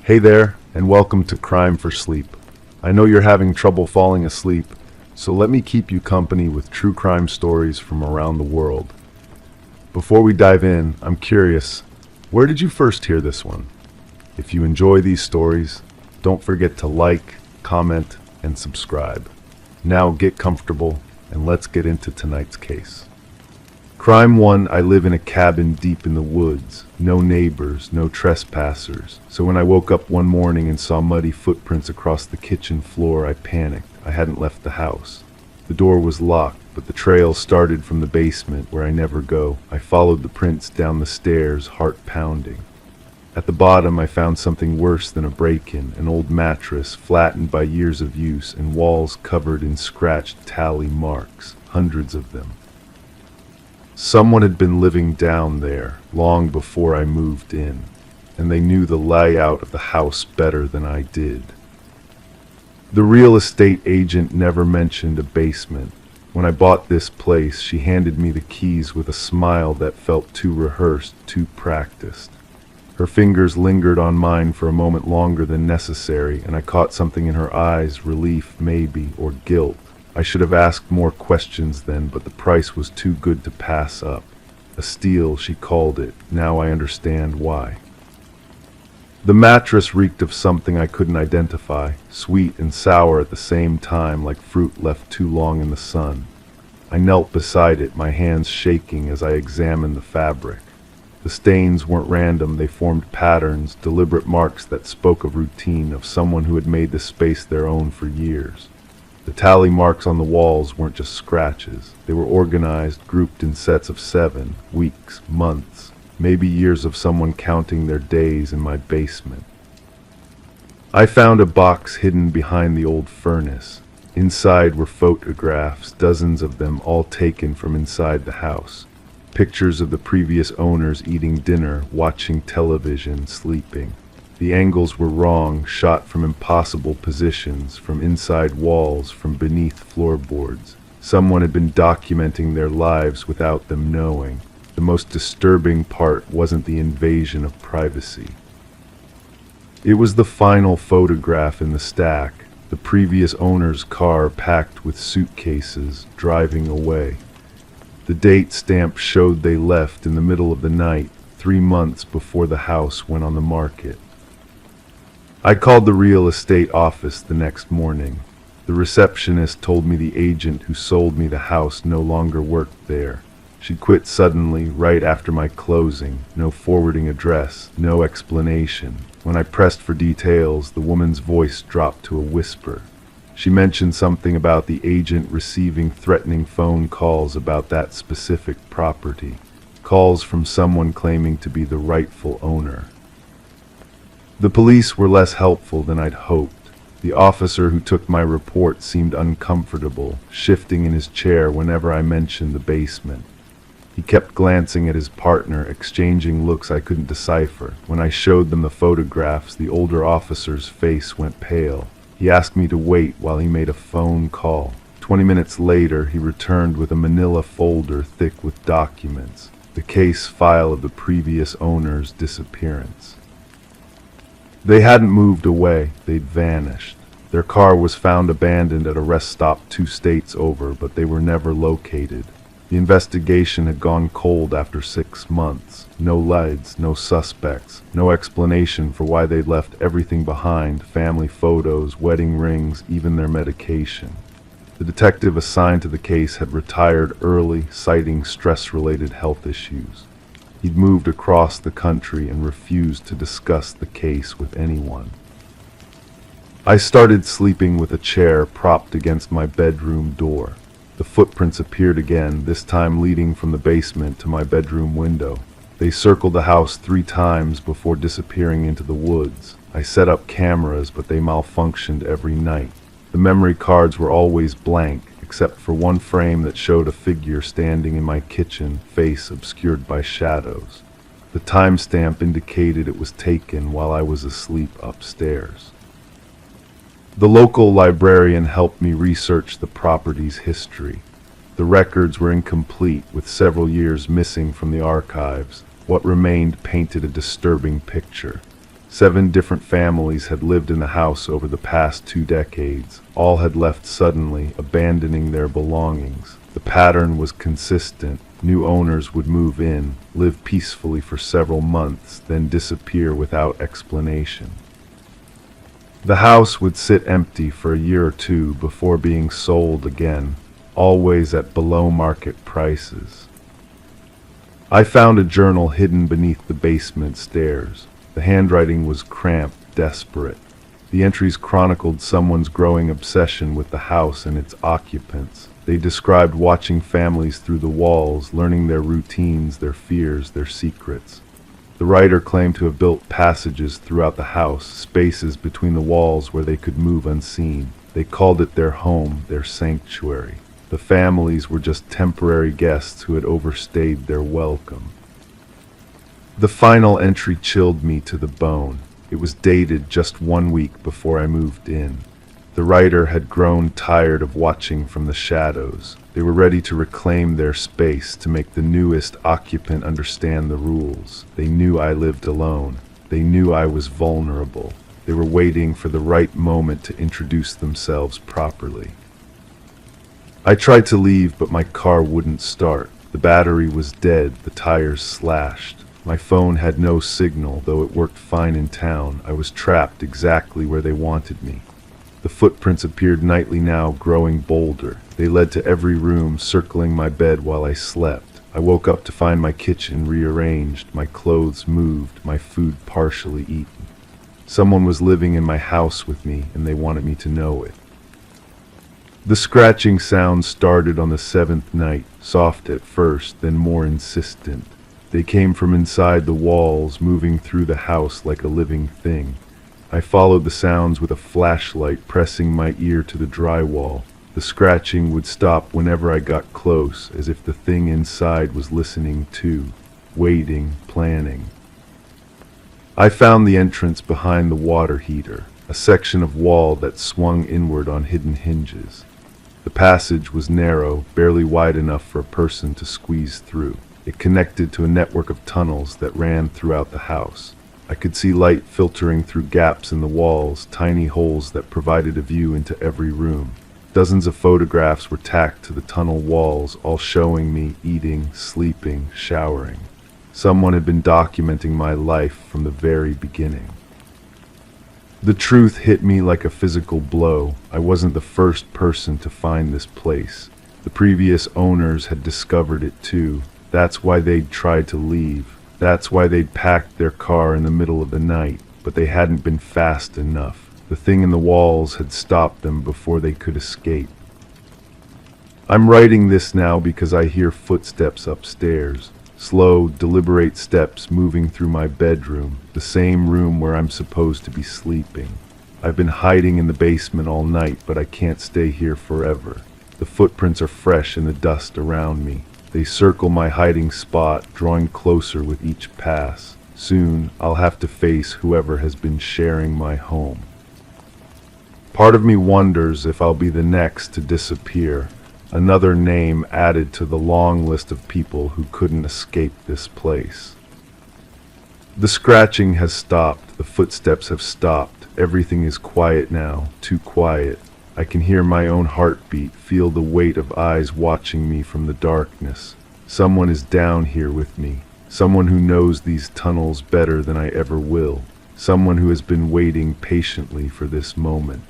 Hey there, and welcome to Crime for Sleep. I know you're having trouble falling asleep, so let me keep you company with true crime stories from around the world. Before we dive in, I'm curious, where did you first hear this one? If you enjoy these stories, don't forget to like, comment, and subscribe. Now get comfortable, and let's get into tonight's case. Crime 1. I live in a cabin deep in the woods. No neighbors, no trespassers. So when I woke up one morning and saw muddy footprints across the kitchen floor, I panicked. I hadn't left the house. The door was locked, but the trail started from the basement where I never go. I followed the prints down the stairs, heart pounding. At the bottom, I found something worse than a break-in, an old mattress flattened by years of use and walls covered in scratched tally marks, hundreds of them. Someone had been living down there long before I moved in, and they knew the layout of the house better than I did. The real estate agent never mentioned a basement. When I bought this place, she handed me the keys with a smile that felt too rehearsed, too practiced. Her fingers lingered on mine for a moment longer than necessary, and I caught something in her eyes, relief maybe, or guilt. I should have asked more questions then, but the price was too good to pass up. A steal, she called it. Now I understand why. The mattress reeked of something I couldn't identify, sweet and sour at the same time, like fruit left too long in the sun. I knelt beside it, my hands shaking as I examined the fabric. The stains weren't random, they formed patterns, deliberate marks that spoke of routine, of someone who had made the space their own for years. The tally marks on the walls weren't just scratches. They were organized, grouped in sets of 7, weeks, months, maybe years of someone counting their days in my basement. I found a box hidden behind the old furnace. Inside were photographs, dozens of them, all taken from inside the house. Pictures of the previous owners eating dinner, watching television, sleeping. The angles were wrong, shot from impossible positions, from inside walls, from beneath floorboards. Someone had been documenting their lives without them knowing. The most disturbing part wasn't the invasion of privacy. It was the final photograph in the stack, the previous owner's car packed with suitcases, driving away. The date stamp showed they left in the middle of the night, 3 months before the house went on the market. I called the real estate office the next morning. The receptionist told me the agent who sold me the house no longer worked there. She'd quit suddenly, right after my closing. No forwarding address, no explanation. When I pressed for details, the woman's voice dropped to a whisper. She mentioned something about the agent receiving threatening phone calls about that specific property. Calls from someone claiming to be the rightful owner. The police were less helpful than I'd hoped. The officer who took my report seemed uncomfortable, shifting in his chair whenever I mentioned the basement. He kept glancing at his partner, exchanging looks I couldn't decipher. When I showed them the photographs, the older officer's face went pale. He asked me to wait while he made a phone call. 20 minutes later, he returned with a manila folder thick with documents, the case file of the previous owner's disappearance. They hadn't moved away, they'd vanished. Their car was found abandoned at a rest stop 2 states over, but they were never located. The investigation had gone cold after 6 months. No leads, no suspects, no explanation for why they'd left everything behind, family photos, wedding rings, even their medication. The detective assigned to the case had retired early, citing stress-related health issues. He'd moved across the country and refused to discuss the case with anyone. I started sleeping with a chair propped against my bedroom door. The footprints appeared again, this time leading from the basement to my bedroom window. They circled the house 3 times before disappearing into the woods. I set up cameras, but they malfunctioned every night. The memory cards were always blank, except for one frame that showed a figure standing in my kitchen, face obscured by shadows. The timestamp indicated it was taken while I was asleep upstairs. The local librarian helped me research the property's history. The records were incomplete, with several years missing from the archives. What remained painted a disturbing picture. 7 different families had lived in the house over the past 2 decades. All had left suddenly, abandoning their belongings. The pattern was consistent. New owners would move in, live peacefully for several months, then disappear without explanation. The house would sit empty for a year or two before being sold again, always at below-market prices. I found a journal hidden beneath the basement stairs. The handwriting was cramped, desperate. The entries chronicled someone's growing obsession with the house and its occupants. They described watching families through the walls, learning their routines, their fears, their secrets. The writer claimed to have built passages throughout the house, spaces between the walls where they could move unseen. They called it their home, their sanctuary. The families were just temporary guests who had overstayed their welcome. The final entry chilled me to the bone. It was dated just 1 week before I moved in. The writer had grown tired of watching from the shadows. They were ready to reclaim their space, to make the newest occupant understand the rules. They knew I lived alone. They knew I was vulnerable. They were waiting for the right moment to introduce themselves properly. I tried to leave, but my car wouldn't start. The battery was dead, the tires slashed. My phone had no signal, though it worked fine in town. I was trapped exactly where they wanted me. The footprints appeared nightly now, growing bolder. They led to every room, circling my bed while I slept. I woke up to find my kitchen rearranged, my clothes moved, my food partially eaten. Someone was living in my house with me, and they wanted me to know it. The scratching sound started on the 7th night, soft at first, then more insistent. They came from inside the walls, moving through the house like a living thing. I followed the sounds with a flashlight, pressing my ear to the drywall. The scratching would stop whenever I got close, as if the thing inside was listening too, waiting, planning. I found the entrance behind the water heater, a section of wall that swung inward on hidden hinges. The passage was narrow, barely wide enough for a person to squeeze through. It connected to a network of tunnels that ran throughout the house. I could see light filtering through gaps in the walls, tiny holes that provided a view into every room. Dozens of photographs were tacked to the tunnel walls, all showing me eating, sleeping, showering. Someone had been documenting my life from the very beginning. The truth hit me like a physical blow. I wasn't the first person to find this place. The previous owners had discovered it too. That's why they'd tried to leave. That's why they'd packed their car in the middle of the night, but they hadn't been fast enough. The thing in the walls had stopped them before they could escape. I'm writing this now because I hear footsteps upstairs. Slow, deliberate steps moving through my bedroom, the same room where I'm supposed to be sleeping. I've been hiding in the basement all night, but I can't stay here forever. The footprints are fresh in the dust around me. They circle my hiding spot, drawing closer with each pass. Soon, I'll have to face whoever has been sharing my home. Part of me wonders if I'll be the next to disappear, another name added to the long list of people who couldn't escape this place. The scratching has stopped, the footsteps have stopped, everything is quiet now, too quiet. I can hear my own heartbeat, feel the weight of eyes watching me from the darkness. Someone is down here with me, someone who knows these tunnels better than I ever will, someone who has been waiting patiently for this moment.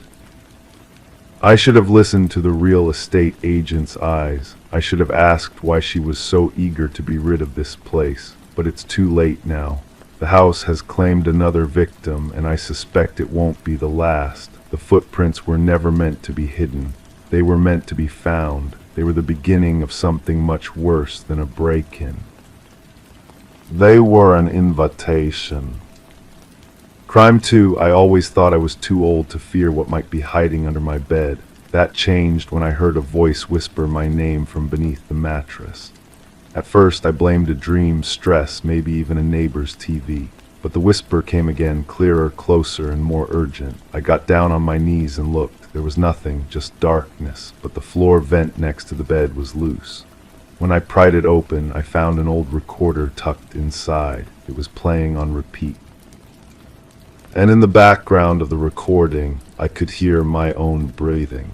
I should have listened to the real estate agent's eyes. I should have asked why she was so eager to be rid of this place, but it's too late now. The house has claimed another victim, and I suspect it won't be the last. The footprints were never meant to be hidden. They were meant to be found. They were the beginning of something much worse than a break-in. They were an invitation. Crime 2, I always thought I was too old to fear what might be hiding under my bed. That changed when I heard a voice whisper my name from beneath the mattress. At first I blamed a dream, stress, maybe even a neighbor's TV. But the whisper came again, clearer, closer, and more urgent. I got down on my knees and looked. There was nothing, just darkness, but the floor vent next to the bed was loose. When I pried it open, I found an old recorder tucked inside. It was playing on repeat. and in the background of the recording, I could hear my own breathing.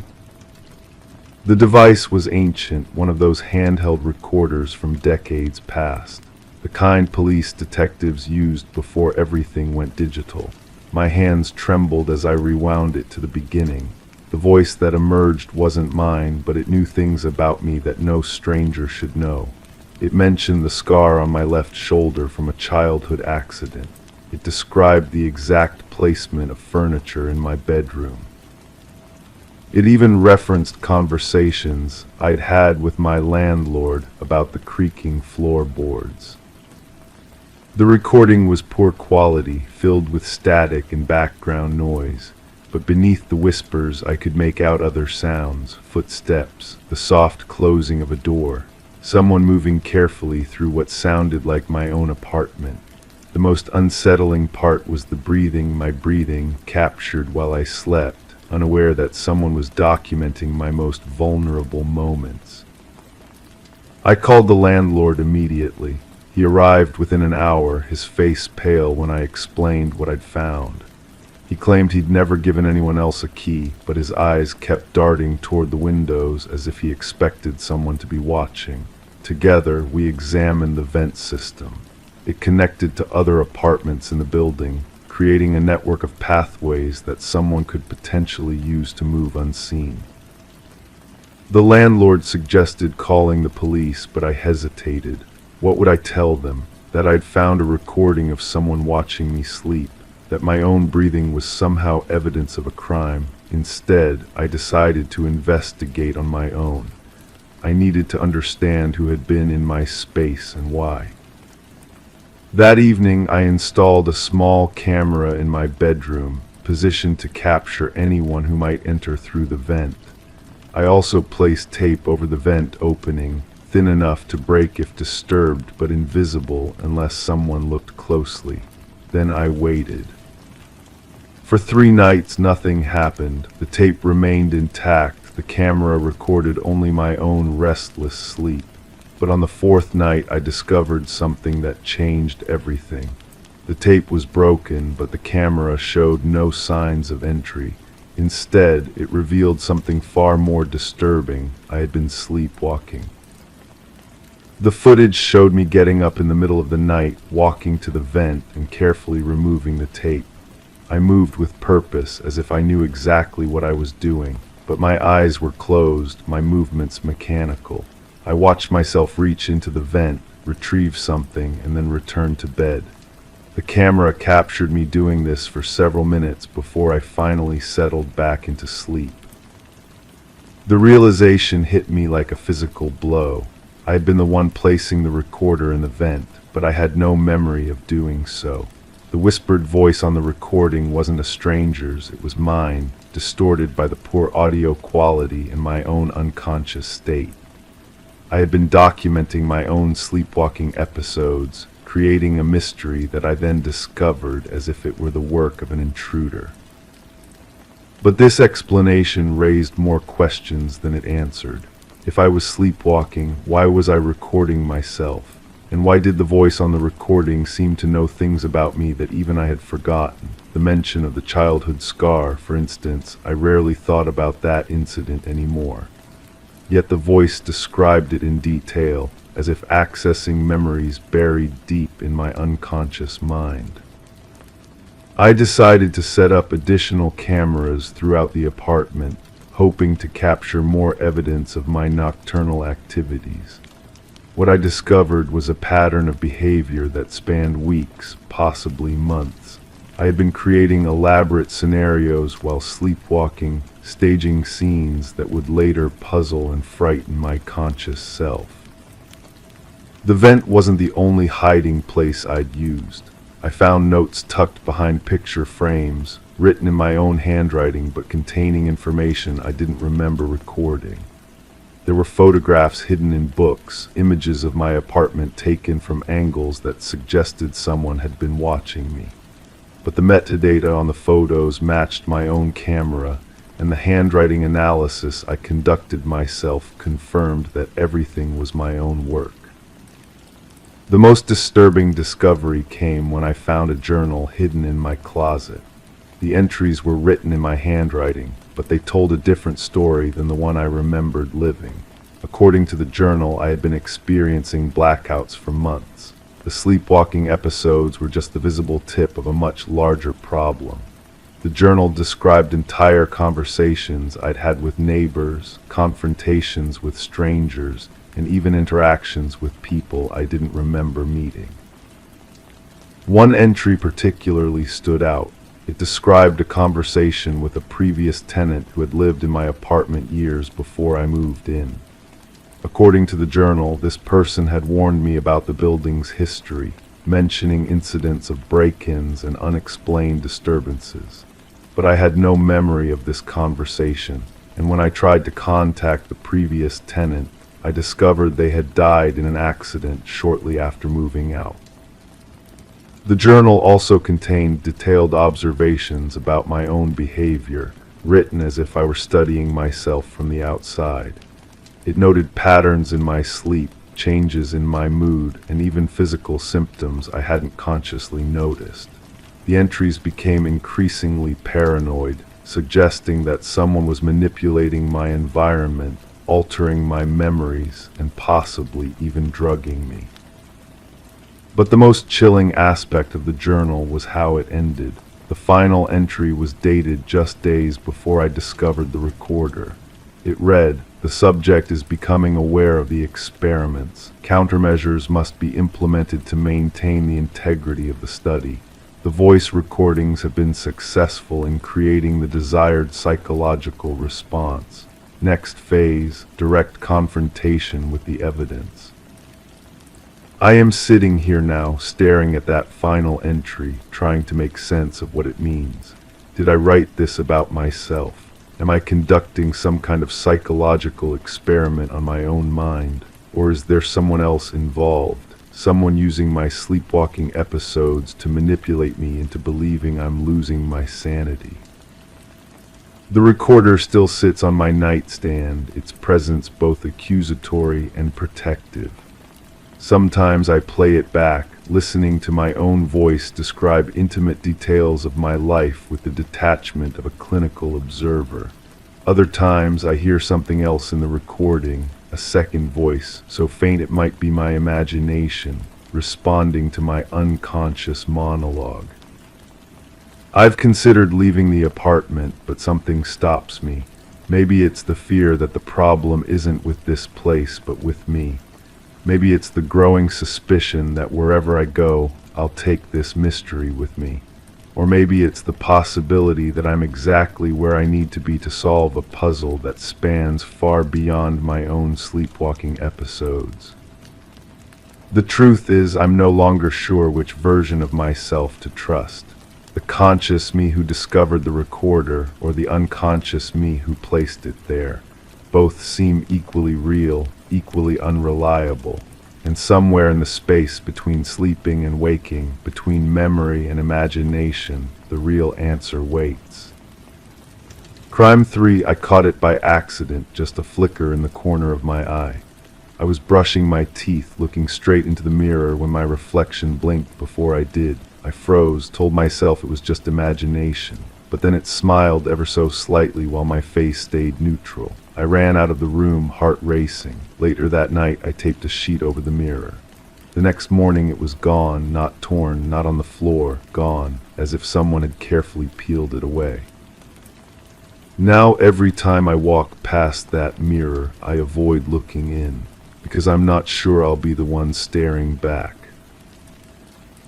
The device was ancient, one of those handheld recorders from decades past, the kind police detectives used before everything went digital. My hands trembled as I rewound it to the beginning. The voice that emerged wasn't mine, but it knew things about me that no stranger should know. It mentioned the scar on my left shoulder from a childhood accident. It described the exact placement of furniture in my bedroom. It even referenced conversations I'd had with my landlord about the creaking floorboards. The recording was poor quality, filled with static and background noise, but beneath the whispers I could make out other sounds, footsteps, the soft closing of a door, someone moving carefully through what sounded like my own apartment. The most unsettling part was the breathing, my breathing, captured while I slept, unaware that someone was documenting my most vulnerable moments. I called the landlord immediately. He arrived within an hour, his face pale when I explained what I'd found. He claimed he'd never given anyone else a key, but his eyes kept darting toward the windows as if he expected someone to be watching. Together, we examined the vent system. It connected to other apartments in the building, creating a network of pathways that someone could potentially use to move unseen. The landlord suggested calling the police, but I hesitated. What would I tell them? That I'd found a recording of someone watching me sleep, that my own breathing was somehow evidence of a crime. Instead, I decided to investigate on my own. I needed to understand who had been in my space and why. That evening, I installed a small camera in my bedroom, positioned to capture anyone who might enter through the vent. I also placed tape over the vent opening, thin enough to break if disturbed, but invisible unless someone looked closely. Then I waited. For 3 nights, nothing happened. The tape remained intact. The camera recorded only my own restless sleep. But on the 4th night, I discovered something that changed everything. The tape was broken, but the camera showed no signs of entry. Instead, it revealed something far more disturbing. I had been sleepwalking. The footage showed me getting up in the middle of the night, walking to the vent, and carefully removing the tape. I moved with purpose, as if I knew exactly what I was doing, but my eyes were closed, my movements mechanical. I watched myself reach into the vent, retrieve something, and then return to bed. The camera captured me doing this for several minutes before I finally settled back into sleep. The realization hit me like a physical blow. I had been the one placing the recorder in the vent, but I had no memory of doing so. The whispered voice on the recording wasn't a stranger's, it was mine, distorted by the poor audio quality and my own unconscious state. I had been documenting my own sleepwalking episodes, creating a mystery that I then discovered as if it were the work of an intruder. But this explanation raised more questions than it answered. If I was sleepwalking, why was I recording myself? And why did the voice on the recording seem to know things about me that even I had forgotten? The mention of the childhood scar, for instance, I rarely thought about that incident anymore. Yet the voice described it in detail, as if accessing memories buried deep in my unconscious mind. I decided to set up additional cameras throughout the apartment, hoping to capture more evidence of my nocturnal activities. What I discovered was a pattern of behavior that spanned weeks, possibly months. I had been creating elaborate scenarios while sleepwalking, staging scenes that would later puzzle and frighten my conscious self. The vent wasn't the only hiding place I'd used. I found notes tucked behind picture frames, written in my own handwriting but containing information I didn't remember recording. There were photographs hidden in books, images of my apartment taken from angles that suggested someone had been watching me. But the metadata on the photos matched my own camera, and the handwriting analysis I conducted myself confirmed that everything was my own work. The most disturbing discovery came when I found a journal hidden in my closet. The entries were written in my handwriting, but they told a different story than the one I remembered living. According to the journal, I had been experiencing blackouts for months. The sleepwalking episodes were just the visible tip of a much larger problem. The journal described entire conversations I'd had with neighbors, confrontations with strangers, and even interactions with people I didn't remember meeting. One entry particularly stood out. It described a conversation with a previous tenant who had lived in my apartment years before I moved in. According to the journal, this person had warned me about the building's history, mentioning incidents of break-ins and unexplained disturbances. But I had no memory of this conversation, and when I tried to contact the previous tenant, I discovered they had died in an accident shortly after moving out. The journal also contained detailed observations about my own behavior, written as if I were studying myself from the outside. It noted patterns in my sleep, changes in my mood, and even physical symptoms I hadn't consciously noticed. The entries became increasingly paranoid, suggesting that someone was manipulating my environment, altering my memories, and possibly even drugging me. But the most chilling aspect of the journal was how it ended. The final entry was dated just days before I discovered the recorder. It read, "The subject is becoming aware of the experiments. Countermeasures must be implemented to maintain the integrity of the study. The voice recordings have been successful in creating the desired psychological response. Next phase, direct confrontation with the evidence." I am sitting here now, staring at that final entry, trying to make sense of what it means. Did I write this about myself? Am I conducting some kind of psychological experiment on my own mind? Or is there someone else involved? Someone using my sleepwalking episodes to manipulate me into believing I'm losing my sanity? The recorder still sits on my nightstand, its presence both accusatory and protective. Sometimes I play it back, listening to my own voice describe intimate details of my life with the detachment of a clinical observer. Other times I hear something else in the recording, a second voice, so faint it might be my imagination, responding to my unconscious monologue. I've considered leaving the apartment, but something stops me. Maybe it's the fear that the problem isn't with this place, but with me. Maybe it's the growing suspicion that wherever I go, I'll take this mystery with me. Or maybe it's the possibility that I'm exactly where I need to be to solve a puzzle that spans far beyond my own sleepwalking episodes. The truth is, I'm no longer sure which version of myself to trust. The conscious me who discovered the recorder, or the unconscious me who placed it there. Both seem equally real, equally unreliable. And somewhere in the space between sleeping and waking, between memory and imagination, the real answer waits. Crime 3, I caught it by accident, just a flicker in the corner of my eye. I was brushing my teeth, looking straight into the mirror when my reflection blinked before I did. I froze, told myself it was just imagination, but then it smiled ever so slightly while my face stayed neutral. I ran out of the room, heart racing. Later that night, I taped a sheet over the mirror. The next morning it was gone, not torn, not on the floor, gone, as if someone had carefully peeled it away. Now every time I walk past that mirror, I avoid looking in, because I'm not sure I'll be the one staring back.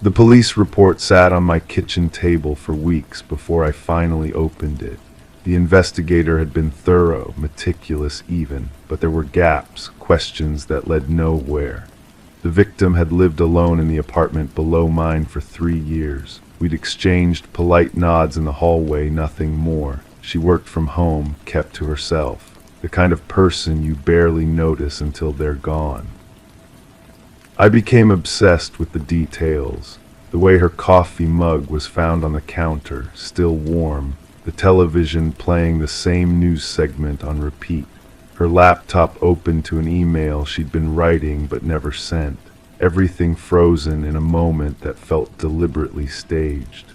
The police report sat on my kitchen table for weeks before I finally opened it. The investigator had been thorough, meticulous even, but there were gaps, questions that led nowhere. The victim had lived alone in the apartment below mine for 3 years. We'd exchanged polite nods in the hallway, nothing more. She worked from home, kept to herself. The kind of person you barely notice until they're gone. I became obsessed with the details. The way her coffee mug was found on the counter, still warm. The television playing the same news segment on repeat. Her laptop open to an email she'd been writing but never sent. Everything frozen in a moment that felt deliberately staged.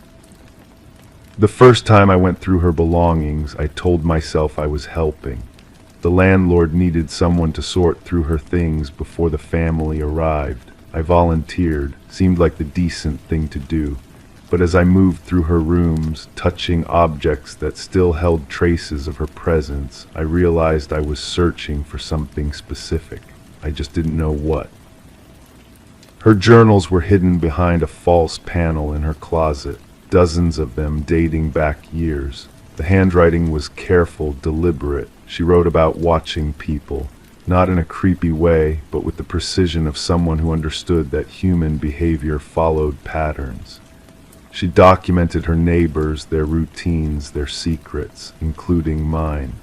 The first time I went through her belongings, I told myself I was helping. The landlord needed someone to sort through her things before the family arrived. I volunteered, seemed like the decent thing to do. But as I moved through her rooms, touching objects that still held traces of her presence, I realized I was searching for something specific. I just didn't know what. Her journals were hidden behind a false panel in her closet, dozens of them dating back years. The handwriting was careful, deliberate. She wrote about watching people, not in a creepy way, but with the precision of someone who understood that human behavior followed patterns. She documented her neighbors, their routines, their secrets, including mine.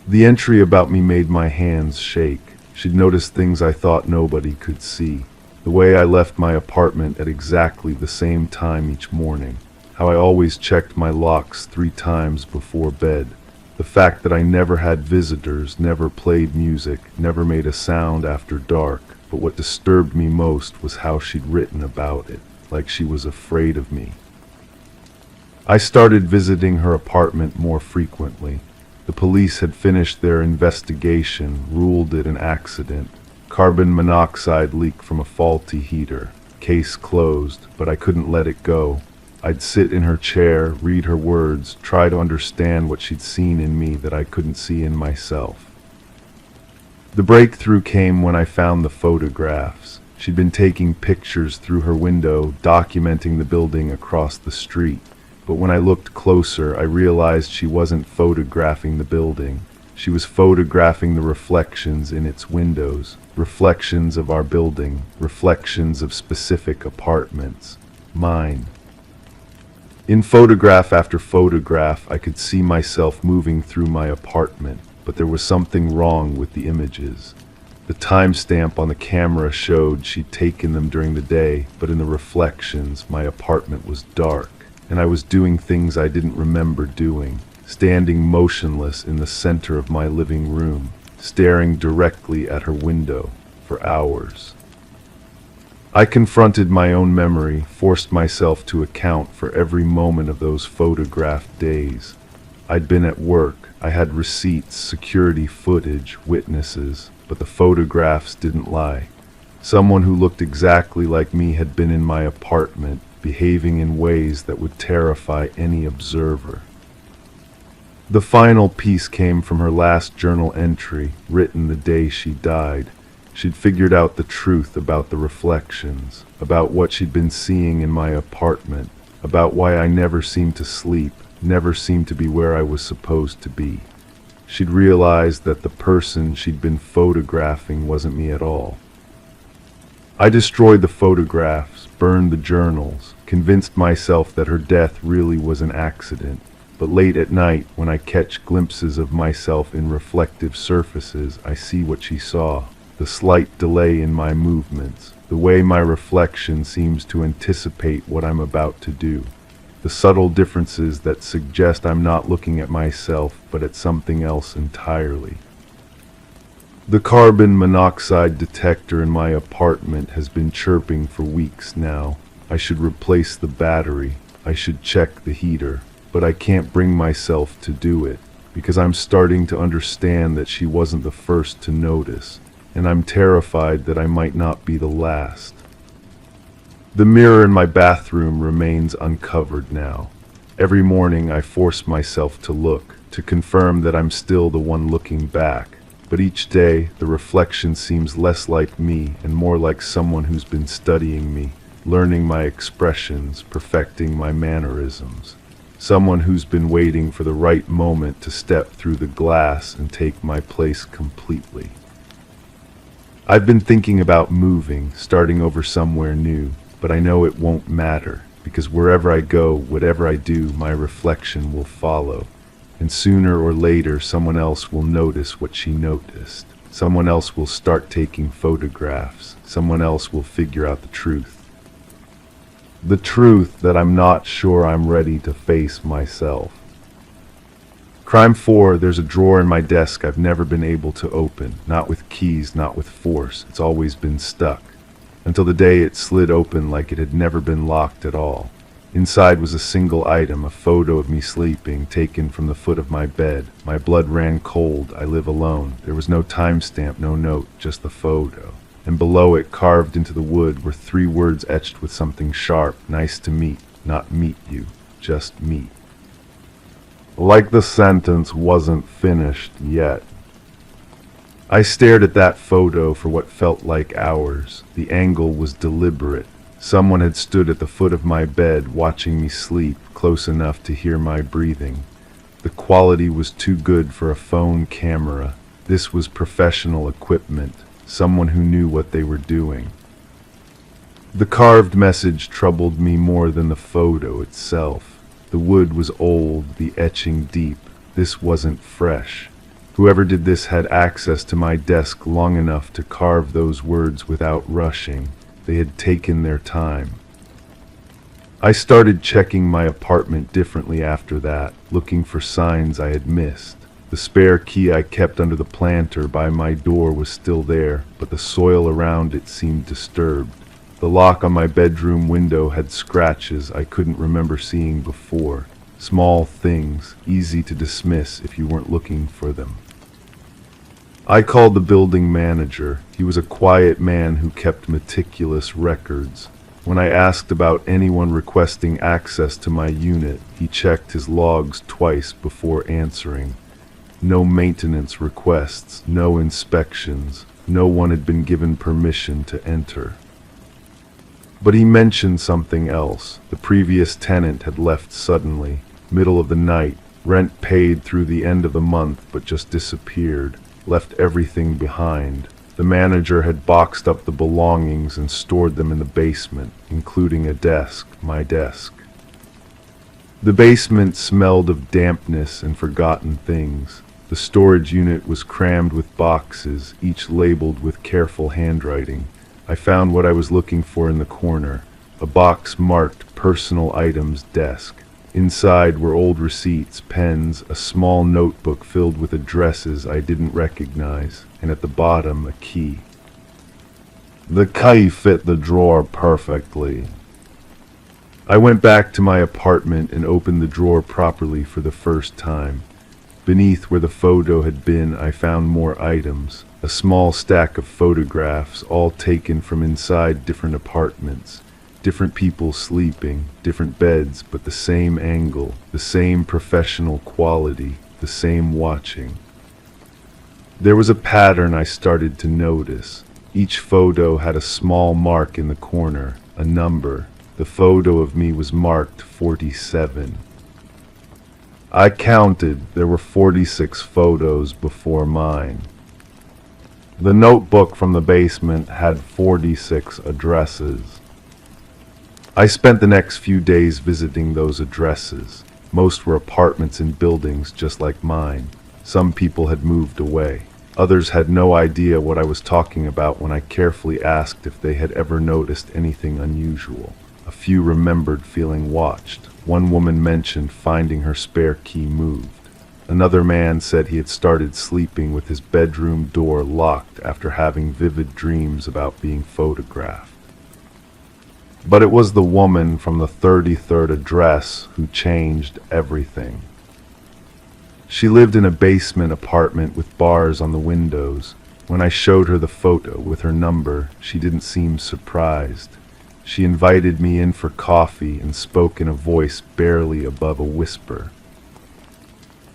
The entry about me made my hands shake. She'd noticed things I thought nobody could see. The way I left my apartment at exactly the same time each morning. How I always checked my locks 3 times before bed. The fact that I never had visitors, never played music, never made a sound after dark. But what disturbed me most was how she'd written about it, like she was afraid of me. I started visiting her apartment more frequently. The police had finished their investigation, ruled it an accident. Carbon monoxide leak from a faulty heater. Case closed, but I couldn't let it go. I'd sit in her chair, read her words, try to understand what she'd seen in me that I couldn't see in myself. The breakthrough came when I found the photographs. She'd been taking pictures through her window, documenting the building across the street. But when I looked closer, I realized she wasn't photographing the building. She was photographing the reflections in its windows, reflections of our building, reflections of specific apartments, mine. In photograph after photograph, I could see myself moving through my apartment, but there was something wrong with the images. The timestamp on the camera showed she'd taken them during the day, but in the reflections, my apartment was dark, and I was doing things I didn't remember doing, standing motionless in the center of my living room, staring directly at her window for hours. I confronted my own memory, forced myself to account for every moment of those photographed days. I'd been at work, I had receipts, security footage, witnesses, but the photographs didn't lie. Someone who looked exactly like me had been in my apartment, behaving in ways that would terrify any observer. The final piece came from her last journal entry, written the day she died. She'd figured out the truth about the reflections, about what she'd been seeing in my apartment, about why I never seemed to sleep, never seemed to be where I was supposed to be. She'd realized that the person she'd been photographing wasn't me at all. I destroyed the photographs, burned the journals, convinced myself that her death really was an accident. But late at night, when I catch glimpses of myself in reflective surfaces, I see what she saw. The slight delay in my movements, the way my reflection seems to anticipate what I'm about to do, the subtle differences that suggest I'm not looking at myself but at something else entirely. The carbon monoxide detector in my apartment has been chirping for weeks now. I should replace the battery, I should check the heater, but I can't bring myself to do it because I'm starting to understand that she wasn't the first to notice. And I'm terrified that I might not be the last. The mirror in my bathroom remains uncovered now. Every morning I force myself to look, to confirm that I'm still the one looking back. But each day, the reflection seems less like me and more like someone who's been studying me, learning my expressions, perfecting my mannerisms. Someone who's been waiting for the right moment to step through the glass and take my place completely. I've been thinking about moving, starting over somewhere new, but I know it won't matter, because wherever I go, whatever I do, my reflection will follow. And sooner or later, someone else will notice what she noticed. Someone else will start taking photographs. Someone else will figure out the truth. The truth that I'm not sure I'm ready to face myself. Crime 4, there's a drawer in my desk I've never been able to open, not with keys, not with force. It's always been stuck, until the day it slid open like it had never been locked at all. Inside was a single item, a photo of me sleeping, taken from the foot of my bed. My blood ran cold. I live alone. There was no timestamp, no note, just the photo. And below it, carved into the wood, were 3 words etched with something sharp. Nice to meet, not meet you, just meet. Like the sentence wasn't finished yet. I stared at that photo for what felt like hours. The angle was deliberate. Someone had stood at the foot of my bed, watching me sleep, close enough to hear my breathing. The quality was too good for a phone camera. This was professional equipment, someone who knew what they were doing. The carved message troubled me more than the photo itself. The wood was old, the etching deep. This wasn't fresh. Whoever did this had access to my desk long enough to carve those words without rushing. They had taken their time. I started checking my apartment differently after that, looking for signs I had missed. The spare key I kept under the planter by my door was still there, but the soil around it seemed disturbed. The lock on my bedroom window had scratches I couldn't remember seeing before. Small things, easy to dismiss if you weren't looking for them. I called the building manager. He was a quiet man who kept meticulous records. When I asked about anyone requesting access to my unit, he checked his logs twice before answering. No maintenance requests, no inspections. No one had been given permission to enter. But he mentioned something else. The previous tenant had left suddenly, middle of the night, rent paid through the end of the month but just disappeared. Left everything behind. The manager had boxed up the belongings and stored them in the basement, including a desk, my desk. The basement smelled of dampness and forgotten things. The storage unit was crammed with boxes, each labeled with careful handwriting. I found what I was looking for in the corner, a box marked personal items desk. Inside were old receipts, pens, a small notebook filled with addresses I didn't recognize, and at the bottom a key. The key fit the drawer perfectly. I went back to my apartment and opened the drawer properly for the first time. Beneath where the photo had been, I found more items, a small stack of photographs, all taken from inside different apartments. Different people sleeping, different beds, but the same angle, the same professional quality, the same watching. There was a pattern I started to notice. Each photo had a small mark in the corner, a number. The photo of me was marked 47. I counted, there were 46 photos before mine. The notebook from the basement had 46 addresses. I spent the next few days visiting those addresses. Most were apartments in buildings just like mine. Some people had moved away. Others had no idea what I was talking about when I carefully asked if they had ever noticed anything unusual. A few remembered feeling watched. One woman mentioned finding her spare key moved. Another man said he had started sleeping with his bedroom door locked after having vivid dreams about being photographed. But it was the woman from the 33rd address who changed everything. She lived in a basement apartment with bars on the windows. When I showed her the photo with her number, she didn't seem surprised. She invited me in for coffee and spoke in a voice barely above a whisper.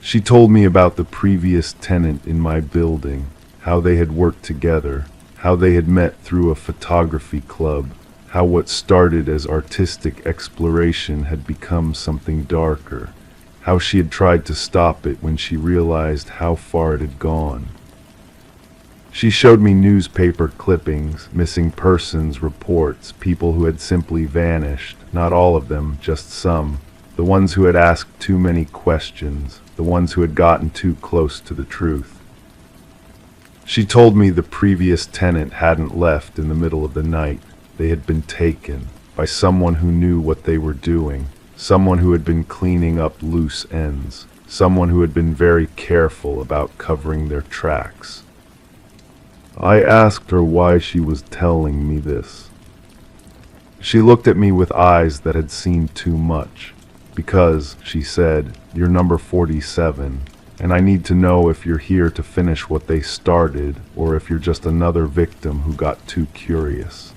She told me about the previous tenant in my building, how they had worked together, how they had met through a photography club, how what started as artistic exploration had become something darker, how she had tried to stop it when she realized how far it had gone. She showed me newspaper clippings, missing persons reports, people who had simply vanished, not all of them, just some, the ones who had asked too many questions, the ones who had gotten too close to the truth. She told me the previous tenant hadn't left in the middle of the night. They had been taken by someone who knew what they were doing, someone who had been cleaning up loose ends, someone who had been very careful about covering their tracks. I asked her why she was telling me this. She looked at me with eyes that had seen too much. Because, she said, you're number 47, and I need to know if you're here to finish what they started, or if you're just another victim who got too curious.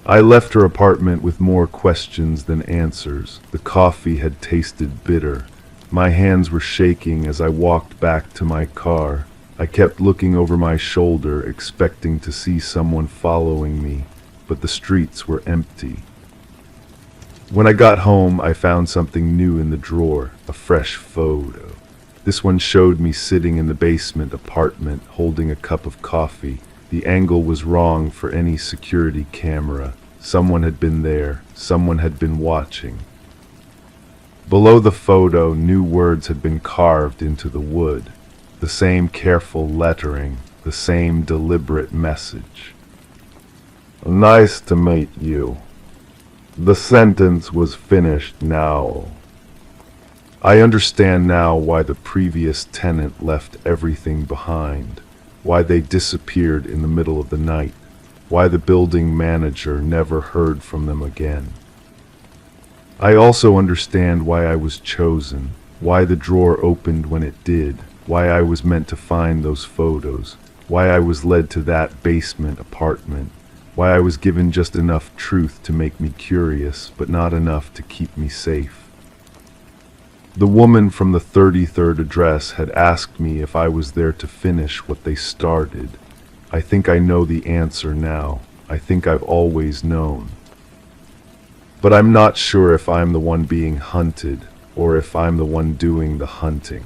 I left her apartment with more questions than answers. The coffee had tasted bitter. My hands were shaking as I walked back to my car. I kept looking over my shoulder, expecting to see someone following me, but the streets were empty. When I got home, I found something new in the drawer, a fresh photo. This one showed me sitting in the basement apartment, holding a cup of coffee. The angle was wrong for any security camera. Someone had been there. Someone had been watching. Below the photo, new words had been carved into the wood. The same careful lettering, the same deliberate message. Nice to meet you. The sentence was finished now. I understand now why the previous tenant left everything behind, why they disappeared in the middle of the night, why the building manager never heard from them again. I also understand why I was chosen, why the drawer opened when it did, why I was meant to find those photos, why I was led to that basement apartment, why I was given just enough truth to make me curious, but not enough to keep me safe. The woman from the 33rd address had asked me if I was there to finish what they started. I think I know the answer now. I think I've always known. But I'm not sure if I'm the one being hunted, or if I'm the one doing the hunting.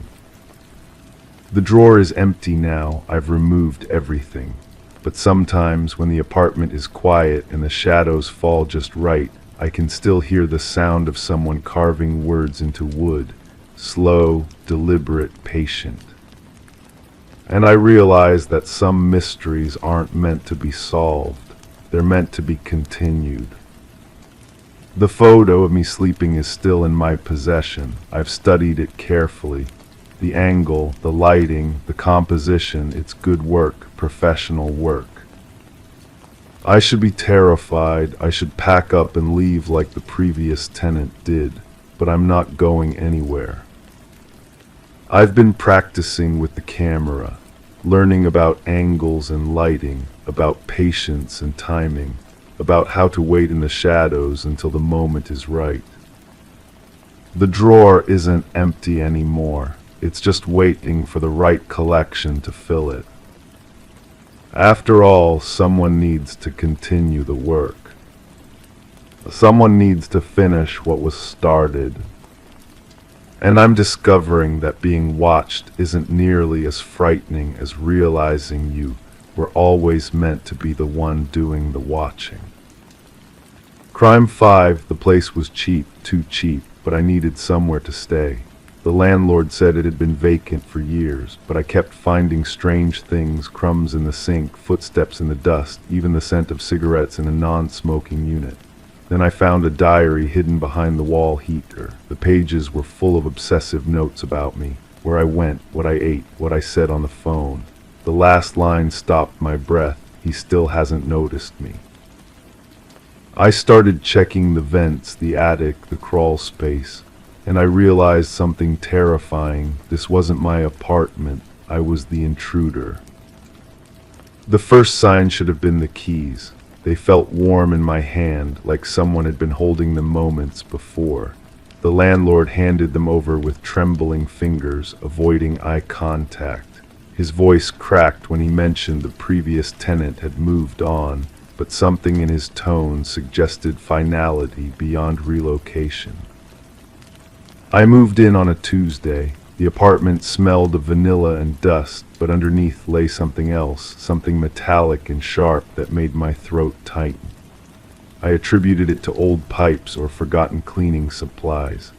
The drawer is empty now. I've removed everything. But sometimes when the apartment is quiet and the shadows fall just right, I can still hear the sound of someone carving words into wood. Slow, deliberate, patient. And I realize that some mysteries aren't meant to be solved. They're meant to be continued. The photo of me sleeping is still in my possession. I've studied it carefully. The angle, the lighting, the composition, it's good work, professional work. I should be terrified. I should pack up and leave like the previous tenant did, but I'm not going anywhere. I've been practicing with the camera, learning about angles and lighting, about patience and timing, about how to wait in the shadows until the moment is right. The drawer isn't empty anymore. It's just waiting for the right collection to fill it. After all, someone needs to continue the work. Someone needs to finish what was started. And I'm discovering that being watched isn't nearly as frightening as realizing you were always meant to be the one doing the watching. Crime 5, the place was cheap, too cheap, but I needed somewhere to stay. The landlord said it had been vacant for years, but I kept finding strange things, crumbs in the sink, footsteps in the dust, even the scent of cigarettes in a non-smoking unit. Then I found a diary hidden behind the wall heater. The pages were full of obsessive notes about me, where I went, what I ate, what I said on the phone. The last line stopped my breath. He still hasn't noticed me. I started checking the vents, the attic, the crawl space, and I realized something terrifying. This wasn't my apartment. I was the intruder. The first sign should have been the keys. They felt warm in my hand, like someone had been holding them moments before. The landlord handed them over with trembling fingers, avoiding eye contact. His voice cracked when he mentioned the previous tenant had moved on, but something in his tone suggested finality beyond relocation. I moved in on a Tuesday. The apartment smelled of vanilla and dust, but underneath lay something else, something metallic and sharp that made my throat tighten. I attributed it to old pipes or forgotten cleaning supplies.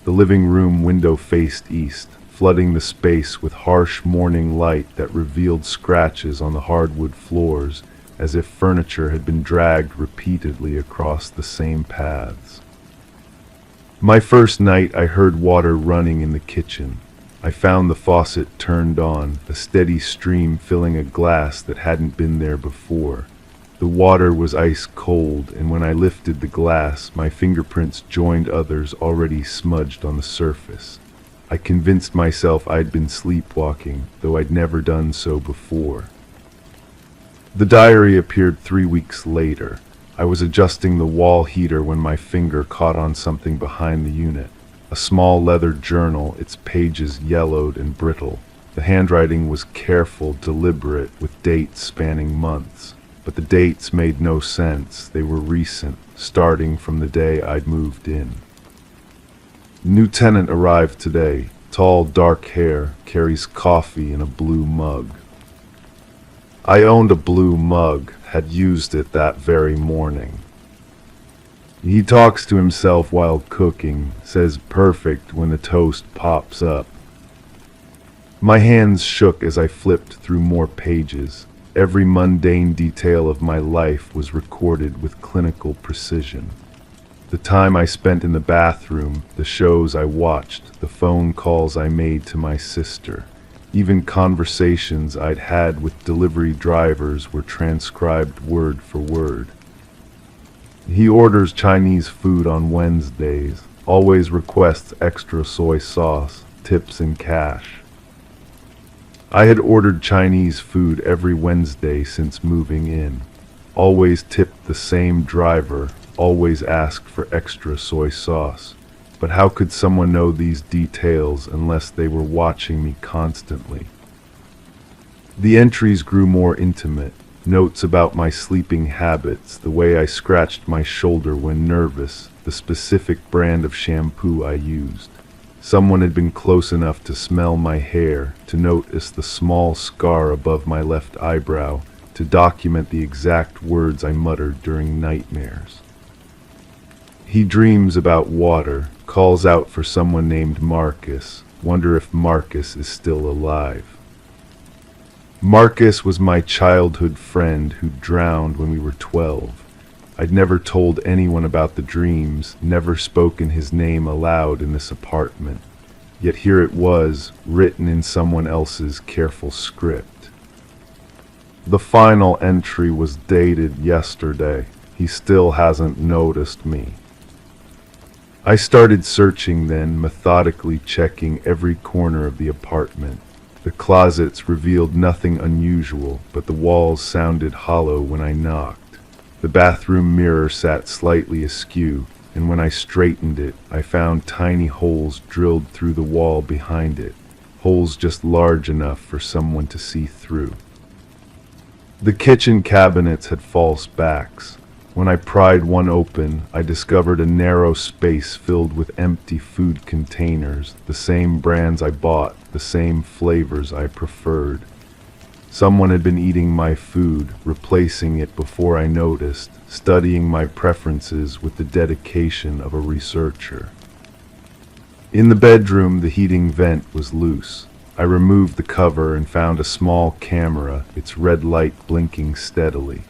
The living room window faced east, flooding the space with harsh morning light that revealed scratches on the hardwood floors, as if furniture had been dragged repeatedly across the same paths. My first night, I heard water running in the kitchen. I found the faucet turned on, a steady stream filling a glass that hadn't been there before. The The water was ice cold, and when I lifted the glass, my fingerprints joined others already smudged on the surface. I convinced myself I'd been sleepwalking, though I'd never done so before. The diary appeared 3 weeks later. I was adjusting the wall heater when my finger caught on something behind the unit. A small leather journal, its pages yellowed and brittle. The handwriting was careful, deliberate, with dates spanning months. But the dates made no sense. They were recent, starting from the day I'd moved in. New tenant arrived today. Tall, dark hair, carries coffee in a blue mug. I owned a blue mug, had used it that very morning. He talks to himself while cooking, says perfect when the toast pops up. My hands shook as I flipped through more pages. Every mundane detail of my life was recorded with clinical precision. The time I spent in the bathroom, the shows I watched, the phone calls I made to my sister, even conversations I'd had with delivery drivers were transcribed word for word. He orders Chinese food on Wednesdays, always requests extra soy sauce, tips in cash. I had ordered Chinese food every Wednesday since moving in. Always tipped the same driver, always asked for extra soy sauce. But how could someone know these details unless they were watching me constantly? The entries grew more intimate. Notes about my sleeping habits, the way I scratched my shoulder when nervous, the specific brand of shampoo I used. Someone had been close enough to smell my hair, to notice the small scar above my left eyebrow, to document the exact words I muttered during nightmares. He dreams about water, calls out for someone named Marcus, wonder if Marcus is still alive. Marcus was my childhood friend who drowned when we were 12. I'd never told anyone about the dreams, never spoken his name aloud in this apartment. Yet here it was, written in someone else's careful script. The final entry was dated yesterday. He still hasn't noticed me. I started searching then, methodically checking every corner of the apartment. The closets revealed nothing unusual, but the walls sounded hollow when I knocked. The bathroom mirror sat slightly askew, and when I straightened it, I found tiny holes drilled through the wall behind it, holes just large enough for someone to see through. The kitchen cabinets had false backs. When I pried one open, I discovered a narrow space filled with empty food containers, the same brands I bought, the same flavors I preferred. Someone had been eating my food, replacing it before I noticed, studying my preferences with the dedication of a researcher. In the bedroom, the heating vent was loose. I removed the cover and found a small camera, its red light blinking steadily.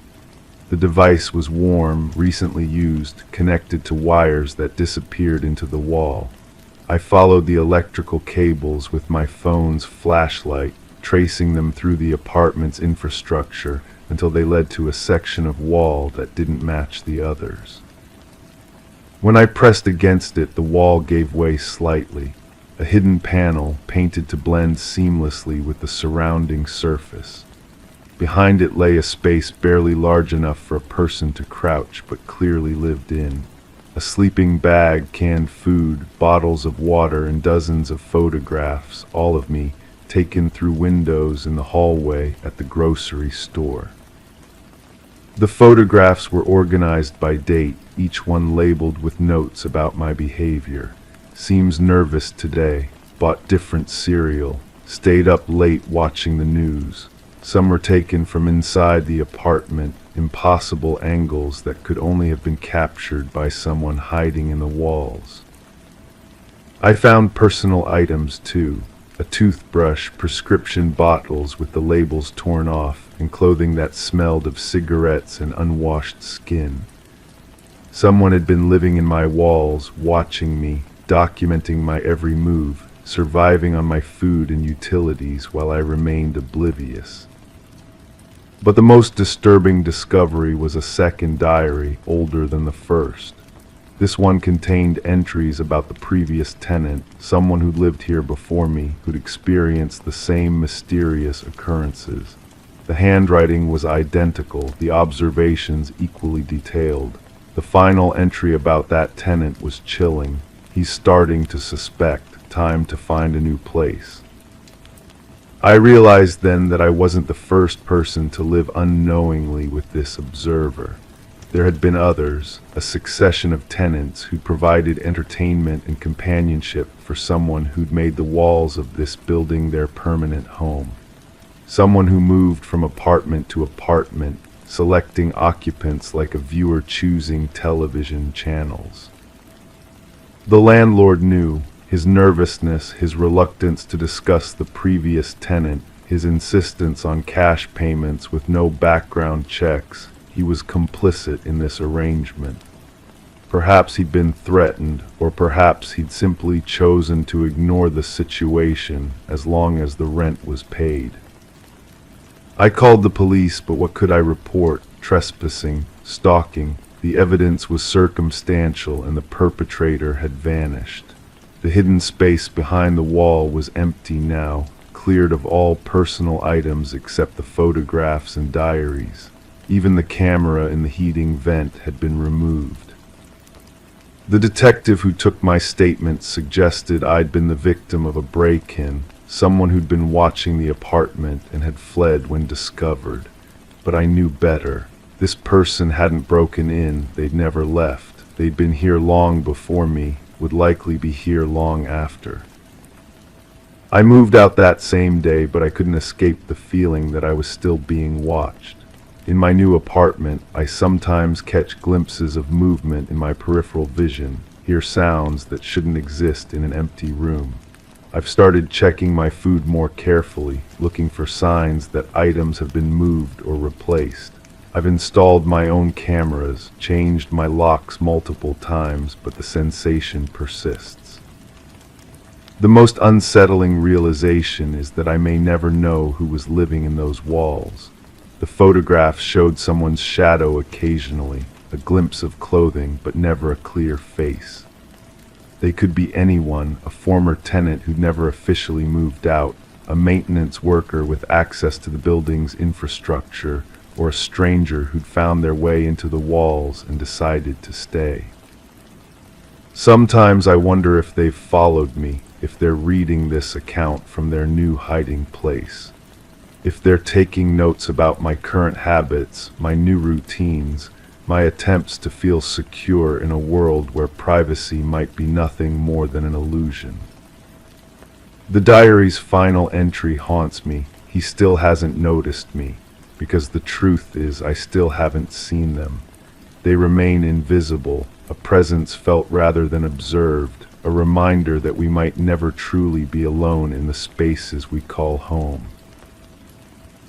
The device was warm, recently used, connected to wires that disappeared into the wall. I followed the electrical cables with my phone's flashlight, tracing them through the apartment's infrastructure until they led to a section of wall that didn't match the others. When I pressed against it, the wall gave way slightly, a hidden panel painted to blend seamlessly with the surrounding surface. Behind it lay a space barely large enough for a person to crouch, but clearly lived in. A sleeping bag, canned food, bottles of water, and dozens of photographs, all of me, taken through windows in the hallway at the grocery store. The photographs were organized by date, each one labeled with notes about my behavior. Seems nervous today, bought different cereal, stayed up late watching the news. Some were taken from inside the apartment, impossible angles that could only have been captured by someone hiding in the walls. I found personal items too. A toothbrush, prescription bottles with the labels torn off, and clothing that smelled of cigarettes and unwashed skin. Someone had been living in my walls, watching me, documenting my every move, surviving on my food and utilities while I remained oblivious. But the most disturbing discovery was a second diary, older than the first. This one contained entries about the previous tenant, someone who'd lived here before me, who'd experienced the same mysterious occurrences. The handwriting was identical, the observations equally detailed. The final entry about that tenant was chilling. He's starting to suspect, time to find a new place. I realized then that I wasn't the first person to live unknowingly with this observer. There had been others, a succession of tenants who provided entertainment and companionship for someone who'd made the walls of this building their permanent home. Someone who moved from apartment to apartment, selecting occupants like a viewer choosing television channels. The landlord knew. His nervousness, his reluctance to discuss the previous tenant, his insistence on cash payments with no background checks, he was complicit in this arrangement. Perhaps he'd been threatened, or perhaps he'd simply chosen to ignore the situation as long as the rent was paid. I called the police, but what could I report? Trespassing, stalking. The evidence was circumstantial and the perpetrator had vanished. The hidden space behind the wall was empty now, cleared of all personal items except the photographs and diaries. Even the camera in the heating vent had been removed. The detective who took my statement suggested I'd been the victim of a break-in, someone who'd been watching the apartment and had fled when discovered. But I knew better. This person hadn't broken in, they'd never left. They'd been here long before me, would likely be here long after. I moved out that same day, but I couldn't escape the feeling that I was still being watched. In my new apartment, I sometimes catch glimpses of movement in my peripheral vision, hear sounds that shouldn't exist in an empty room. I've started checking my food more carefully, looking for signs that items have been moved or replaced. I've installed my own cameras, changed my locks multiple times, but the sensation persists. The most unsettling realization is that I may never know who was living in those walls. The photographs showed someone's shadow occasionally, a glimpse of clothing, but never a clear face. They could be anyone, a former tenant who'd never officially moved out, a maintenance worker with access to the building's infrastructure, or a stranger who'd found their way into the walls and decided to stay. Sometimes I wonder if they've followed me, if they're reading this account from their new hiding place, if they're taking notes about my current habits, my new routines, my attempts to feel secure in a world where privacy might be nothing more than an illusion. The diary's final entry haunts me. He still hasn't noticed me. Because the truth is, I still haven't seen them. They remain invisible, a presence felt rather than observed, a reminder that we might never truly be alone in the spaces we call home.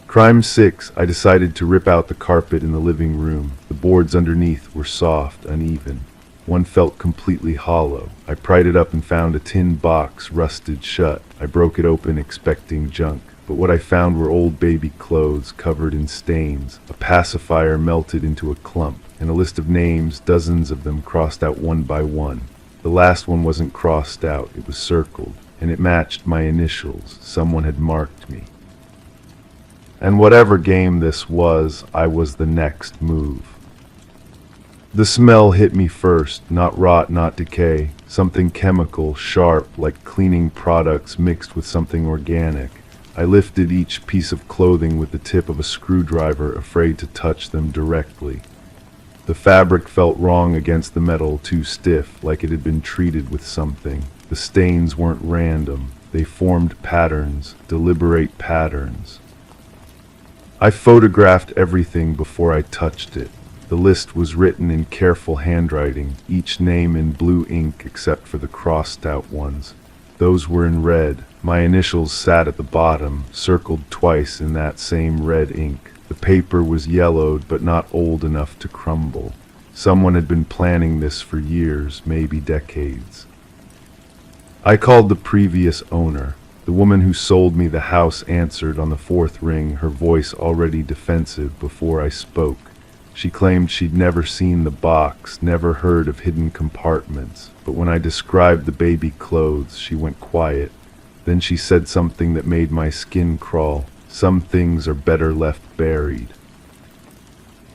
Crime 6, I decided to rip out the carpet in the living room. The boards underneath were soft, uneven. One felt completely hollow. I pried it up and found a tin box rusted shut. I broke it open expecting junk. But what I found were old baby clothes covered in stains, a pacifier melted into a clump, and a list of names, dozens of them crossed out one by one. The last one wasn't crossed out, it was circled, and it matched my initials. Someone had marked me. And whatever game this was, I was the next move. The smell hit me first, not rot, not decay, something chemical, sharp, like cleaning products mixed with something organic. I lifted each piece of clothing with the tip of a screwdriver, afraid to touch them directly. The fabric felt wrong against the metal, too stiff, like it had been treated with something. The stains weren't random. They formed patterns, deliberate patterns. I photographed everything before I touched it. The list was written in careful handwriting, each name in blue ink except for the crossed-out ones. Those were in red. My initials sat at the bottom, circled twice in that same red ink. The paper was yellowed, but not old enough to crumble. Someone had been planning this for years, maybe decades. I called the previous owner. The woman who sold me the house answered on the fourth ring, her voice already defensive before I spoke. She claimed she'd never seen the box, never heard of hidden compartments, but when I described the baby clothes, she went quiet. Then she said something that made my skin crawl. Some things are better left buried.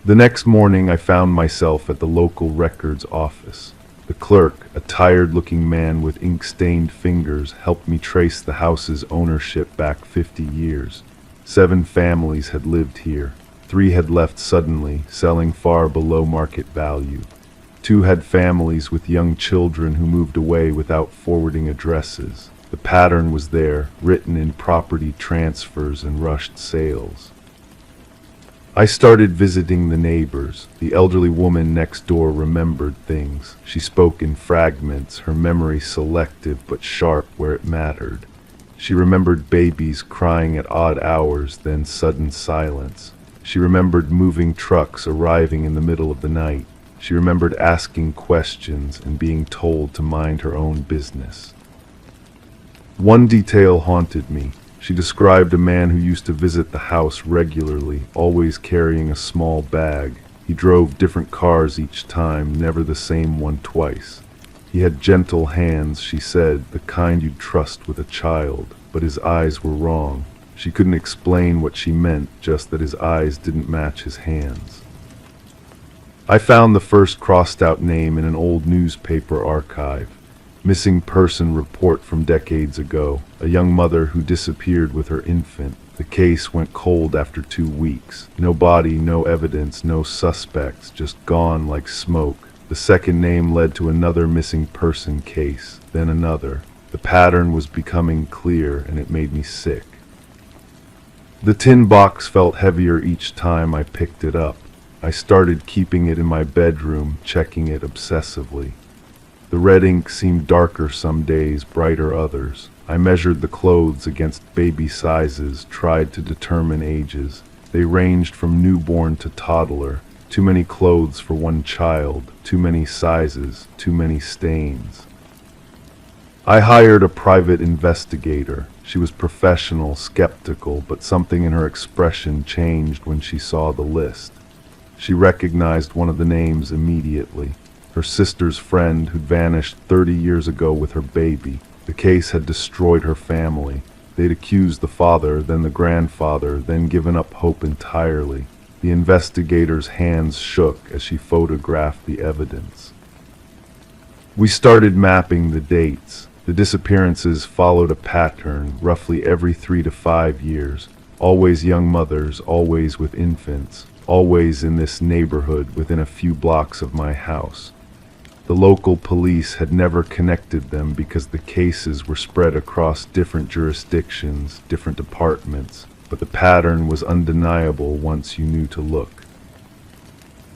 The next morning I found myself at the local records office. The clerk, a tired-looking man with ink-stained fingers, helped me trace the house's ownership back 50 years. 7 families had lived here. 3 had left suddenly, selling far below market value. 2 had families with young children who moved away without forwarding addresses. The pattern was there, written in property transfers and rushed sales. I started visiting the neighbors. The elderly woman next door remembered things. She spoke in fragments, her memory selective but sharp where it mattered. She remembered babies crying at odd hours, then sudden silence. She remembered moving trucks arriving in the middle of the night. She remembered asking questions and being told to mind her own business. One detail haunted me. She described a man who used to visit the house regularly, always carrying a small bag. He drove different cars each time, never the same one twice. He had gentle hands, she said, the kind you'd trust with a child, but his eyes were wrong. She couldn't explain what she meant, just that his eyes didn't match his hands. I found the first crossed-out name in an old newspaper archive. Missing person report from decades ago. A young mother who disappeared with her infant. The case went cold after 2 weeks. No body, no evidence, no suspects, just gone like smoke. The second name led to another missing person case, then another. The pattern was becoming clear, and it made me sick. The tin box felt heavier each time I picked it up. I started keeping it in my bedroom, checking it obsessively. The red ink seemed darker some days, brighter others. I measured the clothes against baby sizes, tried to determine ages. They ranged from newborn to toddler. Too many clothes for one child, too many sizes, too many stains. I hired a private investigator. She was professional, skeptical, but something in her expression changed when she saw the list. She recognized one of the names immediately. Her sister's friend who'd vanished 30 years ago with her baby. The case had destroyed her family. They'd accused the father, then the grandfather, then given up hope entirely. The investigator's hands shook as she photographed the evidence. We started mapping the dates. The disappearances followed a pattern, roughly every 3 to 5 years. Always young mothers, always with infants, always in this neighborhood within a few blocks of my house. The local police had never connected them because the cases were spread across different jurisdictions, different departments, but the pattern was undeniable once you knew to look.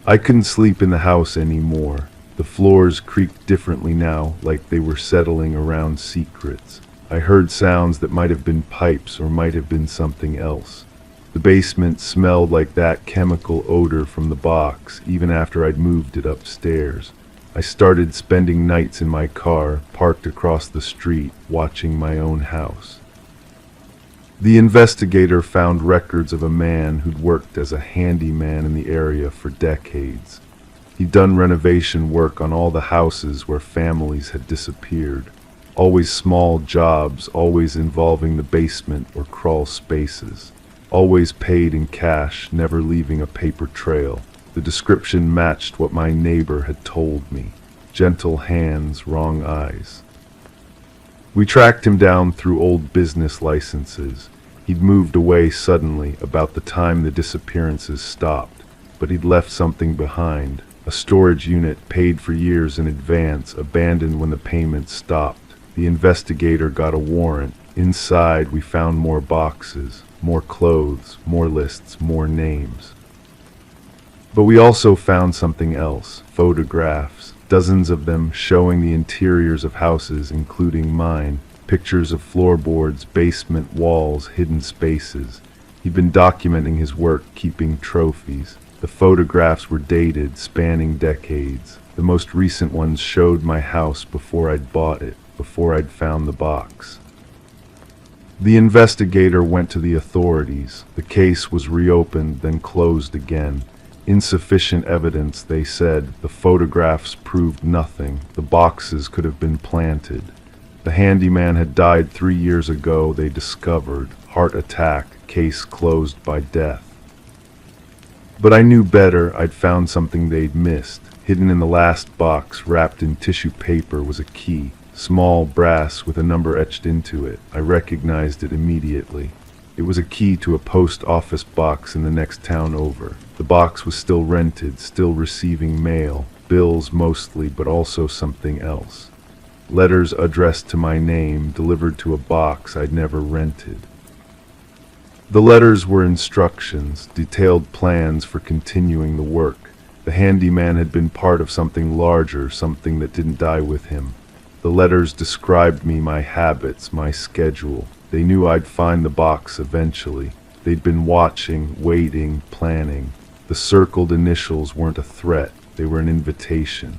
I couldn't sleep in the house anymore. The floors creaked differently now, like they were settling around secrets. I heard sounds that might have been pipes or might have been something else. The basement smelled like that chemical odor from the box, even after I'd moved it upstairs. I started spending nights in my car, parked across the street, watching my own house. The investigator found records of a man who'd worked as a handyman in the area for decades. He'd done renovation work on all the houses where families had disappeared. Always small jobs, always involving the basement or crawl spaces. Always paid in cash, never leaving a paper trail. The description matched what my neighbor had told me. Gentle hands, wrong eyes. We tracked him down through old business licenses. He'd moved away suddenly about the time the disappearances stopped, but he'd left something behind. A storage unit paid for years in advance, abandoned when the payments stopped. The investigator got a warrant. Inside, we found more boxes, more clothes, more lists, more names. But we also found something else, photographs, dozens of them showing the interiors of houses, including mine, pictures of floorboards, basement walls, hidden spaces. He'd been documenting his work, keeping trophies. The photographs were dated, spanning decades. The most recent ones showed my house before I'd bought it, before I'd found the box. The investigator went to the authorities. The case was reopened, then closed again. Insufficient evidence, they said. The photographs proved nothing. The boxes could have been planted. The handyman had died 3 years ago, they discovered. Heart attack, case closed by death. But I knew better. I'd found something they'd missed. Hidden in the last box, wrapped in tissue paper, was a key. Small, brass, with a number etched into it. I recognized it immediately. It was a key to a post office box in the next town over. The box was still rented, still receiving mail, bills mostly, but also something else. Letters addressed to my name, delivered to a box I'd never rented. The letters were instructions, detailed plans for continuing the work. The handyman had been part of something larger, something that didn't die with him. The letters described me, my habits, my schedule. They knew I'd find the box eventually. They'd been watching, waiting, planning. The circled initials weren't a threat, they were an invitation.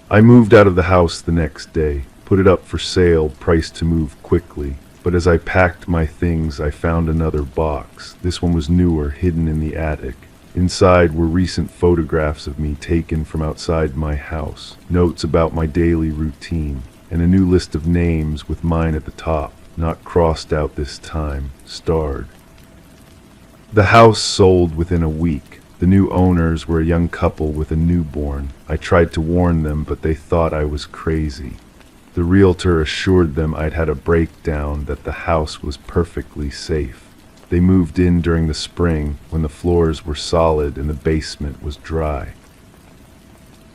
I moved out of the house the next day, put it up for sale, priced to move quickly. But as I packed my things, I found another box. This one was newer, hidden in the attic. Inside were recent photographs of me taken from outside my house, notes about my daily routine, and a new list of names with mine at the top, not crossed out this time, starred. The house sold within a week. The new owners were a young couple with a newborn. I tried to warn them, but they thought I was crazy. The realtor assured them I'd had a breakdown, that the house was perfectly safe. They moved in during the spring when the floors were solid and the basement was dry.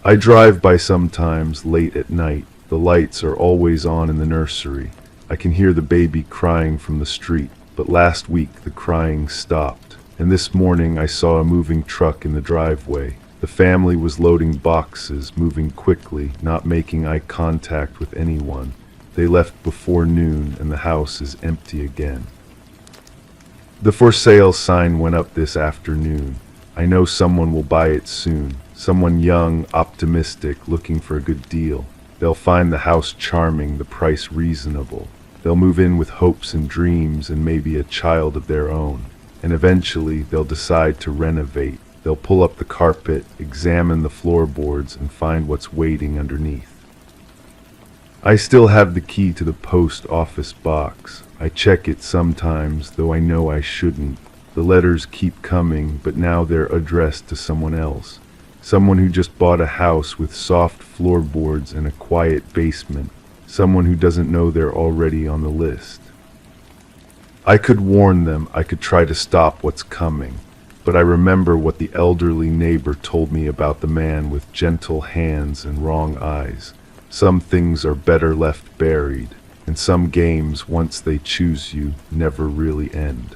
I drive by sometimes late at night. The lights are always on in the nursery. I can hear the baby crying from the street, but last week the crying stopped. And this morning I saw a moving truck in the driveway. The family was loading boxes, moving quickly, not making eye contact with anyone. They left before noon and the house is empty again. The for sale sign went up this afternoon. I know someone will buy it soon. Someone young, optimistic, looking for a good deal. They'll find the house charming, the price reasonable. They'll move in with hopes and dreams and maybe a child of their own. And eventually they'll decide to renovate. They'll pull up the carpet, examine the floorboards, and find what's waiting underneath. I still have the key to the post office box. I check it sometimes, though I know I shouldn't. The letters keep coming, but now they're addressed to someone else. Someone who just bought a house with soft floorboards and a quiet basement. Someone who doesn't know they're already on the list. I could warn them, I could try to stop what's coming. But I remember what the elderly neighbor told me about the man with gentle hands and wrong eyes. Some things are better left buried, and some games, once they choose you, never really end.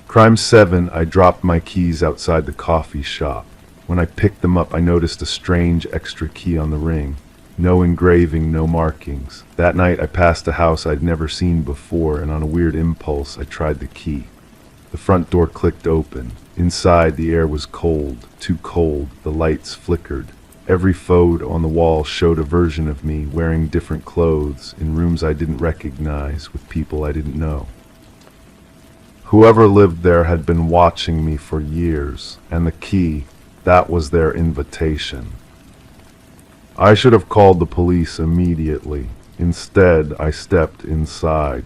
Crime 7, I dropped my keys outside the coffee shop. When I picked them up, I noticed a strange extra key on the ring. No engraving, no markings. That night I passed a house I'd never seen before, and on a weird impulse I tried the key. The front door clicked open. Inside the air was cold, too cold. The lights flickered. Every photo on the wall showed a version of me wearing different clothes in rooms I didn't recognize with people I didn't know. Whoever lived there had been watching me for years, and the key, that was their invitation. I should have called the police immediately. Instead, I stepped inside.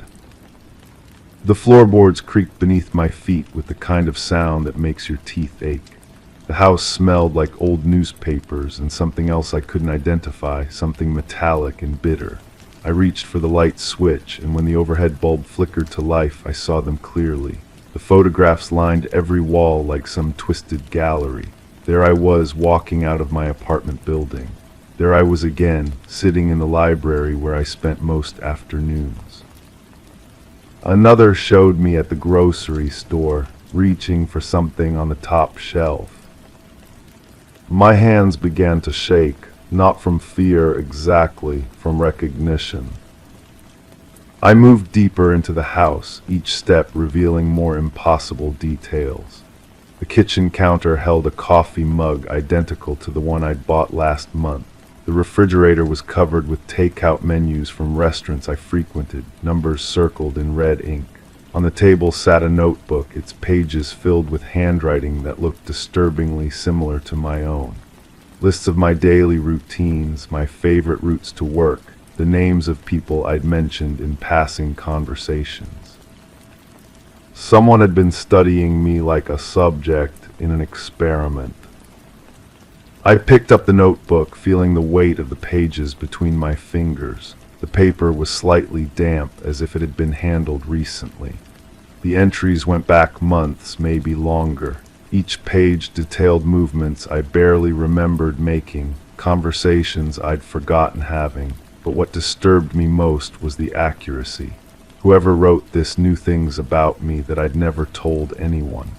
The floorboards creaked beneath my feet with the kind of sound that makes your teeth ache. The house smelled like old newspapers and something else I couldn't identify, something metallic and bitter. I reached for the light switch, and when the overhead bulb flickered to life, I saw them clearly. The photographs lined every wall like some twisted gallery. There I was, walking out of my apartment building. There I was again, sitting in the library where I spent most afternoons. Another showed me at the grocery store, reaching for something on the top shelf. My hands began to shake, not from fear exactly, from recognition. I moved deeper into the house, each step revealing more impossible details. The kitchen counter held a coffee mug identical to the one I'd bought last month. The refrigerator was covered with takeout menus from restaurants I frequented, numbers circled in red ink. On the table sat a notebook, its pages filled with handwriting that looked disturbingly similar to my own. Lists of my daily routines, my favorite routes to work, the names of people I'd mentioned in passing conversations. Someone had been studying me like a subject in an experiment. I picked up the notebook, feeling the weight of the pages between my fingers. The paper was slightly damp, as if it had been handled recently. The entries went back months, maybe longer. Each page detailed movements I barely remembered making, conversations I'd forgotten having. But what disturbed me most was the accuracy. Whoever wrote this knew things about me that I'd never told anyone.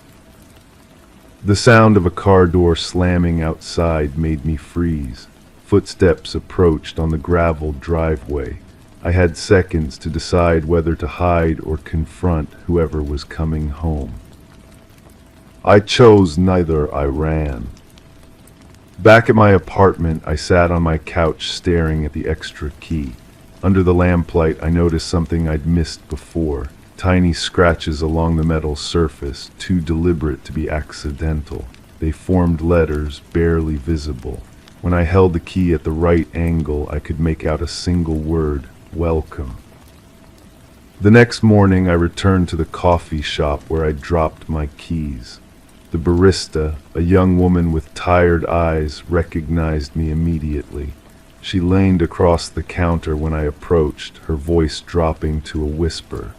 The sound of a car door slamming outside made me freeze. Footsteps approached on the graveled driveway. I had seconds to decide whether to hide or confront whoever was coming home. I chose neither. I ran. Back at my apartment, I sat on my couch staring at the extra key. Under the lamplight, I noticed something I'd missed before. Tiny scratches along the metal surface, too deliberate to be accidental. They formed letters, barely visible. When I held the key at the right angle, I could make out a single word: welcome. The next morning, I returned to the coffee shop where I'd dropped my keys. The barista, a young woman with tired eyes, recognized me immediately. She leaned across the counter when I approached, her voice dropping to a whisper.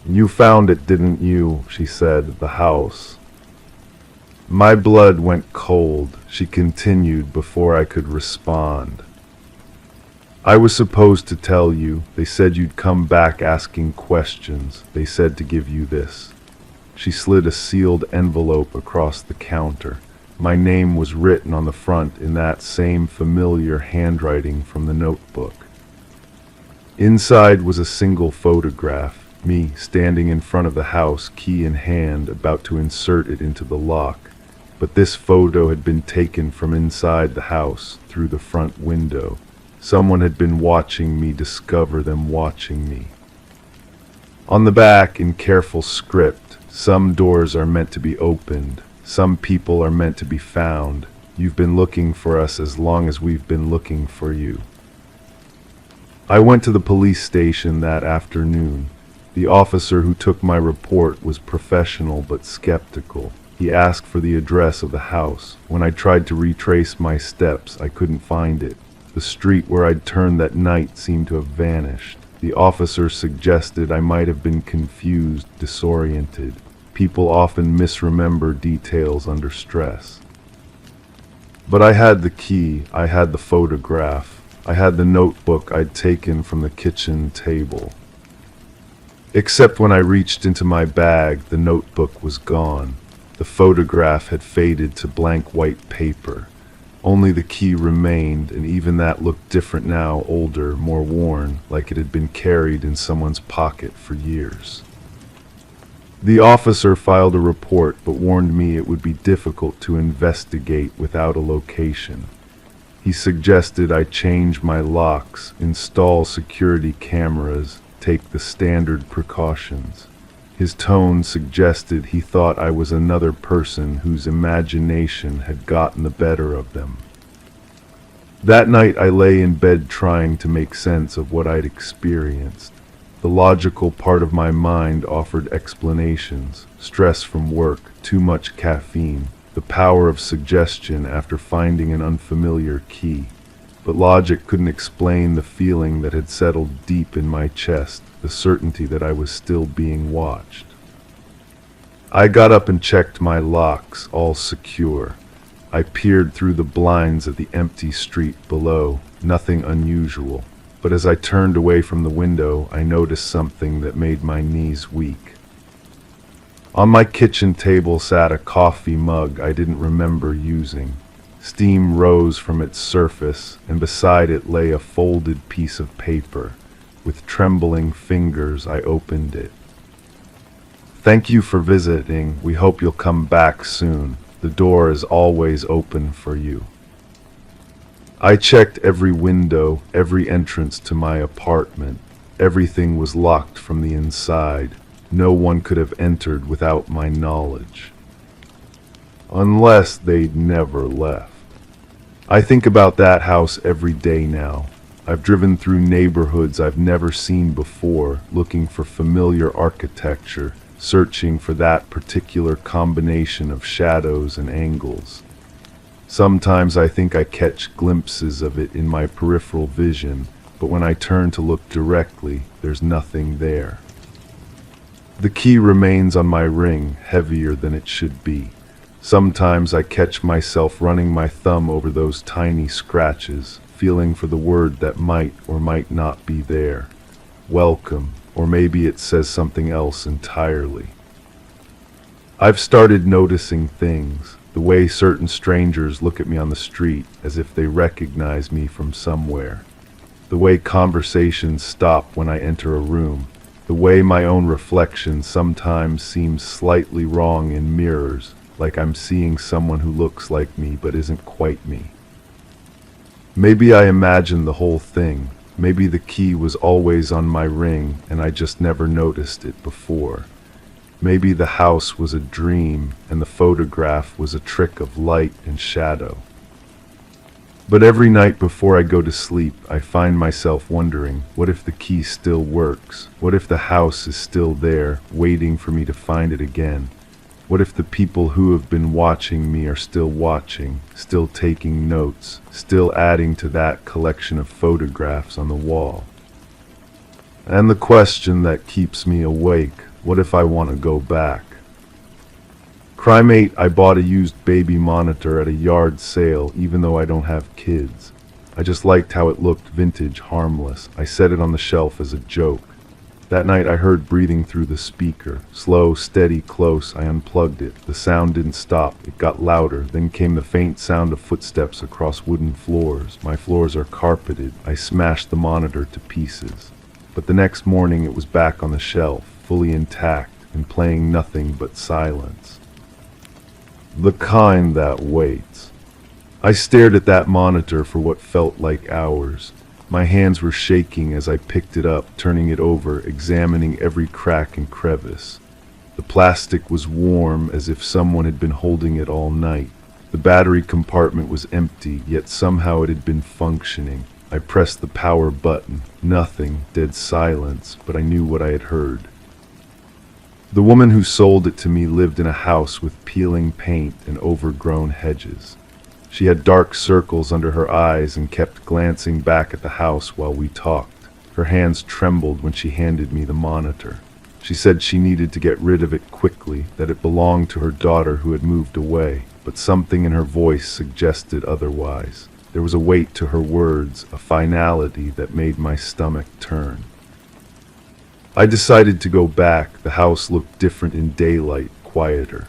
"You found it, didn't you?" she said, "the house." My blood went cold. She continued before I could respond. "I was supposed to tell you. They said you'd come back asking questions. They said to give you this." She slid a sealed envelope across the counter. My name was written on the front in that same familiar handwriting from the notebook. Inside was a single photograph, me standing in front of the house, key in hand, about to insert it into the lock. But this photo had been taken from inside the house, through the front window. Someone had been watching me discover them watching me. On the back, in careful script, "Some doors are meant to be opened. Some people are meant to be found. You've been looking for us as long as we've been looking for you." I went to the police station that afternoon. The officer who took my report was professional but skeptical. He asked for the address of the house. When I tried to retrace my steps, I couldn't find it. The street where I'd turned that night seemed to have vanished. The officer suggested I might have been confused, disoriented. People often misremember details under stress. But I had the key, I had the photograph, I had the notebook I'd taken from the kitchen table. Except when I reached into my bag, the notebook was gone. The photograph had faded to blank white paper. Only the key remained, and even that looked different now, older, more worn, like it had been carried in someone's pocket for years. The officer filed a report, but warned me it would be difficult to investigate without a location. He suggested I change my locks, install security cameras, take the standard precautions. His tone suggested he thought I was another person whose imagination had gotten the better of them. That night I lay in bed trying to make sense of what I'd experienced. The logical part of my mind offered explanations: stress from work, too much caffeine, the power of suggestion after finding an unfamiliar key. But logic couldn't explain the feeling that had settled deep in my chest, the certainty that I was still being watched. I got up and checked my locks, all secure. I peered through the blinds at the empty street below, nothing unusual. But as I turned away from the window, I noticed something that made my knees weak. On my kitchen table sat a coffee mug I didn't remember using. Steam rose from its surface, and beside it lay a folded piece of paper. With trembling fingers, I opened it. "Thank you for visiting. We hope you'll come back soon. The door is always open for you." I checked every window, every entrance to my apartment. Everything was locked from the inside. No one could have entered without my knowledge. Unless they'd never left. I think about that house every day now. I've driven through neighborhoods I've never seen before, looking for familiar architecture, searching for that particular combination of shadows and angles. Sometimes I think I catch glimpses of it in my peripheral vision, but when I turn to look directly, there's nothing there. The key remains on my ring, heavier than it should be. Sometimes I catch myself running my thumb over those tiny scratches, feeling for the word that might or might not be there. Welcome, or maybe it says something else entirely. I've started noticing things. The way certain strangers look at me on the street as if they recognize me from somewhere. The way conversations stop when I enter a room. The way my own reflection sometimes seems slightly wrong in mirrors, like I'm seeing someone who looks like me but isn't quite me. Maybe I imagined the whole thing. Maybe the key was always on my ring and I just never noticed it before. Maybe the house was a dream and the photograph was a trick of light and shadow. But every night before I go to sleep, I find myself wondering, what if the key still works? What if the house is still there, waiting for me to find it again? What if the people who have been watching me are still watching, still taking notes, still adding to that collection of photographs on the wall? And the question that keeps me awake, what if I want to go back? Crime 8, I bought a used baby monitor at a yard sale even though I don't have kids. I just liked how it looked vintage, harmless. I set it on the shelf as a joke. That night I heard breathing through the speaker. Slow, steady, close. I unplugged it. The sound didn't stop. It got louder. Then came the faint sound of footsteps across wooden floors. My floors are carpeted. I smashed the monitor to pieces. But the next morning it was back on the shelf, fully intact and playing nothing but silence. The kind that waits. I stared at that monitor for what felt like hours. My hands were shaking as I picked it up, turning it over, examining every crack and crevice. The plastic was warm as if someone had been holding it all night. The battery compartment was empty, yet somehow it had been functioning. I pressed the power button. Nothing, dead silence, but I knew what I had heard. The woman who sold it to me lived in a house with peeling paint and overgrown hedges. She had dark circles under her eyes and kept glancing back at the house while we talked. Her hands trembled when she handed me the monitor. She said she needed to get rid of it quickly, that it belonged to her daughter who had moved away, but something in her voice suggested otherwise. There was a weight to her words, a finality that made my stomach turn. I decided to go back. The house looked different in daylight, quieter.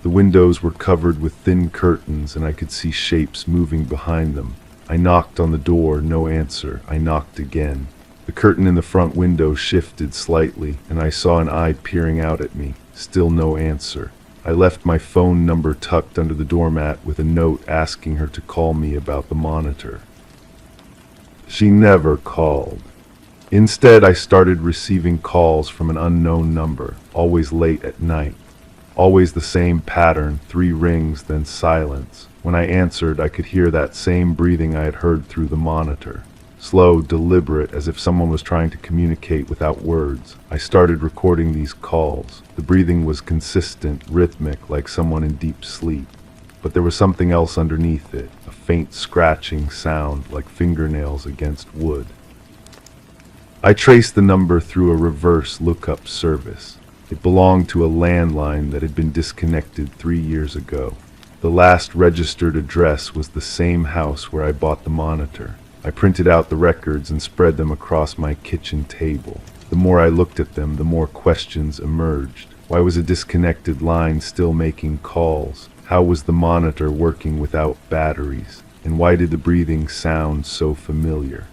The windows were covered with thin curtains and I could see shapes moving behind them. I knocked on the door, no answer. I knocked again. The curtain in the front window shifted slightly and I saw an eye peering out at me. Still no answer. I left my phone number tucked under the doormat with a note asking her to call me about the monitor. She never called. Instead, I started receiving calls from an unknown number, always late at night. Always the same pattern, 3 rings, then silence. When I answered, I could hear that same breathing I had heard through the monitor. Slow, deliberate, as if someone was trying to communicate without words. I started recording these calls. The breathing was consistent, rhythmic, like someone in deep sleep. But there was something else underneath it, a faint scratching sound like fingernails against wood. I traced the number through a reverse lookup service. It belonged to a landline that had been disconnected 3 years ago. The last registered address was the same house where I bought the monitor. I printed out the records and spread them across my kitchen table. The more I looked at them, the more questions emerged. Why was a disconnected line still making calls? How was the monitor working without batteries? And why did the breathing sound so familiar?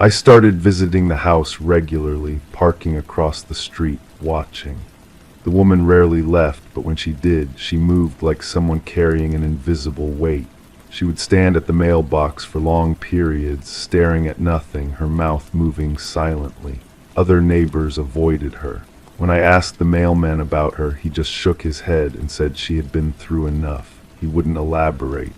I started visiting the house regularly, parking across the street, watching. The woman rarely left, but when she did, she moved like someone carrying an invisible weight. She would stand at the mailbox for long periods, staring at nothing, her mouth moving silently. Other neighbors avoided her. When I asked the mailman about her, he just shook his head and said she had been through enough. He wouldn't elaborate.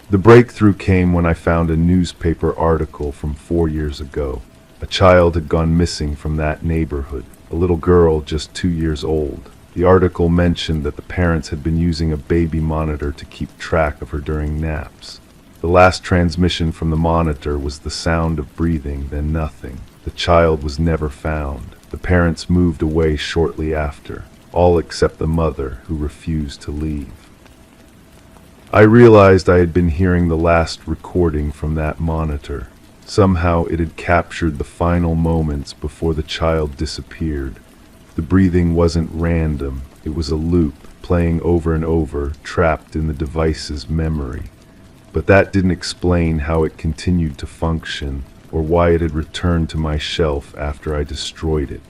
The breakthrough came when I found a newspaper article from 4 years ago. A child had gone missing from that neighborhood, a little girl just 2 years old. The article mentioned that the parents had been using a baby monitor to keep track of her during naps. The last transmission from the monitor was the sound of breathing, then nothing. The child was never found. The parents moved away shortly after, all except the mother, who refused to leave. I realized I had been hearing the last recording from that monitor. Somehow it had captured the final moments before the child disappeared. The breathing wasn't random, it was a loop, playing over and over, trapped in the device's memory. But that didn't explain how it continued to function, or why it had returned to my shelf after I destroyed it.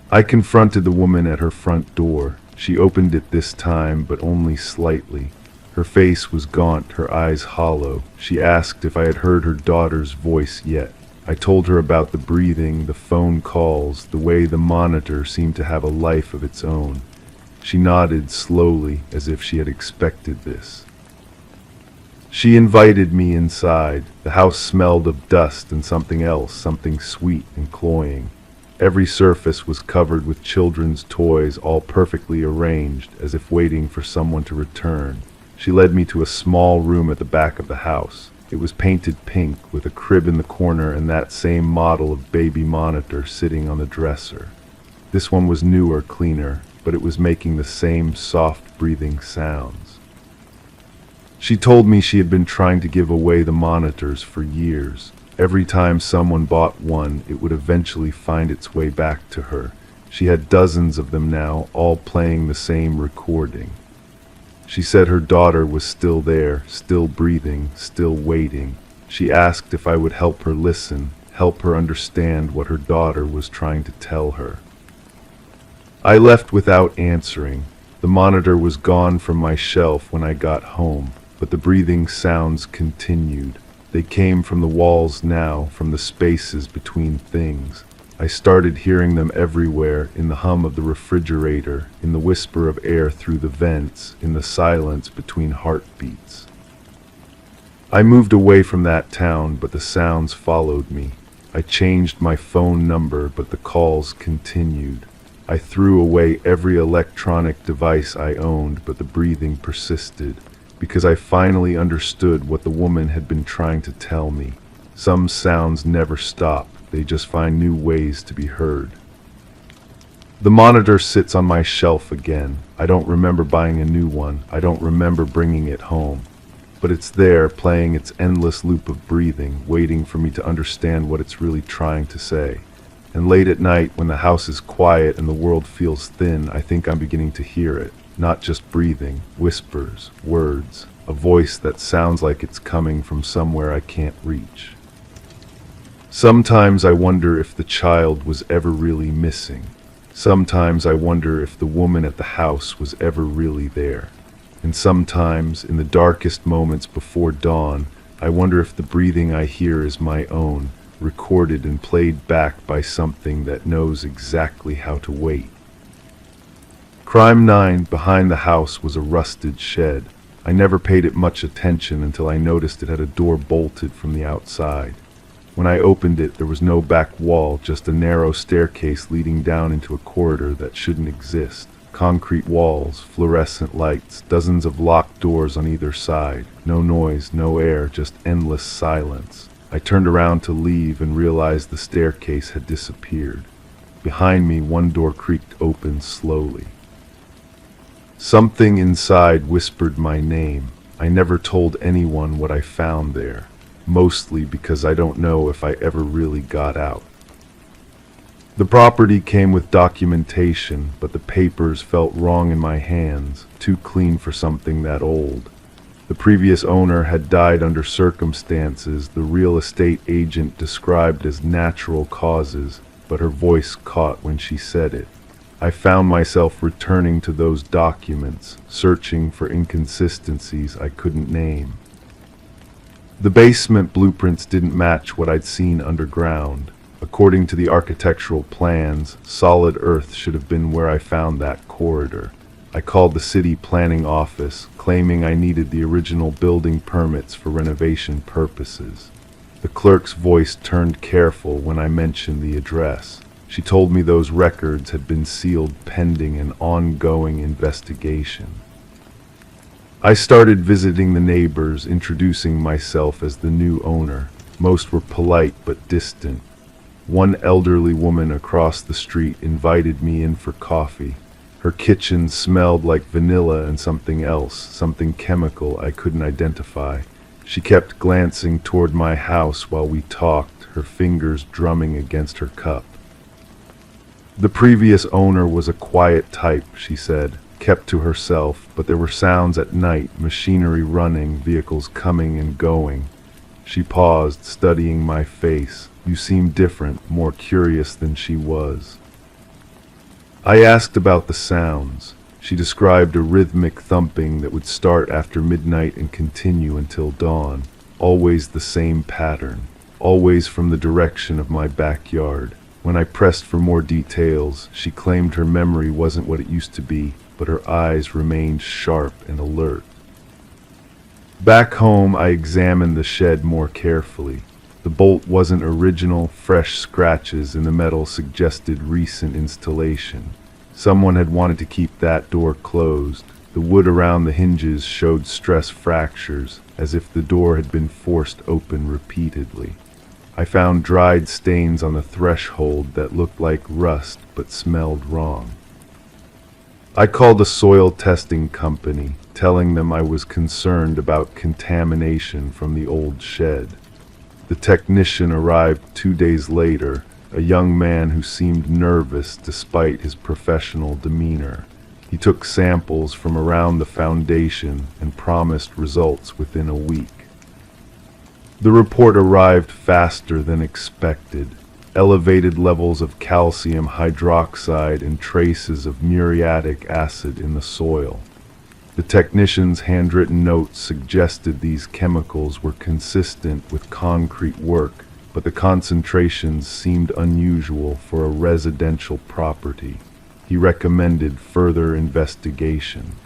I confronted the woman at her front door. She opened it this time, but only slightly. Her face was gaunt, her eyes hollow. She asked if I had heard her daughter's voice yet. I told her about the breathing, the phone calls, the way the monitor seemed to have a life of its own. She nodded slowly, as if she had expected this. She invited me inside. The house smelled of dust and something else, something sweet and cloying. Every surface was covered with children's toys, all perfectly arranged, as if waiting for someone to return. She led me to a small room at the back of the house. It was painted pink, with a crib in the corner and that same model of baby monitor sitting on the dresser. This one was newer, cleaner, but it was making the same soft breathing sounds. She told me she had been trying to give away the monitors for years. Every time someone bought one, it would eventually find its way back to her. She had dozens of them now, all playing the same recording. She said her daughter was still there, still breathing, still waiting. She asked if I would help her listen, help her understand what her daughter was trying to tell her. I left without answering. The monitor was gone from my shelf when I got home, but the breathing sounds continued. They came from the walls now, from the spaces between things. I started hearing them everywhere, in the hum of the refrigerator, in the whisper of air through the vents, in the silence between heartbeats. I moved away from that town, but the sounds followed me. I changed my phone number, but the calls continued. I threw away every electronic device I owned, but the breathing persisted, because I finally understood what the woman had been trying to tell me. Some sounds never stop. They just find new ways to be heard. The monitor sits on my shelf again. I don't remember buying a new one. I don't remember bringing it home. But it's there, playing its endless loop of breathing, waiting for me to understand what it's really trying to say. And late at night, when the house is quiet and the world feels thin, I think I'm beginning to hear it. Not just breathing, whispers, words, a voice that sounds like it's coming from somewhere I can't reach. Sometimes I wonder if the child was ever really missing. Sometimes I wonder if the woman at the house was ever really there. And sometimes, in the darkest moments before dawn, I wonder if the breathing I hear is my own, recorded and played back by something that knows exactly how to wait. Crime 9 behind the house was a rusted shed. I never paid it much attention until I noticed it had a door bolted from the outside. When I opened it, there was no back wall, just a narrow staircase leading down into a corridor that shouldn't exist. Concrete walls, fluorescent lights, dozens of locked doors on either side. No noise, no air, just endless silence. I turned around to leave and realized the staircase had disappeared. Behind me, one door creaked open slowly. Something inside whispered my name. I never told anyone what I found there. Mostly because I don't know if I ever really got out. The property came with documentation, but the papers felt wrong in my hands, too clean for something that old. The previous owner had died under circumstances the real estate agent described as natural causes, but her voice caught when she said it. I found myself returning to those documents, searching for inconsistencies I couldn't name. The basement blueprints didn't match what I'd seen underground. According to the architectural plans, solid earth should have been where I found that corridor. I called the city planning office, claiming I needed the original building permits for renovation purposes. The clerk's voice turned careful when I mentioned the address. She told me those records had been sealed pending an ongoing investigation. I started visiting the neighbors, introducing myself as the new owner. Most were polite but distant. One elderly woman across the street invited me in for coffee. Her kitchen smelled like vanilla and something else, something chemical I couldn't identify. She kept glancing toward my house while we talked, her fingers drumming against her cup. The previous owner was a quiet type, she said, kept to herself, but there were sounds at night, machinery running, vehicles coming and going. She paused, studying my face. You seemed different, more curious than she was. I asked about the sounds. She described a rhythmic thumping that would start after midnight and continue until dawn. Always the same pattern, always from the direction of my backyard. When I pressed for more details, she claimed her memory wasn't what it used to be, but her eyes remained sharp and alert. Back home, I examined the shed more carefully. The bolt wasn't original, fresh scratches in the metal suggested recent installation. Someone had wanted to keep that door closed. The wood around the hinges showed stress fractures, as if the door had been forced open repeatedly. I found dried stains on the threshold that looked like rust but smelled wrong. I called a soil testing company, telling them I was concerned about contamination from the old shed. The technician arrived 2 days later, a young man who seemed nervous despite his professional demeanor. He took samples from around the foundation and promised results within a week. The report arrived faster than expected. Elevated levels of calcium hydroxide and traces of muriatic acid in the soil. The technician's handwritten notes suggested these chemicals were consistent with concrete work, but the concentrations seemed unusual for a residential property. He recommended further investigation.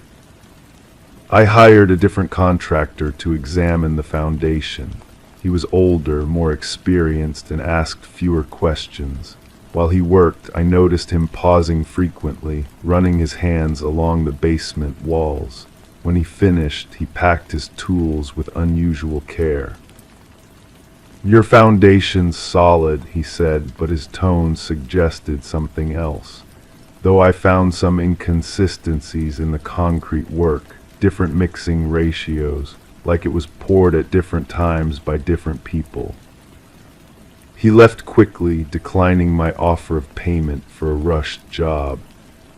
I hired a different contractor to examine the foundation. He was older, more experienced, and asked fewer questions. While he worked, I noticed him pausing frequently, running his hands along the basement walls. When he finished, he packed his tools with unusual care. "Your foundation's solid," he said, but his tone suggested something else. Though I found some inconsistencies in the concrete work, different mixing ratios, like it was poured at different times by different people. He left quickly, declining my offer of payment for a rushed job.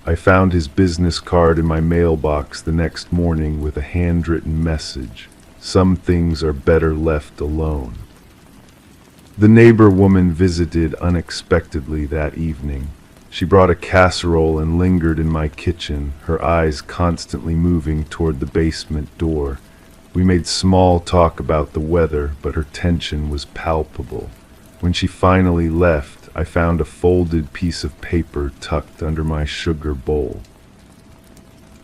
I found his business card in my mailbox the next morning with a handwritten message. Some things are better left alone. The neighbor woman visited unexpectedly that evening. She brought a casserole and lingered in my kitchen, her eyes constantly moving toward the basement door. We made small talk about the weather, but her tension was palpable. When she finally left, I found a folded piece of paper tucked under my sugar bowl.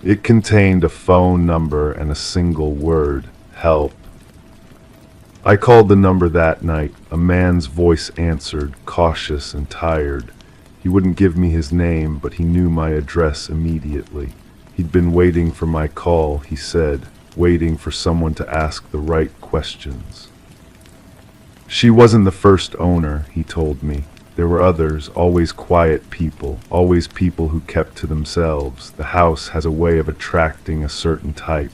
It contained a phone number and a single word: help. I called the number that night. A man's voice answered, cautious and tired. He wouldn't give me his name, but he knew my address immediately. He'd been waiting for my call, he said, waiting for someone to ask the right questions. She wasn't the first owner, he told me. There were others, always quiet people, always people who kept to themselves. The house has a way of attracting a certain type.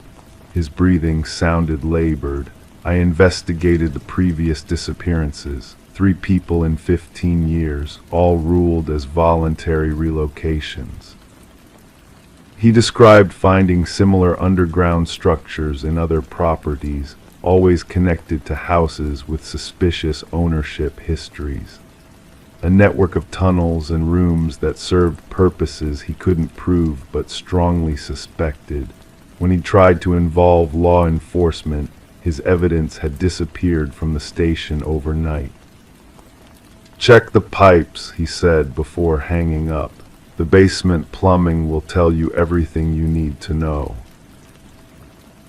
His breathing sounded labored. I investigated the previous disappearances. 3 people in 15 years, all ruled as voluntary relocations. He described finding similar underground structures in other properties, always connected to houses with suspicious ownership histories. a network of tunnels and rooms that served purposes he couldn't prove but strongly suspected. When he tried to involve law enforcement, his evidence had disappeared from the station overnight. "Check the pipes," he said before hanging up. "The basement plumbing will tell you everything you need to know."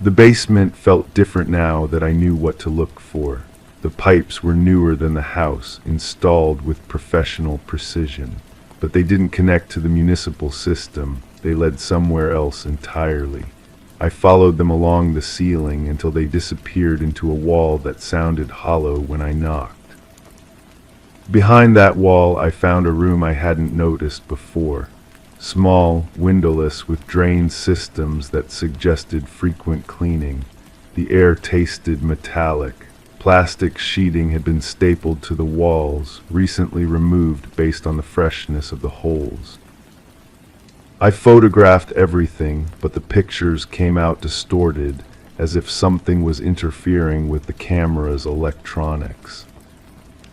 The basement felt different now that I knew what to look for. The pipes were newer than the house, installed with professional precision. But they didn't connect to the municipal system. They led somewhere else entirely. I followed them along the ceiling until they disappeared into a wall that sounded hollow when I knocked. Behind that wall, I found a room I hadn't noticed before. Small, windowless, with drain systems that suggested frequent cleaning. The air tasted metallic. Plastic sheeting had been stapled to the walls, recently removed based on the freshness of the holes. I photographed everything, but the pictures came out distorted, as if something was interfering with the camera's electronics.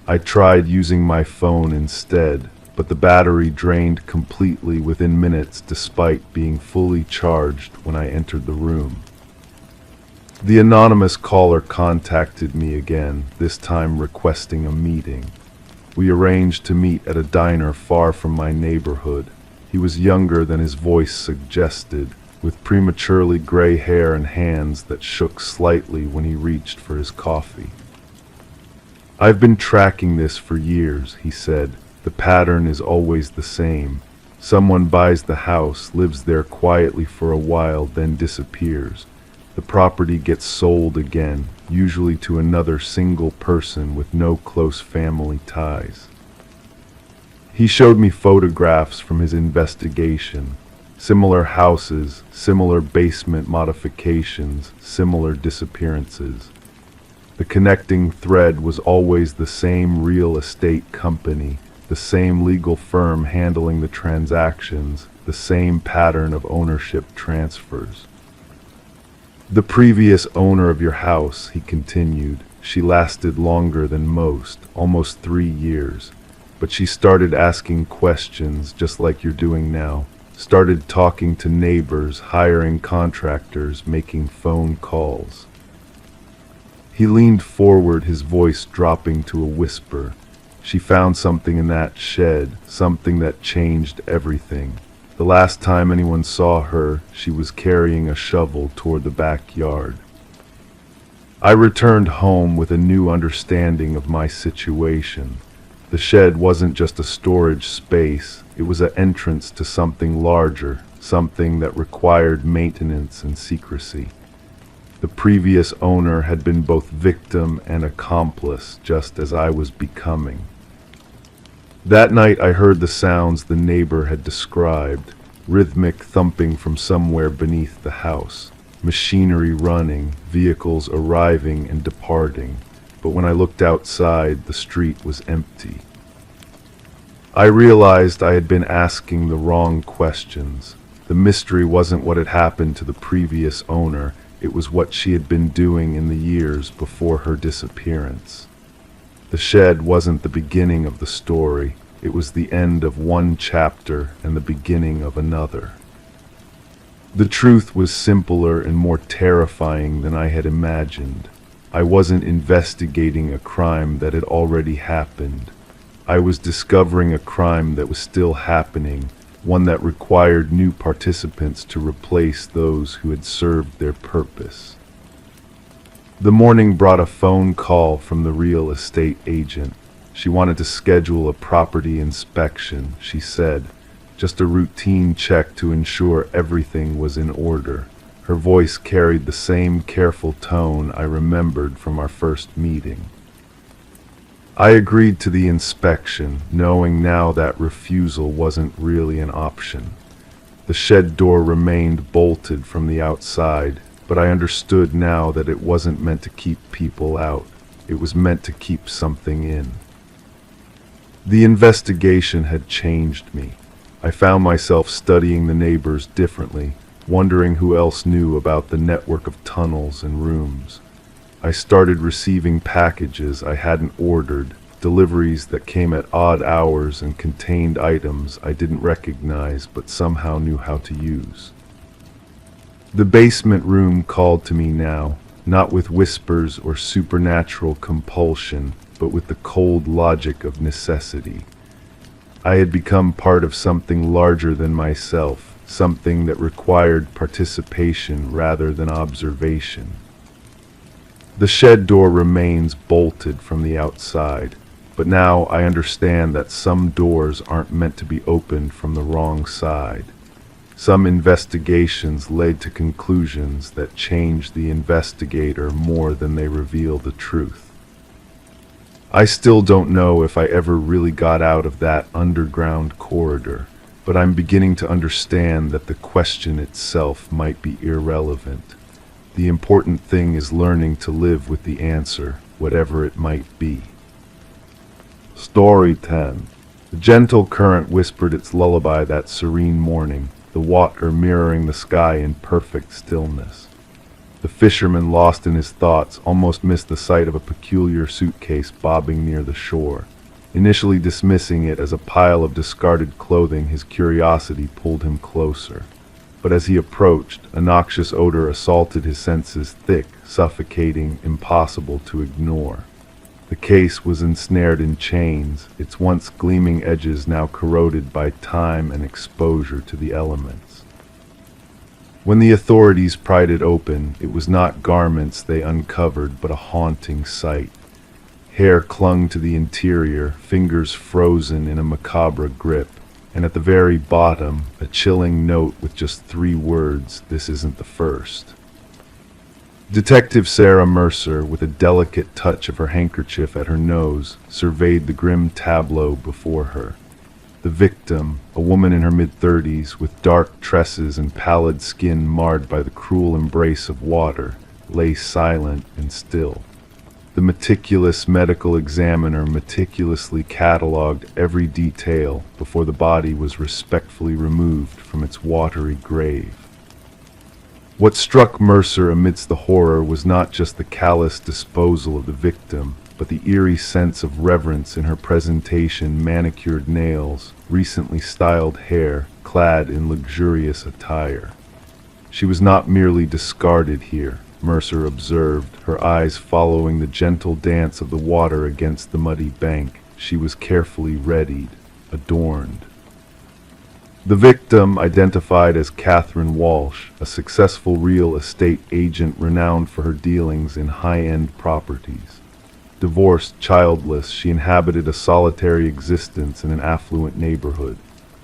I tried using my phone instead, but the battery drained completely within minutes despite being fully charged when I entered the room. The anonymous caller contacted me again, this time requesting a meeting. We arranged to meet at a diner far from my neighborhood. He was younger than his voice suggested, with prematurely gray hair and hands that shook slightly when he reached for his coffee. "I've been tracking this for years," he said. "The pattern is always the same. Someone buys the house, lives there quietly for a while, then disappears. The property gets sold again, usually to another single person with no close family ties." He showed me photographs from his investigation. Similar houses, similar basement modifications, similar disappearances. The connecting thread was always the same real estate company, the same legal firm handling the transactions, the same pattern of ownership transfers. "The previous owner of your house," he continued, "she lasted longer than most, almost 3 years. But she started asking questions just like you're doing now. Started talking to neighbors, hiring contractors, making phone calls." He leaned forward, his voice dropping to a whisper. "She found something in that shed, something that changed everything. The last time anyone saw her, she was carrying a shovel toward the backyard." I returned home with a new understanding of my situation. The shed wasn't just a storage space, it was an entrance to something larger, something that required maintenance and secrecy. The previous owner had been both victim and accomplice, just as I was becoming. That night I heard the sounds the neighbor had described, rhythmic thumping from somewhere beneath the house, machinery running, vehicles arriving and departing, but when I looked outside, the street was empty. I realized I had been asking the wrong questions. The mystery wasn't what had happened to the previous owner, it was what she had been doing in the years before her disappearance. The shed wasn't the beginning of the story, it was the end of one chapter and the beginning of another. The truth was simpler and more terrifying than I had imagined. I wasn't investigating a crime that had already happened. I was discovering a crime that was still happening, one that required new participants to replace those who had served their purpose. The morning brought a phone call from the real estate agent. She wanted to schedule a property inspection, she said, just a routine check to ensure everything was in order. Her voice carried the same careful tone I remembered from our first meeting. I agreed to the inspection, knowing now that refusal wasn't really an option. The shed door remained bolted from the outside, but I understood now that it wasn't meant to keep people out. It was meant to keep something in. The investigation had changed me. I found myself studying the neighbors differently, wondering who else knew about the network of tunnels and rooms. I started receiving packages I hadn't ordered, deliveries that came at odd hours and contained items I didn't recognize but somehow knew how to use. The basement room called to me now, not with whispers or supernatural compulsion, but with the cold logic of necessity. I had become part of something larger than myself, something that required participation rather than observation. The shed door remains bolted from the outside, but now I understand that some doors aren't meant to be opened from the wrong side. Some investigations lead to conclusions that change the investigator more than they reveal the truth. I still don't know if I ever really got out of that underground corridor, but I'm beginning to understand that the question itself might be irrelevant. The important thing is learning to live with the answer, whatever it might be. Story 10. The gentle current whispered its lullaby that serene morning, the water mirroring the sky in perfect stillness. The fisherman, lost in his thoughts, almost missed the sight of a peculiar suitcase bobbing near the shore. Initially dismissing it as a pile of discarded clothing, his curiosity pulled him closer. But as he approached, a noxious odor assaulted his senses, thick, suffocating, impossible to ignore. The case was ensnared in chains, its once gleaming edges now corroded by time and exposure to the elements. When the authorities pried it open, it was not garments they uncovered, but a haunting sight. Hair clung to the interior, fingers frozen in a macabre grip, and at the very bottom, a chilling note with just 3 words, "This isn't the first." Detective Sarah Mercer, with a delicate touch of her handkerchief at her nose, surveyed the grim tableau before her. The victim, a woman in her mid-30s, with dark tresses and pallid skin marred by the cruel embrace of water, lay silent and still. The meticulous medical examiner meticulously catalogued every detail before the body was respectfully removed from its watery grave. What struck Mercer amidst the horror was not just the callous disposal of the victim, but the eerie sense of reverence in her presentation: manicured nails, recently styled hair, clad in luxurious attire. She was not merely discarded here, Mercer observed, her eyes following the gentle dance of the water against the muddy bank. She was carefully readied, adorned. The victim, identified as Catherine Walsh, a successful real estate agent renowned for her dealings in high-end properties. Divorced, childless, she inhabited a solitary existence in an affluent neighborhood.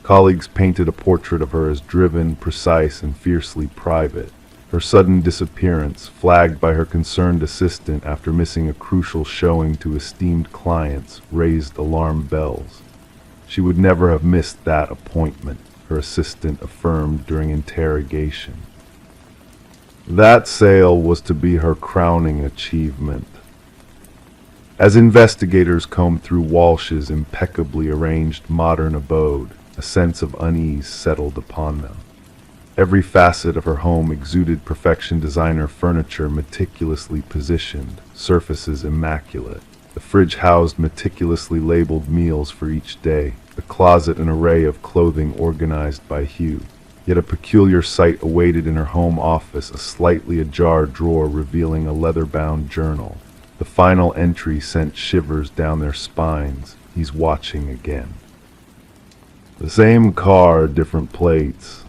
Colleagues painted a portrait of her as driven, precise, and fiercely private. Her sudden disappearance, flagged by her concerned assistant after missing a crucial showing to esteemed clients, raised alarm bells. She would never have missed that appointment, her assistant affirmed during interrogation. That sale was to be her crowning achievement. As investigators combed through Walsh's impeccably arranged modern abode, a sense of unease settled upon them. Every facet of her home exuded perfection: designer furniture meticulously positioned, surfaces immaculate. The fridge housed meticulously labeled meals for each day, the closet an array of clothing organized by hue. Yet a peculiar sight awaited in her home office, a slightly ajar drawer revealing a leather-bound journal. The final entry sent shivers down their spines. He's watching again. The same car, different plates.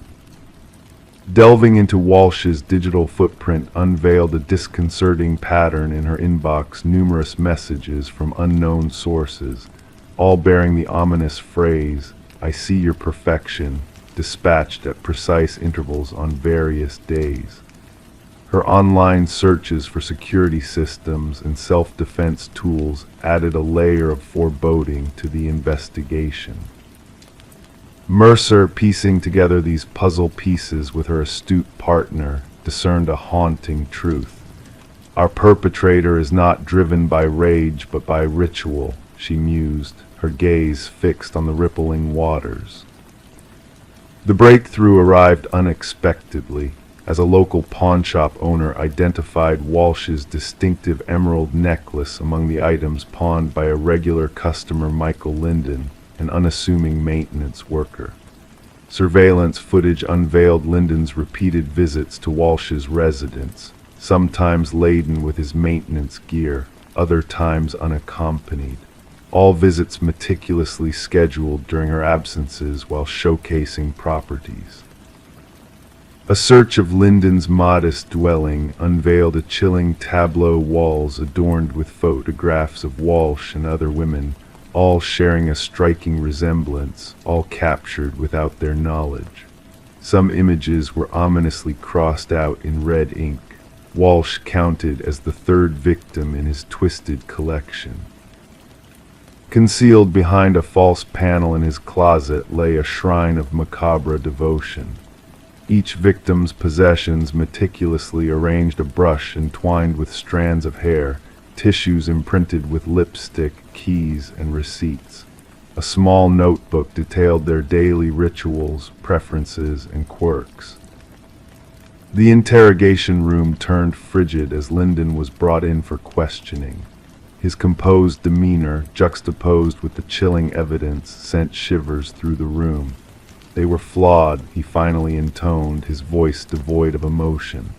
Delving into Walsh's digital footprint unveiled a disconcerting pattern in her inbox: numerous messages from unknown sources, all bearing the ominous phrase, "I see your perfection," dispatched at precise intervals on various days. Her online searches for security systems and self-defense tools added a layer of foreboding to the investigation. Mercer, piecing together these puzzle pieces with her astute partner, discerned a haunting truth. Our perpetrator is not driven by rage but by ritual, she mused, her gaze fixed on the rippling waters. The breakthrough arrived unexpectedly. as a local pawnshop owner identified Walsh's distinctive emerald necklace among the items pawned by a regular customer, Michael Linden, an unassuming maintenance worker. Surveillance footage unveiled Linden's repeated visits to Walsh's residence, sometimes laden with his maintenance gear, other times unaccompanied. All visits meticulously scheduled during her absences while showcasing properties. A search of Linden's modest dwelling unveiled a chilling tableau walls adorned with photographs of Walsh and other women, all sharing a striking resemblance, all captured without their knowledge. Some images were ominously crossed out in red ink. Walsh counted as the third victim in his twisted collection. Concealed behind a false panel in his closet lay a shrine of macabre devotion. Each victim's possessions meticulously arranged: a brush entwined with strands of hair, tissues imprinted with lipstick, keys, and receipts. A small notebook detailed their daily rituals, preferences, and quirks. The interrogation room turned frigid as Linden was brought in for questioning. His composed demeanor, juxtaposed with the chilling evidence, sent shivers through the room. "They were flawed," he finally intoned, his voice devoid of emotion.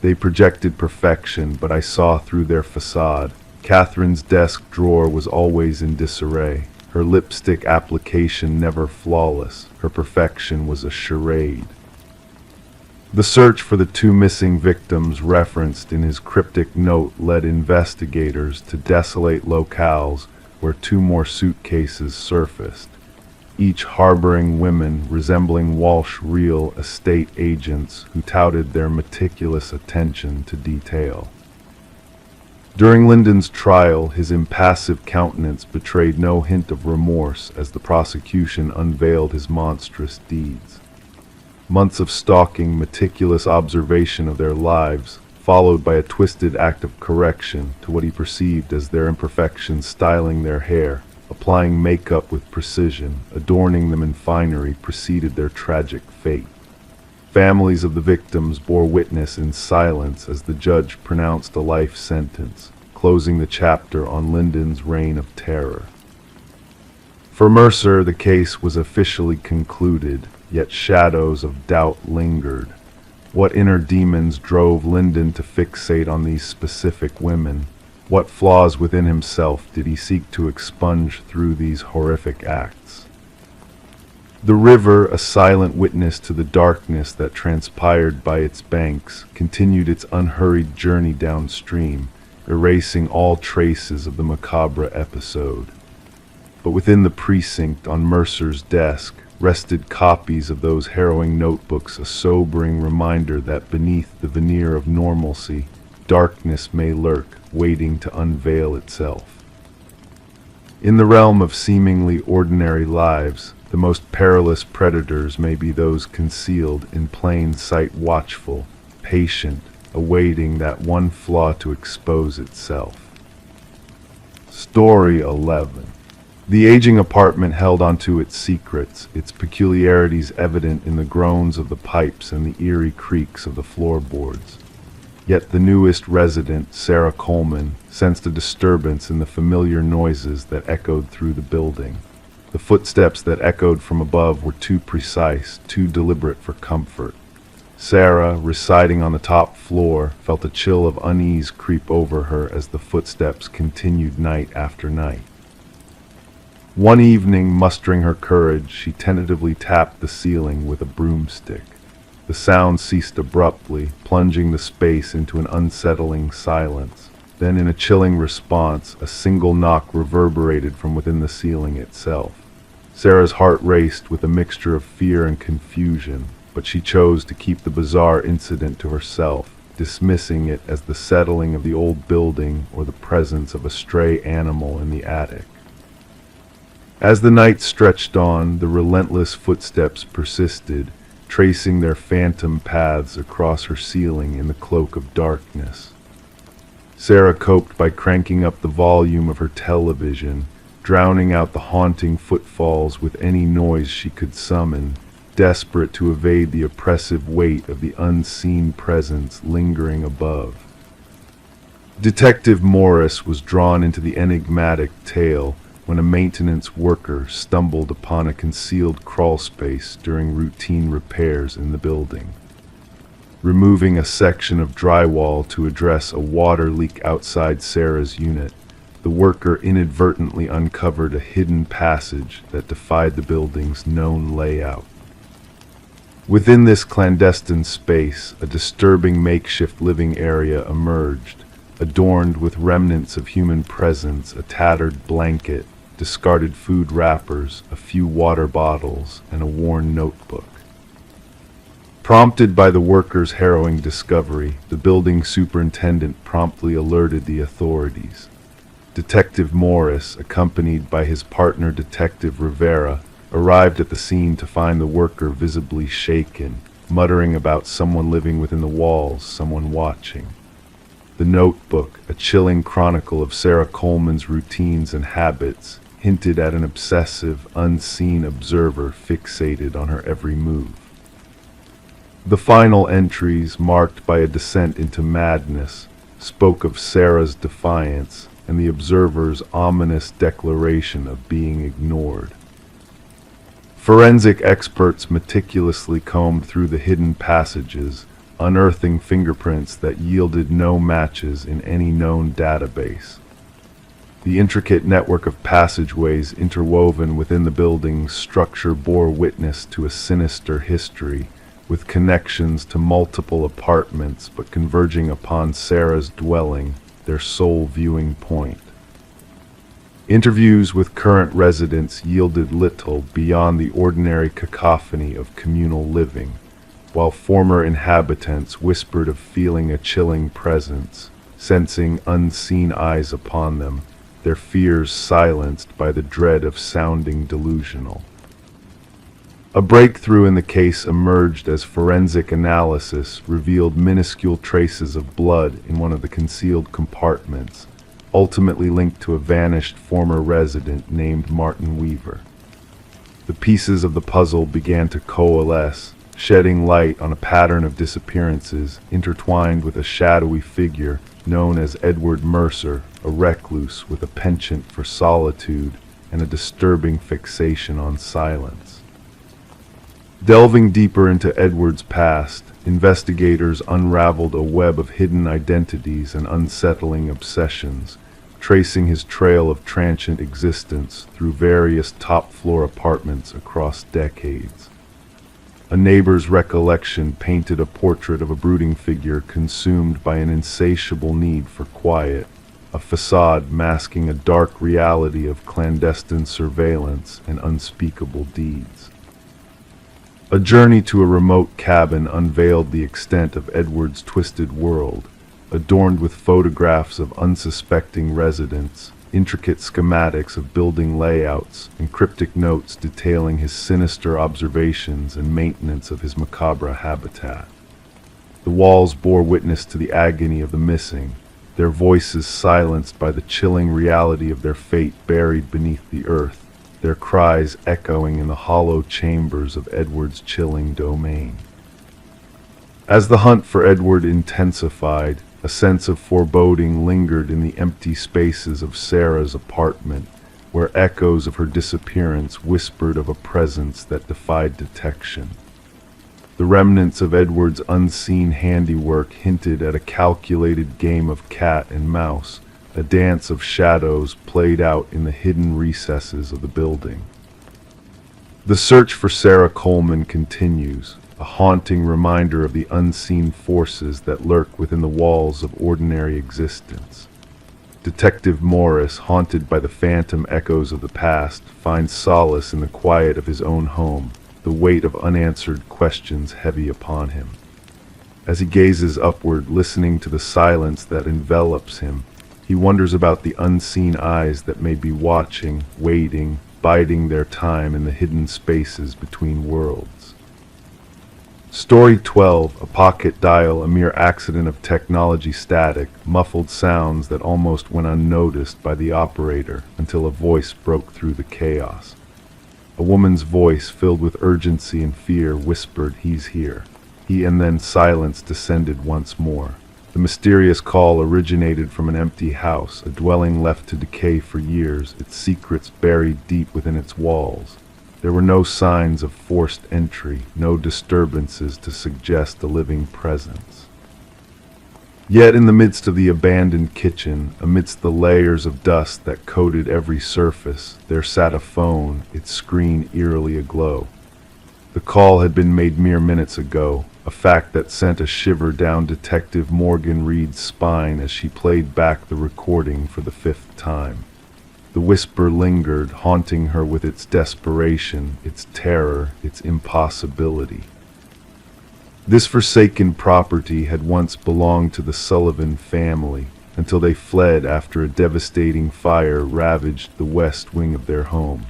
"They projected perfection, but I saw through their facade. Catherine's desk drawer was always in disarray. Her lipstick application never flawless. Her perfection was a charade." The search for the two missing victims referenced in his cryptic note led investigators to desolate locales where two more suitcases surfaced, each harboring women resembling Walsh real estate agents who touted their meticulous attention to detail. During Linden's trial, his impassive countenance betrayed no hint of remorse as the prosecution unveiled his monstrous deeds. Months of stalking, meticulous observation of their lives, followed by a twisted act of correction to what he perceived as their imperfections, styling their hair, applying makeup with precision, adorning them in finery, preceded their tragic fate. Families of the victims bore witness in silence as the judge pronounced a life sentence, closing the chapter on Linden's reign of terror. For Mercer, the case was officially concluded, yet shadows of doubt lingered. What inner demons drove Linden to fixate on these specific women? What flaws within himself did he seek to expunge through these horrific acts? The river, a silent witness to the darkness that transpired by its banks, continued its unhurried journey downstream, erasing all traces of the macabre episode. But within the precinct, on Mercer's desk, rested copies of those harrowing notebooks, a sobering reminder that beneath the veneer of normalcy, darkness may lurk, waiting to unveil itself. In the realm of seemingly ordinary lives, the most perilous predators may be those concealed in plain sight, watchful, patient, awaiting that one flaw to expose itself. Story 11. The aging apartment held onto its secrets, its peculiarities evident in the groans of the pipes and the eerie creaks of the floorboards. Yet the newest resident, Sarah Coleman, sensed a disturbance in the familiar noises that echoed through the building. The footsteps that echoed from above were too precise, too deliberate for comfort. Sarah, residing on the top floor, felt a chill of unease creep over her as the footsteps continued night after night. One evening, mustering her courage, she tentatively tapped the ceiling with a broomstick. The sound ceased abruptly, plunging the space into an unsettling silence. Then, in a chilling response, a single knock reverberated from within the ceiling itself. Sarah's heart raced with a mixture of fear and confusion, but she chose to keep the bizarre incident to herself, dismissing it as the settling of the old building or the presence of a stray animal in the attic. As the night stretched on, the relentless footsteps persisted, tracing their phantom paths across her ceiling in the cloak of darkness. Sarah coped by cranking up the volume of her television, drowning out the haunting footfalls with any noise she could summon, desperate to evade the oppressive weight of the unseen presence lingering above. Detective Morris was drawn into the enigmatic tale when a maintenance worker stumbled upon a concealed crawlspace during routine repairs in the building. Removing a section of drywall to address a water leak outside Sarah's unit, the worker inadvertently uncovered a hidden passage that defied the building's known layout. Within this clandestine space, a disturbing makeshift living area emerged, adorned with remnants of human presence, a tattered blanket, discarded food wrappers, a few water bottles, and a worn notebook. Prompted by the worker's harrowing discovery, the building superintendent promptly alerted the authorities. Detective Morris, accompanied by his partner Detective Rivera, arrived at the scene to find the worker visibly shaken, muttering about someone living within the walls, someone watching. The notebook, a chilling chronicle of Sarah Coleman's routines and habits, hinted at an obsessive, unseen observer fixated on her every move. The final entries, marked by a descent into madness, spoke of Sarah's defiance and the observer's ominous declaration of being ignored. Forensic experts meticulously combed through the hidden passages, unearthing fingerprints that yielded no matches in any known database. The intricate network of passageways interwoven within the building's structure bore witness to a sinister history, with connections to multiple apartments but converging upon Sarah's dwelling, their sole viewing point. Interviews with current residents yielded little beyond the ordinary cacophony of communal living, while former inhabitants whispered of feeling a chilling presence, sensing unseen eyes upon them, their fears silenced by the dread of sounding delusional. A breakthrough in the case emerged as forensic analysis revealed minuscule traces of blood in one of the concealed compartments, ultimately linked to a vanished former resident named Martin Weaver. The pieces of the puzzle began to coalesce, shedding light on a pattern of disappearances intertwined with a shadowy figure known as Edward Mercer, a recluse with a penchant for solitude and a disturbing fixation on silence. Delving deeper into Edward's past, investigators unraveled a web of hidden identities and unsettling obsessions, tracing his trail of transient existence through various top-floor apartments across decades. A neighbor's recollection painted a portrait of a brooding figure consumed by an insatiable need for quiet, a facade masking a dark reality of clandestine surveillance and unspeakable deeds. A journey to a remote cabin unveiled the extent of Edward's twisted world, adorned with photographs of unsuspecting residents, intricate schematics of building layouts, and cryptic notes detailing his sinister observations and maintenance of his macabre habitat. The walls bore witness to the agony of the missing, their voices silenced by the chilling reality of their fate buried beneath the earth, their cries echoing in the hollow chambers of Edward's chilling domain. As the hunt for Edward intensified, a sense of foreboding lingered in the empty spaces of Sarah's apartment, where echoes of her disappearance whispered of a presence that defied detection. The remnants of Edward's unseen handiwork hinted at a calculated game of cat and mouse, a dance of shadows played out in the hidden recesses of the building. The search for Sarah Coleman continues, a haunting reminder of the unseen forces that lurk within the walls of ordinary existence. Detective Morris, haunted by the phantom echoes of the past, finds solace in the quiet of his own home, the weight of unanswered questions heavy upon him. As he gazes upward, listening to the silence that envelops him, he wonders about the unseen eyes that may be watching, waiting, biding their time in the hidden spaces between worlds. Story 12, a pocket dial, a mere accident of technology static, muffled sounds that almost went unnoticed by the operator until a voice broke through the chaos. A woman's voice, filled with urgency and fear, whispered, "He's here." And then silence descended once more. The mysterious call originated from an empty house, a dwelling left to decay for years, its secrets buried deep within its walls. There were no signs of forced entry, no disturbances to suggest a living presence. Yet in the midst of the abandoned kitchen, amidst the layers of dust that coated every surface, there sat a phone, its screen eerily aglow. The call had been made mere minutes ago, a fact that sent a shiver down Detective Morgan Reed's spine as she played back the recording for the 5th time. The whisper lingered, haunting her with its desperation, its terror, its impossibility. This forsaken property had once belonged to the Sullivan family, until they fled after a devastating fire ravaged the west wing of their home.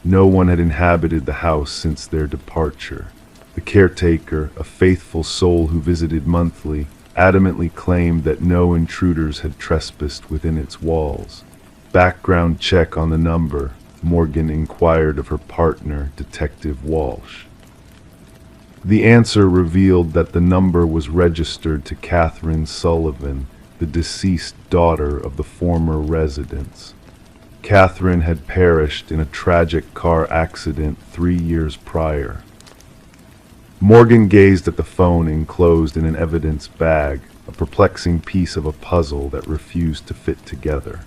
No one had inhabited the house since their departure. The caretaker, a faithful soul who visited monthly, adamantly claimed that no intruders had trespassed within its walls. "Background check on the number," Morgan inquired of her partner, Detective Walsh. The answer revealed that the number was registered to Catherine Sullivan, the deceased daughter of the former residents. Catherine had perished in a tragic car accident 3 years prior. Morgan gazed at the phone enclosed in an evidence bag, a perplexing piece of a puzzle that refused to fit together.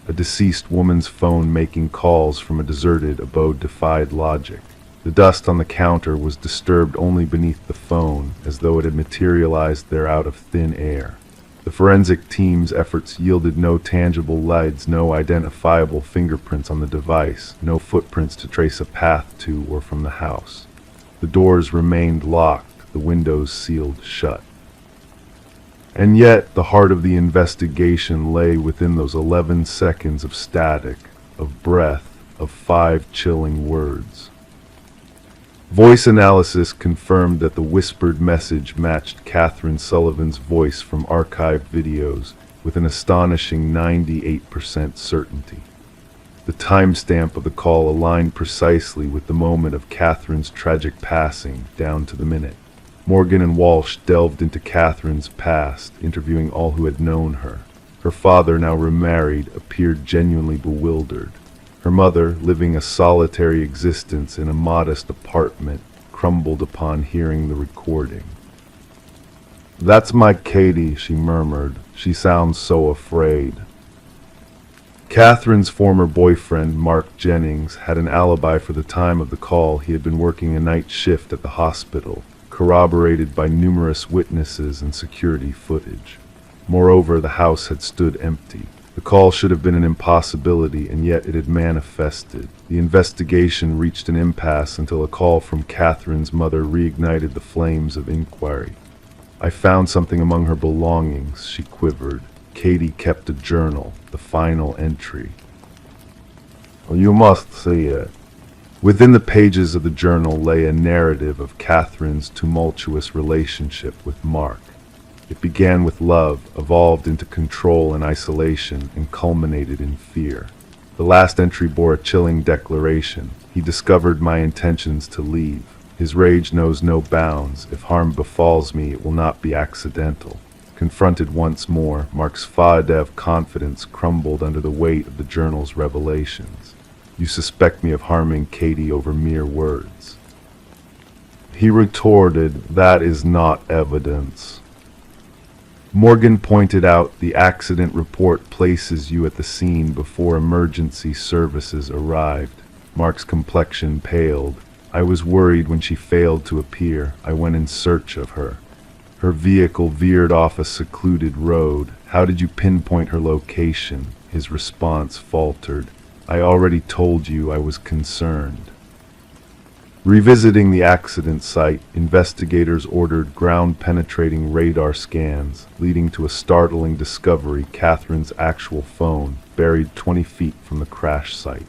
A deceased woman's phone making calls from a deserted abode defied logic. The dust on the counter was disturbed only beneath the phone, as though it had materialized there out of thin air. The forensic team's efforts yielded no tangible leads, no identifiable fingerprints on the device, no footprints to trace a path to or from the house. The doors remained locked, the windows sealed shut. And yet, the heart of the investigation lay within those 11 seconds of static, of breath, of 5 chilling words. Voice analysis confirmed that the whispered message matched Catherine Sullivan's voice from archived videos with an astonishing 98% certainty. The timestamp of the call aligned precisely with the moment of Catherine's tragic passing, down to the minute. Morgan and Walsh delved into Catherine's past, interviewing all who had known her. Her father, now remarried, appeared genuinely bewildered. Her mother, living a solitary existence in a modest apartment, crumbled upon hearing the recording. "That's my Katie," she murmured. "She sounds so afraid." Catherine's former boyfriend, Mark Jennings, had an alibi for the time of the call. He had been working a night shift at the hospital, corroborated by numerous witnesses and security footage. Moreover, the house had stood empty. The call should have been an impossibility, and yet it had manifested. The investigation reached an impasse until a call from Catherine's mother reignited the flames of inquiry. "I found something among her belongings," she quivered. Katie kept a journal, the final entry. "Well, you must see it." Within the pages of the journal lay a narrative of Catherine's tumultuous relationship with Mark. It began with love, evolved into control and isolation, and culminated in fear. The last entry bore a chilling declaration. "He discovered my intentions to leave. His rage knows no bounds. If harm befalls me, it will not be accidental." Confronted once more, Mark's Fadev confidence crumbled under the weight of the journal's revelations. "You suspect me of harming Katie over mere words." He retorted, "That is not evidence." Morgan pointed out, "The accident report places you at the scene before emergency services arrived." Mark's complexion paled. "I was worried when she failed to appear. I went in search of her. Her vehicle veered off a secluded road. How did you pinpoint her location?" His response faltered. "I already told you I was concerned." Revisiting the accident site, investigators ordered ground-penetrating radar scans, leading to a startling discovery: Catherine's actual phone, buried 20 feet from the crash site.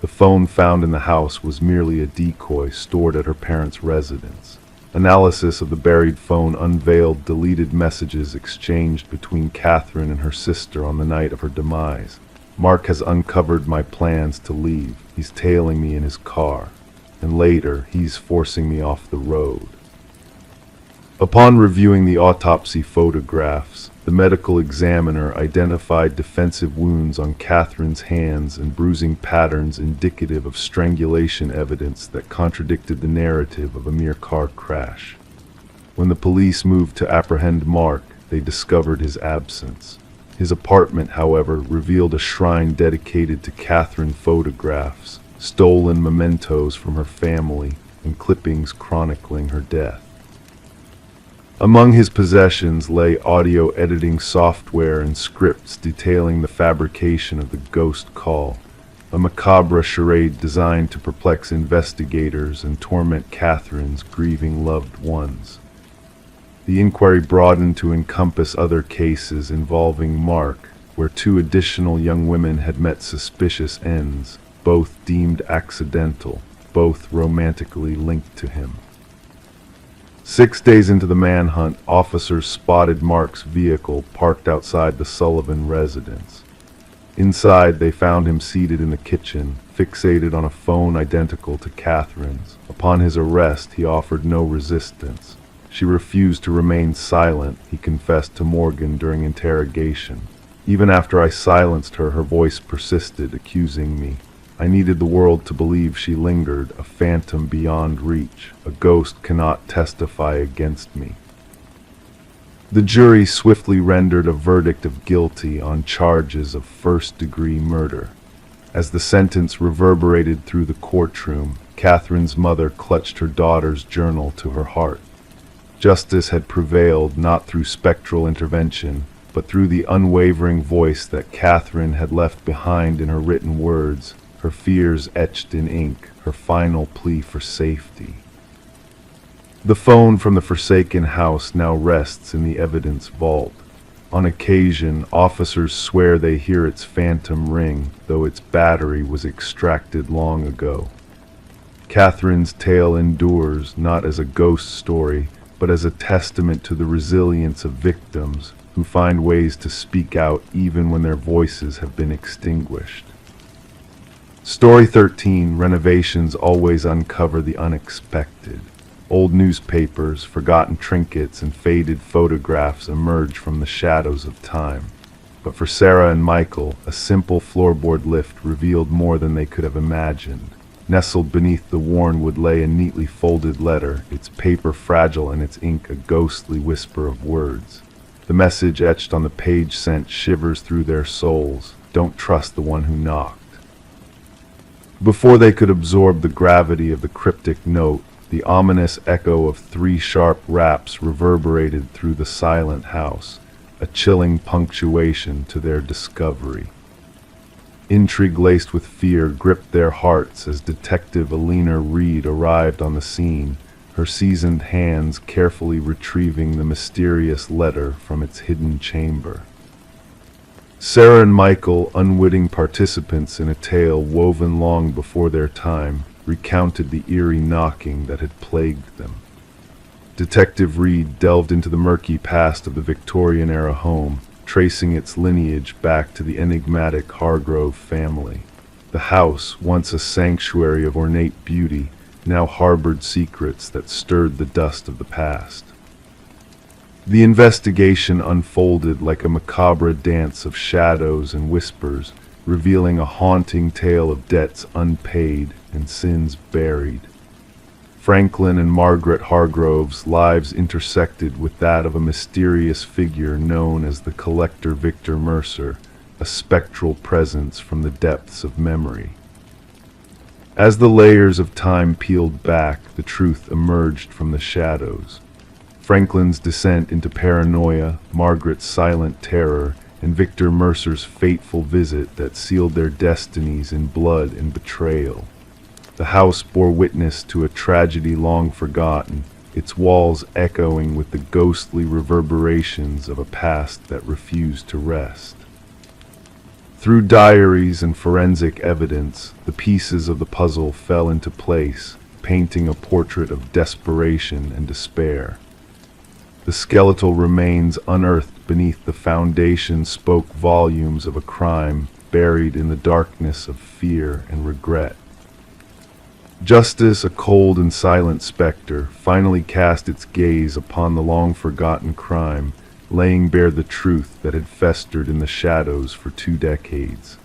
The phone found in the house was merely a decoy stored at her parents' residence. Analysis of the buried phone unveiled deleted messages exchanged between Catherine and her sister on the night of her demise. Mark has uncovered my plans to leave. He's tailing me in his car. And later, he's forcing me off the road. Upon reviewing the autopsy photographs, the medical examiner identified defensive wounds on Catherine's hands and bruising patterns indicative of strangulation evidence that contradicted the narrative of a mere car crash. When the police moved to apprehend Mark, they discovered his absence. His apartment, however, revealed a shrine dedicated to Catherine photographs, stolen mementos from her family, and clippings chronicling her death. Among his possessions lay audio editing software and scripts detailing the fabrication of the ghost call, a macabre charade designed to perplex investigators and torment Catherine's grieving loved ones. The inquiry broadened to encompass other cases involving Mark, where 2 additional young women had met suspicious ends, both deemed accidental, both romantically linked to him. 6 days into the manhunt, officers spotted Mark's vehicle parked outside the Sullivan residence. Inside, they found him seated in the kitchen, fixated on a phone identical to Catherine's. Upon his arrest, he offered no resistance. She refused to remain silent, he confessed to Morgan during interrogation. Even after I silenced her, her voice persisted, accusing me. I needed the world to believe she lingered, a phantom beyond reach. A ghost cannot testify against me. The jury swiftly rendered a verdict of guilty on charges of first-degree murder. As the sentence reverberated through the courtroom, Catherine's mother clutched her daughter's journal to her heart. Justice had prevailed not through spectral intervention, but through the unwavering voice that Catherine had left behind in her written words, her fears etched in ink, her final plea for safety. The phone from the forsaken house now rests in the evidence vault. On occasion, officers swear they hear its phantom ring, though its battery was extracted long ago. Catherine's tale endures not as a ghost story, but as a testament to the resilience of victims who find ways to speak out even when their voices have been extinguished. Story 13, renovations always uncover the unexpected. Old newspapers, forgotten trinkets, and faded photographs emerge from the shadows of time. But for Sarah and Michael, a simple floorboard lift revealed more than they could have imagined. Nestled beneath the worn wood lay a neatly folded letter, its paper fragile and its ink a ghostly whisper of words. The message etched on the page sent shivers through their souls. Don't trust the one who knocked. Before they could absorb the gravity of the cryptic note, the ominous echo of 3 sharp raps reverberated through the silent house, a chilling punctuation to their discovery. Intrigue laced with fear gripped their hearts as Detective Alina Reed arrived on the scene, her seasoned hands carefully retrieving the mysterious letter from its hidden chamber. Sarah and Michael, unwitting participants in a tale woven long before their time, recounted the eerie knocking that had plagued them. Detective Reed delved into the murky past of the Victorian-era home, tracing its lineage back to the enigmatic Hargrove family. The house, once a sanctuary of ornate beauty, now harbored secrets that stirred the dust of the past. The investigation unfolded like a macabre dance of shadows and whispers, revealing a haunting tale of debts unpaid and sins buried. Franklin and Margaret Hargrove's lives intersected with that of a mysterious figure known as the Collector Victor Mercer, a spectral presence from the depths of memory. As the layers of time peeled back, the truth emerged from the shadows. Franklin's descent into paranoia, Margaret's silent terror, and Victor Mercer's fateful visit that sealed their destinies in blood and betrayal. The house bore witness to a tragedy long forgotten, its walls echoing with the ghostly reverberations of a past that refused to rest. Through diaries and forensic evidence, the pieces of the puzzle fell into place, painting a portrait of desperation and despair. The skeletal remains unearthed beneath the foundation spoke volumes of a crime buried in the darkness of fear and regret. Justice, a cold and silent specter, finally cast its gaze upon the long-forgotten crime, laying bare the truth that had festered in the shadows for 2 decades.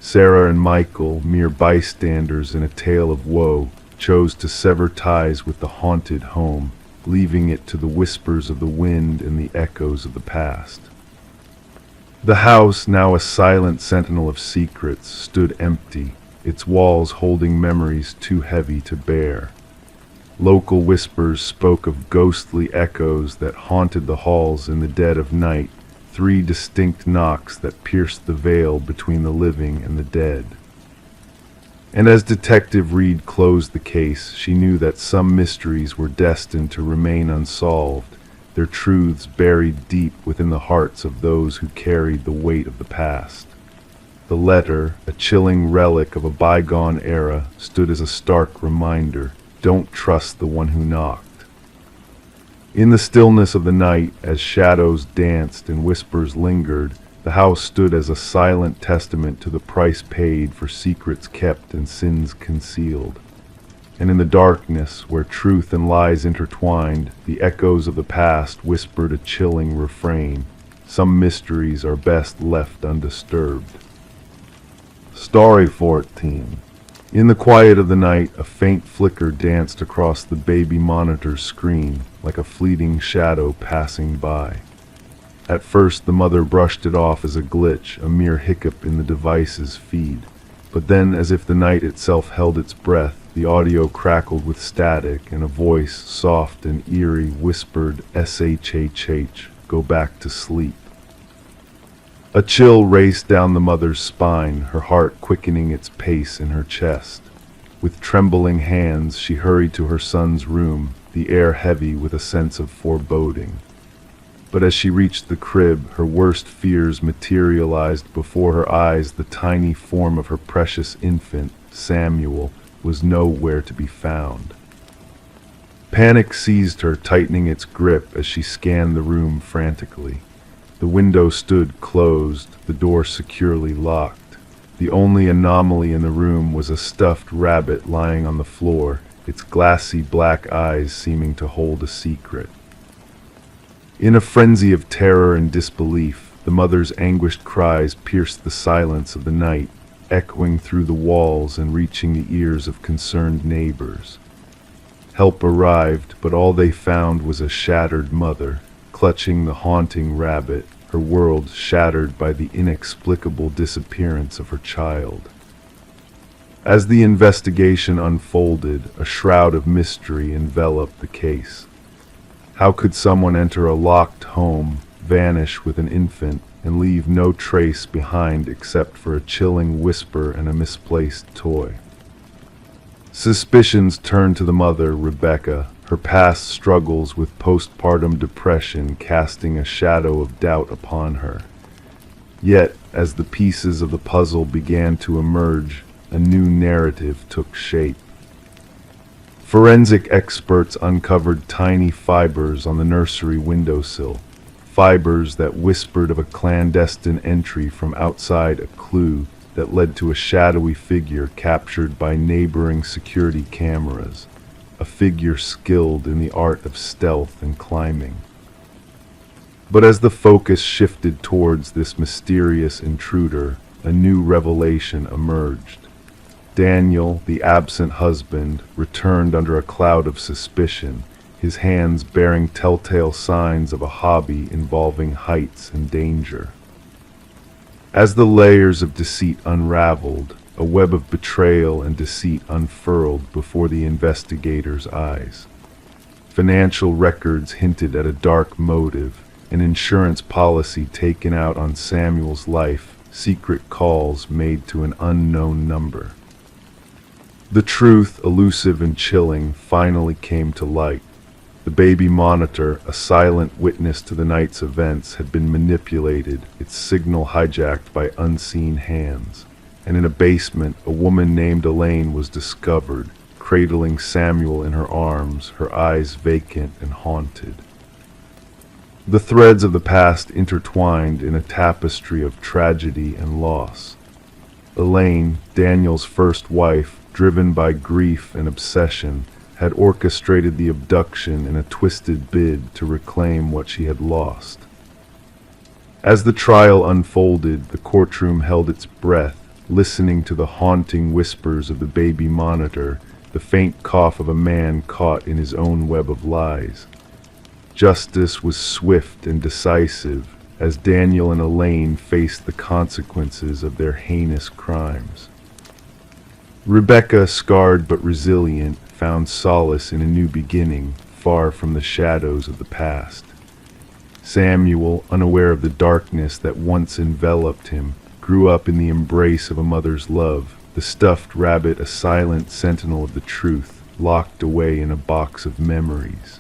Sarah and Michael, mere bystanders in a tale of woe, chose to sever ties with the haunted home, leaving it to the whispers of the wind and the echoes of the past. The house, now a silent sentinel of secrets, stood empty, its walls holding memories too heavy to bear. Local whispers spoke of ghostly echoes that haunted the halls in the dead of night, 3 distinct knocks that pierced the veil between the living and the dead. And as Detective Reed closed the case, she knew that some mysteries were destined to remain unsolved, their truths buried deep within the hearts of those who carried the weight of the past. The letter, a chilling relic of a bygone era, stood as a stark reminder: don't trust the one who knocked. In the stillness of the night, as shadows danced and whispers lingered, the house stood as a silent testament to the price paid for secrets kept and sins concealed. And in the darkness, where truth and lies intertwined, the echoes of the past whispered a chilling refrain: some mysteries are best left undisturbed. Story 14. In the quiet of the night, a faint flicker danced across the baby monitor's screen, like a fleeting shadow passing by. At first, the mother brushed it off as a glitch, a mere hiccup in the device's feed. But then, as if the night itself held its breath, the audio crackled with static, and a voice, soft and eerie, whispered, "SHHH, go back to sleep." A chill raced down the mother's spine, her heart quickening its pace in her chest. With trembling hands, she hurried to her son's room, the air heavy with a sense of foreboding. But as she reached the crib, her worst fears materialized before her eyes. The tiny form of her precious infant, Samuel, was nowhere to be found. Panic seized her, tightening its grip as she scanned the room frantically. The window stood closed, the door securely locked. The only anomaly in the room was a stuffed rabbit lying on the floor, its glassy black eyes seeming to hold a secret. In a frenzy of terror and disbelief, the mother's anguished cries pierced the silence of the night, echoing through the walls and reaching the ears of concerned neighbors. Help arrived, but all they found was a shattered mother, clutching the haunting rabbit, her world shattered by the inexplicable disappearance of her child. As the investigation unfolded, a shroud of mystery enveloped the case. How could someone enter a locked home, vanish with an infant, and leave no trace behind except for a chilling whisper and a misplaced toy? Suspicions turned to the mother, Rebecca, her past struggles with postpartum depression casting a shadow of doubt upon her. Yet, as the pieces of the puzzle began to emerge, a new narrative took shape. Forensic experts uncovered tiny fibers on the nursery windowsill, fibers that whispered of a clandestine entry from outside, a clue that led to a shadowy figure captured by neighboring security cameras, a figure skilled in the art of stealth and climbing. But as the focus shifted towards this mysterious intruder, a new revelation emerged. Daniel, the absent husband, returned under a cloud of suspicion, his hands bearing telltale signs of a hobby involving heights and danger. As the layers of deceit unraveled, a web of betrayal and deceit unfurled before the investigators' eyes. Financial records hinted at a dark motive, an insurance policy taken out on Samuel's life, secret calls made to an unknown number. The truth, elusive and chilling, finally came to light. The baby monitor, a silent witness to the night's events, had been manipulated, its signal hijacked by unseen hands. And in a basement, a woman named Elaine was discovered, cradling Samuel in her arms, her eyes vacant and haunted. The threads of the past intertwined in a tapestry of tragedy and loss. Elaine, Daniel's first wife, driven by grief and obsession, had orchestrated the abduction in a twisted bid to reclaim what she had lost. As the trial unfolded, the courtroom held its breath, listening to the haunting whispers of the baby monitor, the faint cough of a man caught in his own web of lies. Justice was swift and decisive as Daniel and Elaine faced the consequences of their heinous crimes. Rebecca, scarred but resilient, found solace in a new beginning, far from the shadows of the past. Samuel, unaware of the darkness that once enveloped him, grew up in the embrace of a mother's love, the stuffed rabbit a silent sentinel of the truth, locked away in a box of memories.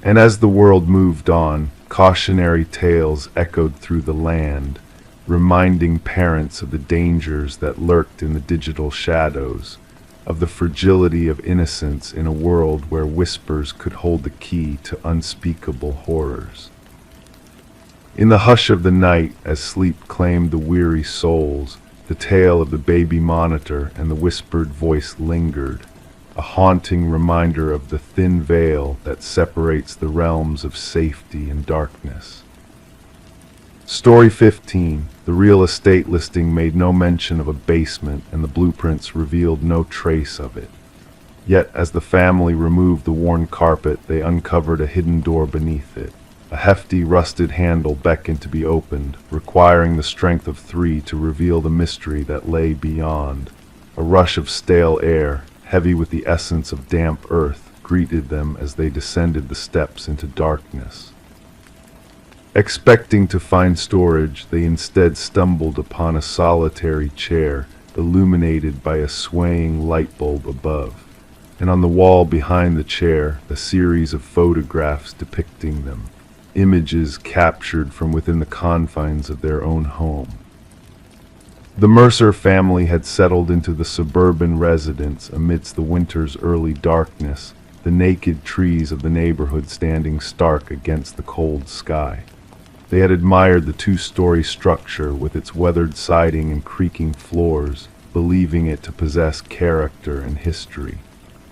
And as the world moved on, cautionary tales echoed through the land, reminding parents of the dangers that lurked in the digital shadows, of the fragility of innocence in a world where whispers could hold the key to unspeakable horrors. In the hush of the night, as sleep claimed the weary souls, the tale of the baby monitor and the whispered voice lingered, a haunting reminder of the thin veil that separates the realms of safety and darkness. Story 15. The real estate listing made no mention of a basement, and the blueprints revealed no trace of it. Yet, as the family removed the worn carpet, they uncovered a hidden door beneath it. A hefty, rusted handle beckoned to be opened, requiring the strength of 3 to reveal the mystery that lay beyond. A rush of stale air, heavy with the essence of damp earth, greeted them as they descended the steps into darkness. Expecting to find storage, they instead stumbled upon a solitary chair, illuminated by a swaying light bulb above, and on the wall behind the chair, a series of photographs depicting them, images captured from within the confines of their own home. The Mercer family had settled into the suburban residence amidst the winter's early darkness, the naked trees of the neighborhood standing stark against the cold sky. They had admired the 2-story structure with its weathered siding and creaking floors, believing it to possess character and history.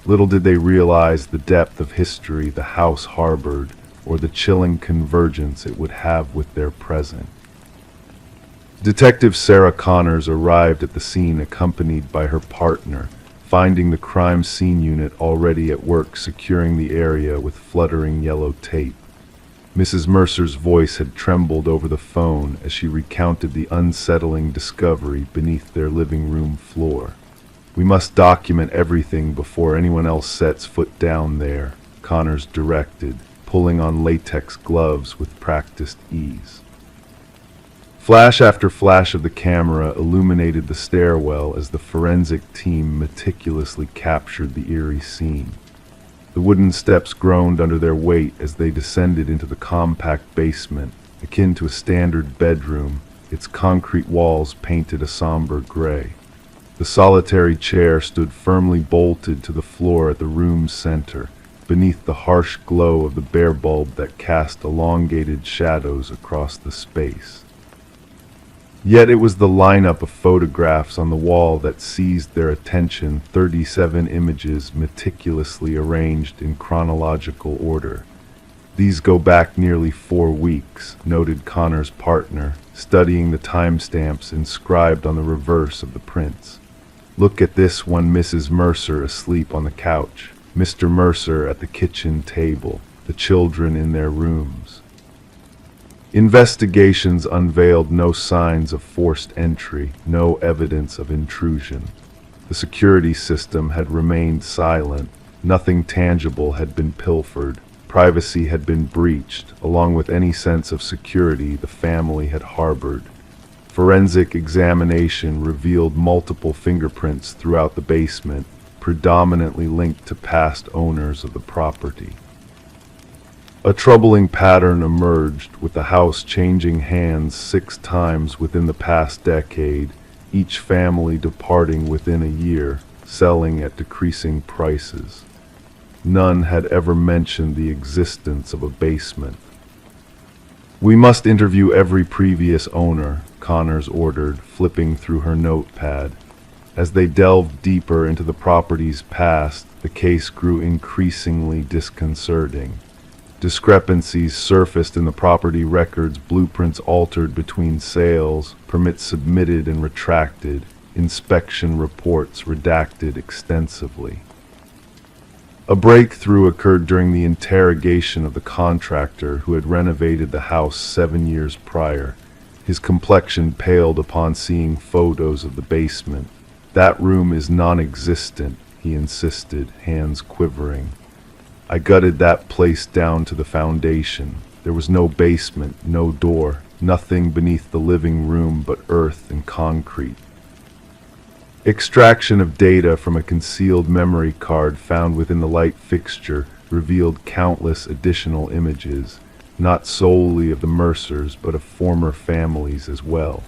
Little did they realize the depth of history the house harbored, or the chilling convergence it would have with their present. Detective Sarah Connors arrived at the scene accompanied by her partner, finding the crime scene unit already at work securing the area with fluttering yellow tape. Mrs. Mercer's voice had trembled over the phone as she recounted the unsettling discovery beneath their living room floor. "We must document everything before anyone else sets foot down there," Connors directed, pulling on latex gloves with practiced ease. Flash after flash of the camera illuminated the stairwell as the forensic team meticulously captured the eerie scene. The wooden steps groaned under their weight as they descended into the compact basement, akin to a standard bedroom, its concrete walls painted a somber gray. The solitary chair stood firmly bolted to the floor at the room's center, beneath the harsh glow of the bare bulb that cast elongated shadows across the space. Yet it was the lineup of photographs on the wall that seized their attention, 37 images meticulously arranged in chronological order. "These go back nearly 4 weeks, noted Connor's partner, studying the timestamps inscribed on the reverse of the prints. "Look at this one, Mrs. Mercer asleep on the couch, Mr. Mercer at the kitchen table, the children in their rooms." Investigations unveiled no signs of forced entry, no evidence of intrusion. The security system had remained silent, nothing tangible had been pilfered, privacy had been breached, along with any sense of security the family had harbored. Forensic examination revealed multiple fingerprints throughout the basement, predominantly linked to past owners of the property. A troubling pattern emerged, with the house changing hands 6 times within the past decade, each family departing within a year, selling at decreasing prices. None had ever mentioned the existence of a basement. "We must interview every previous owner," Connors ordered, flipping through her notepad. As they delved deeper into the property's past, the case grew increasingly disconcerting. Discrepancies surfaced in the property records, blueprints altered between sales, permits submitted and retracted, inspection reports redacted extensively. A breakthrough occurred during the interrogation of the contractor who had renovated the house 7 years prior. His complexion paled upon seeing photos of the basement. "That room is non-existent," he insisted, hands quivering. "I gutted that place down to the foundation. There was no basement, no door, nothing beneath the living room but earth and concrete." Extraction of data from a concealed memory card found within the light fixture revealed countless additional images, not solely of the Mercers but of former families as well.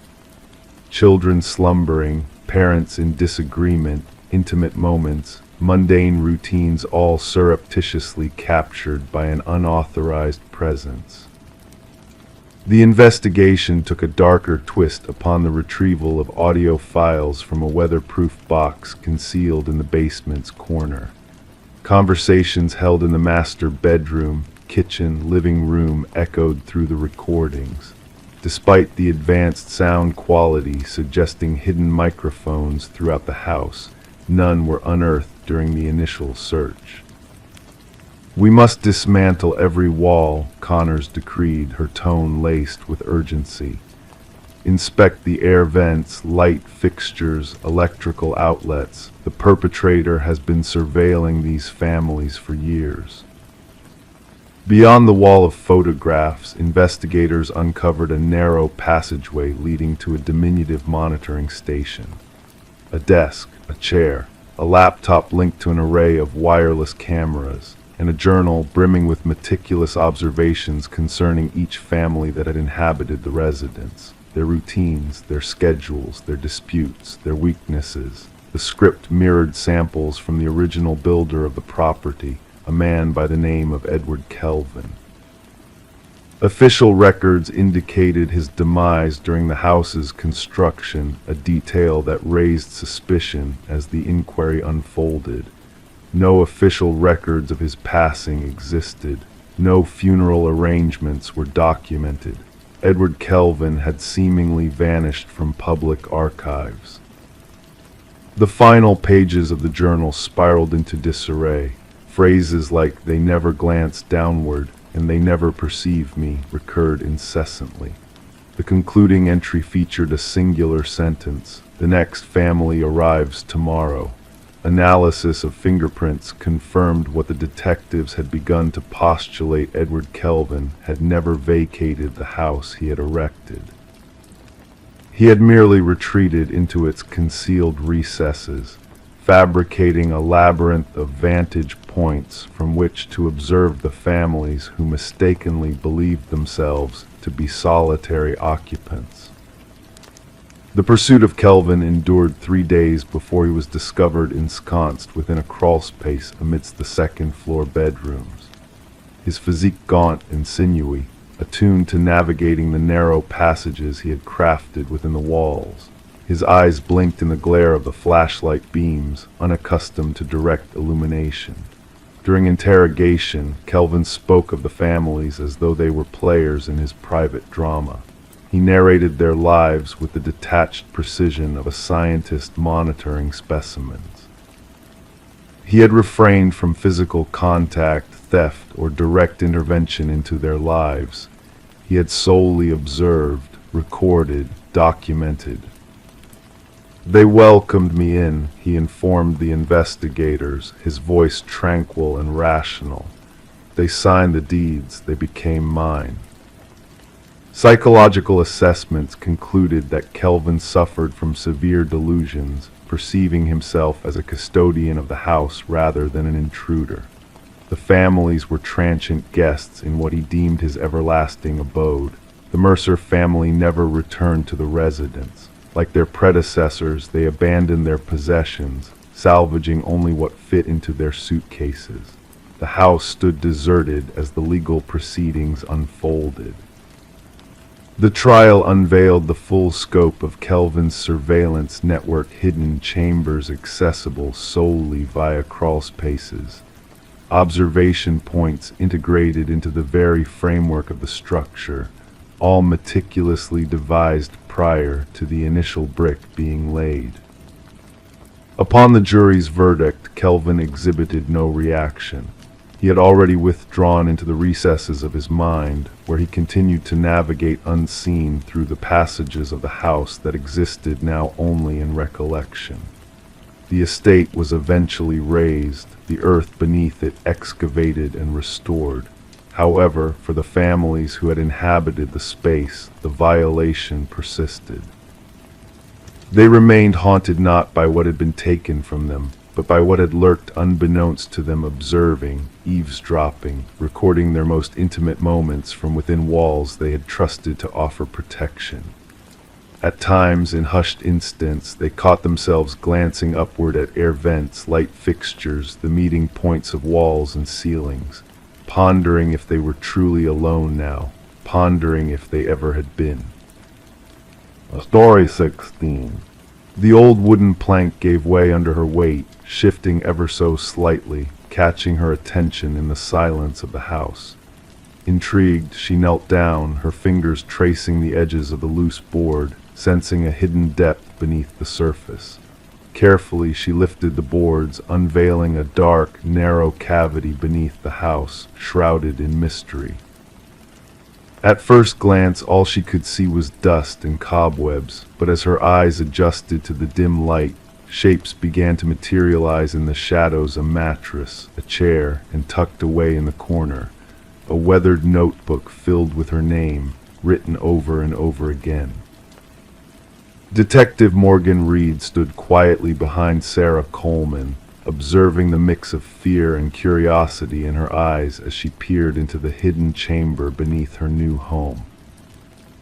Children slumbering, parents in disagreement, intimate moments, mundane routines, all surreptitiously captured by an unauthorized presence. The investigation took a darker twist upon the retrieval of audio files from a weatherproof box concealed in the basement's corner. Conversations held in the master bedroom, kitchen, living room echoed through the recordings. Despite the advanced sound quality suggesting hidden microphones throughout the house, none were unearthed during the initial search. "We must dismantle every wall," Connors decreed, her tone laced with urgency. "Inspect the air vents, light fixtures, electrical outlets. The perpetrator has been surveilling these families for years." Beyond the wall of photographs, investigators uncovered a narrow passageway leading to a diminutive monitoring station. A desk, a chair, a laptop linked to an array of wireless cameras, and a journal brimming with meticulous observations concerning each family that had inhabited the residence, their routines, their schedules, their disputes, their weaknesses. The script mirrored samples from the original builder of the property, a man by the name of Edward Kelvin. Official records indicated his demise during the house's construction, a detail that raised suspicion as the inquiry unfolded. No official records of his passing existed. No funeral arrangements were documented. Edward Kelvin had seemingly vanished from public archives. The final pages of the journal spiraled into disarray. Phrases like "they never glanced downward" and "they never perceived me" recurred incessantly. The concluding entry featured a singular sentence: "The next family arrives tomorrow." Analysis of fingerprints confirmed what the detectives had begun to postulate: Edward Kelvin had never vacated the house he had erected. He had merely retreated into its concealed recesses, fabricating a labyrinth of vantage points from which to observe the families who mistakenly believed themselves to be solitary occupants. The pursuit of Kelvin endured 3 days before he was discovered ensconced within a crawlspace amidst the second-floor bedrooms. His physique gaunt and sinewy, attuned to navigating the narrow passages he had crafted within the walls. His eyes blinked in the glare of the flashlight beams, unaccustomed to direct illumination. During interrogation, Kelvin spoke of the families as though they were players in his private drama. He narrated their lives with the detached precision of a scientist monitoring specimens. He had refrained from physical contact, theft, or direct intervention into their lives. He had solely observed, recorded, documented. "They welcomed me in," he informed the investigators, his voice tranquil and rational. "They signed the deeds, they became mine." Psychological assessments concluded that Kelvin suffered from severe delusions, perceiving himself as a custodian of the house rather than an intruder. The families were transient guests in what he deemed his everlasting abode. The Mercer family never returned to the residence. Like their predecessors, they abandoned their possessions, salvaging only what fit into their suitcases. The house stood deserted as the legal proceedings unfolded. The trial unveiled the full scope of Kelvin's surveillance network, hidden chambers accessible solely via crawl spaces, observation points integrated into the very framework of the structure, all meticulously devised prior to the initial brick being laid. Upon the jury's verdict, Kelvin exhibited no reaction. He had already withdrawn into the recesses of his mind, where he continued to navigate unseen through the passages of the house that existed now only in recollection. The estate was eventually razed, the earth beneath it excavated and restored. However, for the families who had inhabited the space, the violation persisted. They remained haunted not by what had been taken from them, but by what had lurked unbeknownst to them, observing, eavesdropping, recording their most intimate moments from within walls they had trusted to offer protection. At times, in hushed instants, they caught themselves glancing upward at air vents, light fixtures, the meeting points of walls and ceilings, pondering if they were truly alone now, pondering if they ever had been. Story 16. The old wooden plank gave way under her weight, shifting ever so slightly, catching her attention in the silence of the house. Intrigued, she knelt down, her fingers tracing the edges of the loose board, sensing a hidden depth beneath the surface. Carefully, she lifted the boards, unveiling a dark, narrow cavity beneath the house, shrouded in mystery. At first glance, all she could see was dust and cobwebs, but as her eyes adjusted to the dim light, shapes began to materialize in the shadows: a mattress, a chair, and tucked away in the corner, a weathered notebook filled with her name, written over and over again. Detective Morgan Reed stood quietly behind Sarah Coleman, observing the mix of fear and curiosity in her eyes as she peered into the hidden chamber beneath her new home.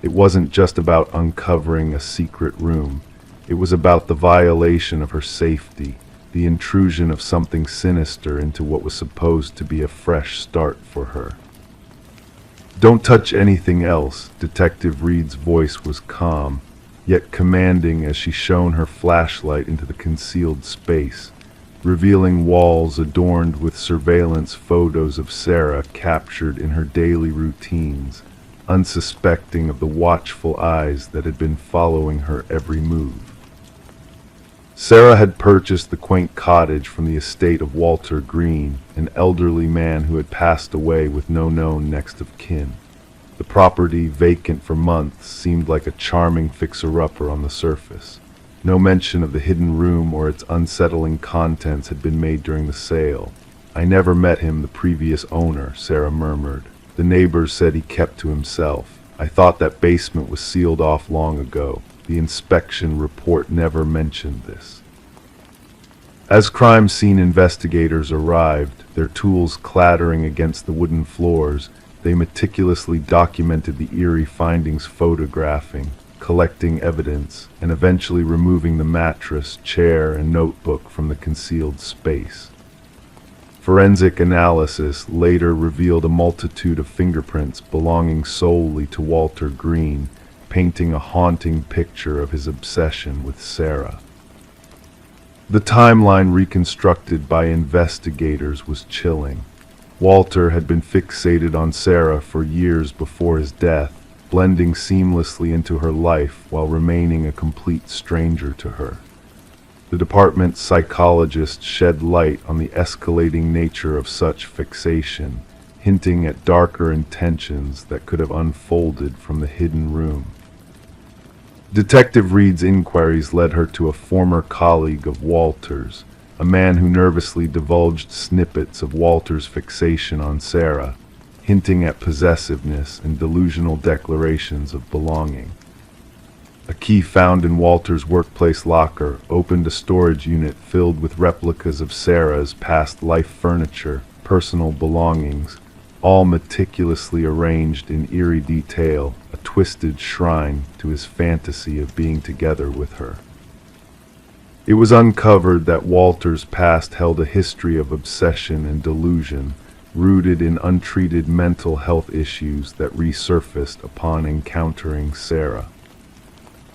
It wasn't just about uncovering a secret room. It was about the violation of her safety, the intrusion of something sinister into what was supposed to be a fresh start for her. "Don't touch anything else." Detective Reed's voice was calm, yet commanding as she shone her flashlight into the concealed space, revealing walls adorned with surveillance photos of Sarah captured in her daily routines, unsuspecting of the watchful eyes that had been following her every move. Sarah had purchased the quaint cottage from the estate of Walter Green, an elderly man who had passed away with no known next of kin. The property, vacant for months, seemed like a charming fixer-upper on the surface. No mention of the hidden room or its unsettling contents had been made during the sale. "I never met him, the previous owner," Sarah murmured. "The neighbors said he kept to himself. I thought that basement was sealed off long ago. The inspection report never mentioned this." As crime scene investigators arrived, their tools clattering against the wooden floors, they meticulously documented the eerie findings, photographing, collecting evidence, and eventually removing the mattress, chair, and notebook from the concealed space. Forensic analysis later revealed a multitude of fingerprints belonging solely to Walter Green, painting a haunting picture of his obsession with Sarah. The timeline reconstructed by investigators was chilling. Walter had been fixated on Sarah for years before his death, blending seamlessly into her life while remaining a complete stranger to her. The department's psychologist shed light on the escalating nature of such fixation, hinting at darker intentions that could have unfolded from the hidden room. Detective Reed's inquiries led her to a former colleague of Walter's, a man who nervously divulged snippets of Walter's fixation on Sarah, hinting at possessiveness and delusional declarations of belonging. A key found in Walter's workplace locker opened a storage unit filled with replicas of Sarah's past life furniture, personal belongings, all meticulously arranged in eerie detail, a twisted shrine to his fantasy of being together with her. It was uncovered that Walter's past held a history of obsession and delusion, rooted in untreated mental health issues that resurfaced upon encountering Sarah.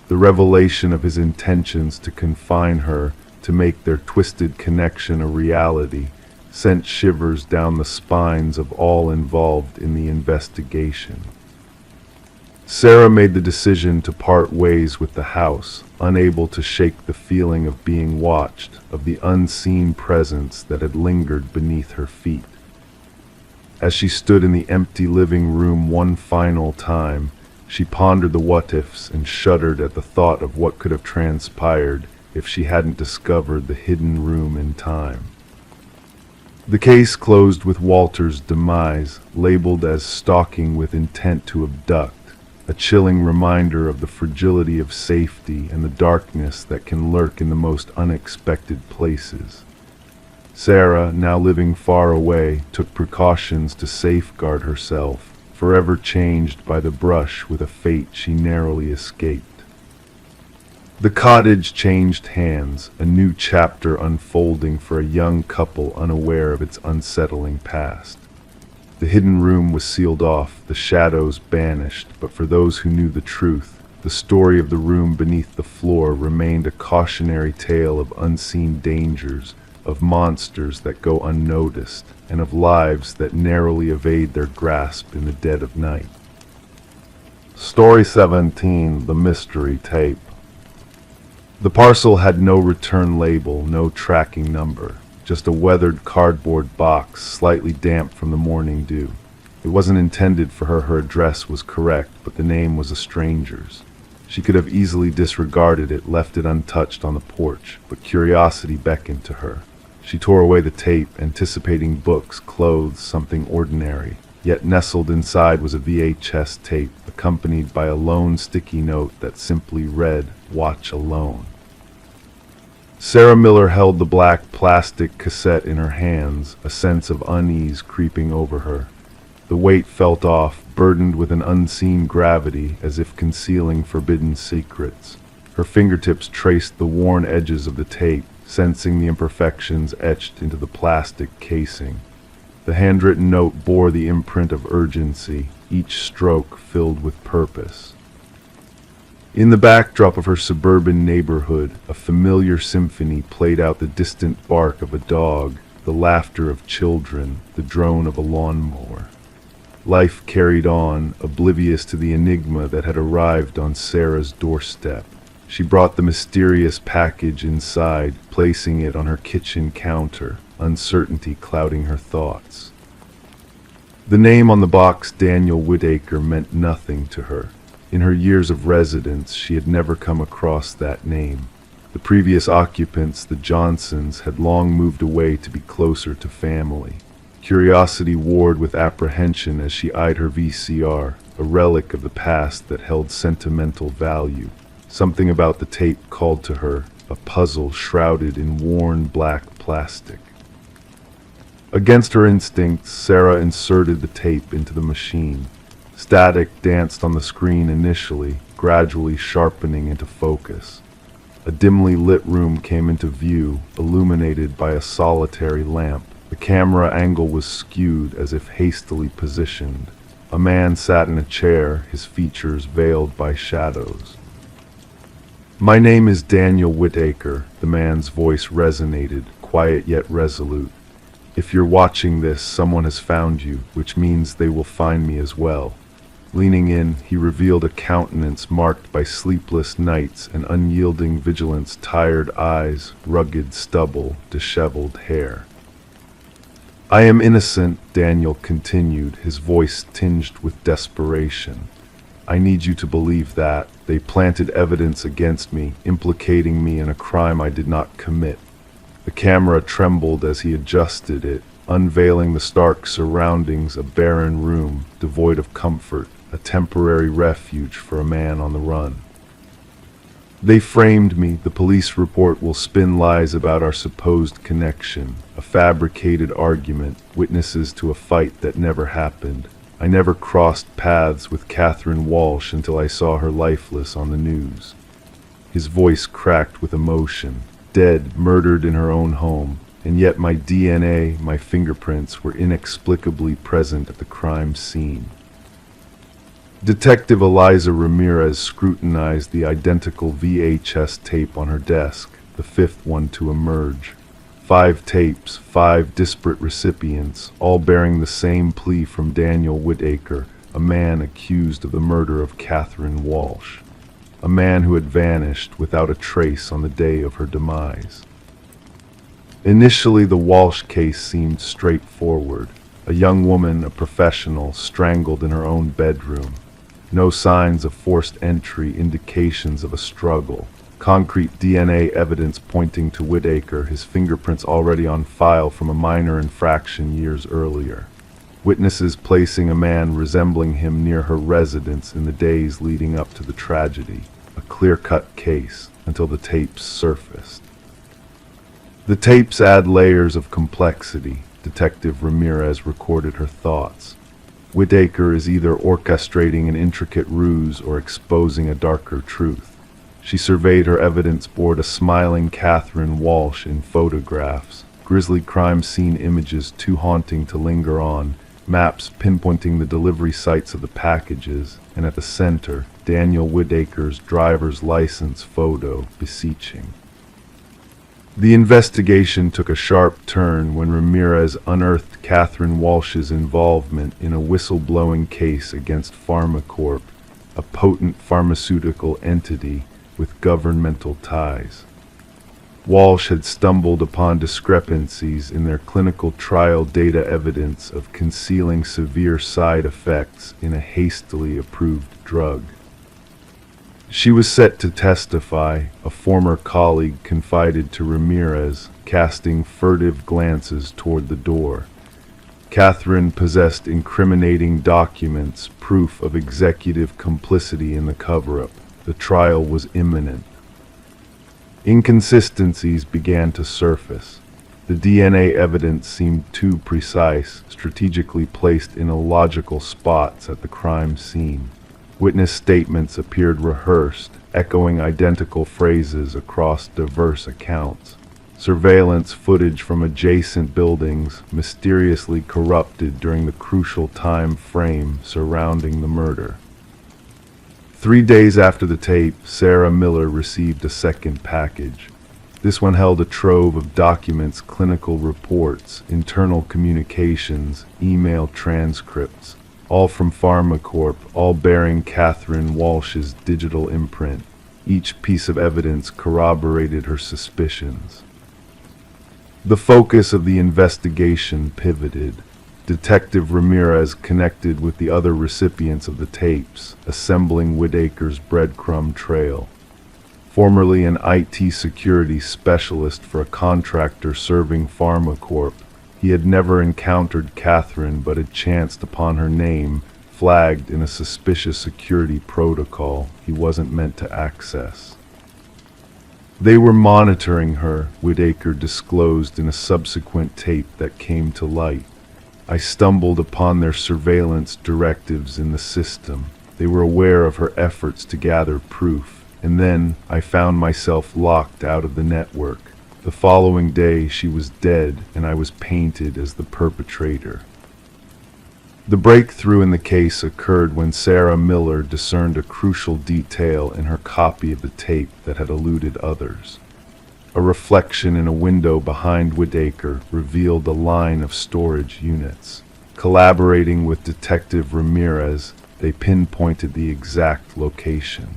The revelation of his intentions to confine her, to make their twisted connection a reality, sent shivers down the spines of all involved in the investigation. Sarah made the decision to part ways with the house, unable to shake the feeling of being watched, of the unseen presence that had lingered beneath her feet. As she stood in the empty living room one final time, she pondered the what-ifs and shuddered at the thought of what could have transpired if she hadn't discovered the hidden room in time. The case closed with Walter's demise, labeled as stalking with intent to abduct, a chilling reminder of the fragility of safety and the darkness that can lurk in the most unexpected places. Sarah, now living far away, took precautions to safeguard herself, forever changed by the brush with a fate she narrowly escaped. The cottage changed hands, a new chapter unfolding for a young couple unaware of its unsettling past. The hidden room was sealed off, the shadows banished, but for those who knew the truth, the story of the room beneath the floor remained a cautionary tale of unseen dangers, of monsters that go unnoticed, and of lives that narrowly evade their grasp in the dead of night. Story 17, The Mystery Tape. The parcel had no return label, no tracking number. Just a weathered cardboard box, slightly damp from the morning dew. It wasn't intended for her address was correct, but the name was a stranger's. She could have easily disregarded it, left it untouched on the porch, but curiosity beckoned to her. She tore away the tape, anticipating books, clothes, something ordinary. Yet nestled inside was a VHS tape, accompanied by a lone sticky note that simply read, "Watch alone." Sarah Miller held the black plastic cassette in her hands, a sense of unease creeping over her. The weight felt off, burdened with an unseen gravity, as if concealing forbidden secrets. Her fingertips traced the worn edges of the tape, sensing the imperfections etched into the plastic casing. The handwritten note bore the imprint of urgency, each stroke filled with purpose. In the backdrop of her suburban neighborhood, a familiar symphony played out the distant bark of a dog, the laughter of children, the drone of a lawnmower. Life carried on, oblivious to the enigma that had arrived on Sarah's doorstep. She brought the mysterious package inside, placing it on her kitchen counter, uncertainty clouding her thoughts. The name on the box, Daniel Whitaker, meant nothing to her. In her years of residence, she had never come across that name. The previous occupants, the Johnsons, had long moved away to be closer to family. Curiosity warred with apprehension as she eyed her VCR, a relic of the past that held sentimental value. Something about the tape called to her, a puzzle shrouded in worn black plastic. Against her instincts, Sarah inserted the tape into the machine. Static danced on the screen initially, gradually sharpening into focus. A dimly lit room came into view, illuminated by a solitary lamp. The camera angle was skewed as if hastily positioned. A man sat in a chair, his features veiled by shadows. "My name is Daniel Whitaker," the man's voice resonated, quiet yet resolute. "If you're watching this, someone has found you, which means they will find me as well." Leaning in, he revealed a countenance marked by sleepless nights and unyielding vigilance, tired eyes, rugged stubble, disheveled hair. "I am innocent," Daniel continued, his voice tinged with desperation. "I need you to believe that. They planted evidence against me, implicating me in a crime I did not commit." The camera trembled as he adjusted it, unveiling the stark surroundings, a barren room, devoid of comfort, a temporary refuge for a man on the run. "They framed me. The police report will spin lies about our supposed connection, a fabricated argument, witnesses to a fight that never happened. I never crossed paths with Catherine Walsh until I saw her lifeless on the news." His voice cracked with emotion. "Dead, murdered in her own home. and yet my DNA, my fingerprints, were inexplicably present at the crime scene. Detective Eliza Ramirez scrutinized the identical VHS tape on her desk, the fifth one to emerge. 5 tapes, 5 disparate recipients, all bearing the same plea from Daniel Whitaker, a man accused of the murder of Catherine Walsh, a man who had vanished without a trace on the day of her demise. Initially, the Walsh case seemed straightforward. A young woman, a professional, strangled in her own bedroom. No signs of forced entry, indications of a struggle. Concrete DNA evidence pointing to Whitaker, his fingerprints already on file from a minor infraction years earlier. Witnesses placing a man resembling him near her residence in the days leading up to the tragedy. A clear-cut case until the tapes surfaced. The tapes add layers of complexity. Detective Ramirez recorded her thoughts. Whitaker is either orchestrating an intricate ruse or exposing a darker truth. She surveyed her evidence board, a smiling Catherine Walsh in photographs, grisly crime scene images too haunting to linger on, maps pinpointing the delivery sites of the packages, and at the center, Daniel Whitaker's driver's license photo beseeching. The investigation took a sharp turn when Ramirez unearthed Catherine Walsh's involvement in a whistleblowing case against PharmaCorp, a potent pharmaceutical entity with governmental ties. Walsh had stumbled upon discrepancies in their clinical trial data evidence of concealing severe side effects in a hastily approved drug. She was set to testify, a former colleague confided to Ramirez, casting furtive glances toward the door. Catherine possessed incriminating documents, proof of executive complicity in the cover-up. The trial was imminent. Inconsistencies began to surface. The DNA evidence seemed too precise, strategically placed in illogical spots at the crime scene. Witness statements appeared rehearsed, echoing identical phrases across diverse accounts. Surveillance footage from adjacent buildings mysteriously corrupted during the crucial time frame surrounding the murder. 3 days after the tape, Sarah Miller received a second package. This one held a trove of documents, clinical reports, internal communications, email transcripts, all from PharmaCorp, all bearing Catherine Walsh's digital imprint. Each piece of evidence corroborated her suspicions. The focus of the investigation pivoted. Detective Ramirez connected with the other recipients of the tapes, assembling Whitaker's breadcrumb trail. Formerly an IT security specialist for a contractor serving PharmaCorp, he had never encountered Catherine but had chanced upon her name, flagged in a suspicious security protocol he wasn't meant to access. They were monitoring her, Whitaker disclosed in a subsequent tape that came to light. I stumbled upon their surveillance directives in the system. They were aware of her efforts to gather proof, and then I found myself locked out of the network. The following day she was dead, and I was painted as the perpetrator. The breakthrough in the case occurred when Sarah Miller discerned a crucial detail in her copy of the tape that had eluded others. A reflection in a window behind Whitaker revealed a line of storage units. Collaborating with Detective Ramirez, they pinpointed the exact location.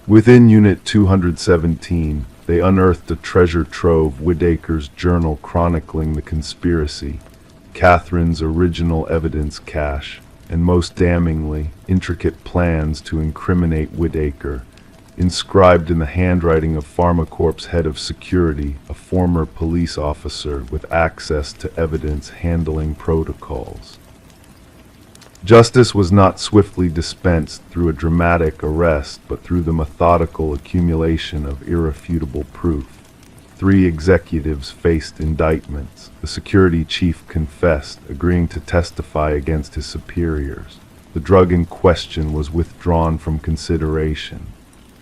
Within Unit 217, they unearthed a treasure trove, Whitaker's journal chronicling the conspiracy, Catherine's original evidence cache, and most damningly, intricate plans to incriminate Whitaker, inscribed in the handwriting of PharmaCorp's head of security, a former police officer with access to evidence handling protocols. Justice was not swiftly dispensed through a dramatic arrest, but through the methodical accumulation of irrefutable proof. 3 executives faced indictments. The security chief confessed, agreeing to testify against his superiors. The drug in question was withdrawn from consideration.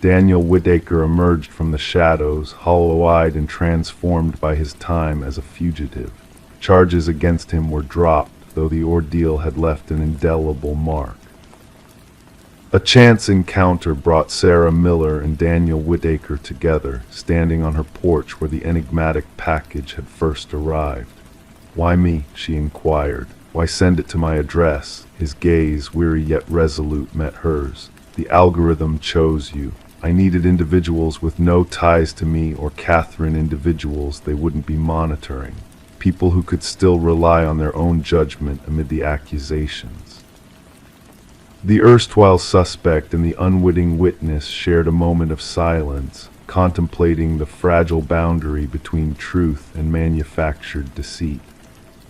Daniel Whitaker emerged from the shadows, hollow-eyed and transformed by his time as a fugitive. Charges against him were dropped, though the ordeal had left an indelible mark. A chance encounter brought Sarah Miller and Daniel Whitaker together, standing on her porch where the enigmatic package had first arrived. "Why me?" she inquired. "Why send it to my address?" His gaze, weary yet resolute, met hers. "The algorithm chose you. I needed individuals with no ties to me or Catherine, individuals they wouldn't be monitoring. People who could still rely on their own judgment amid the accusations." The erstwhile suspect and the unwitting witness shared a moment of silence, contemplating the fragile boundary between truth and manufactured deceit.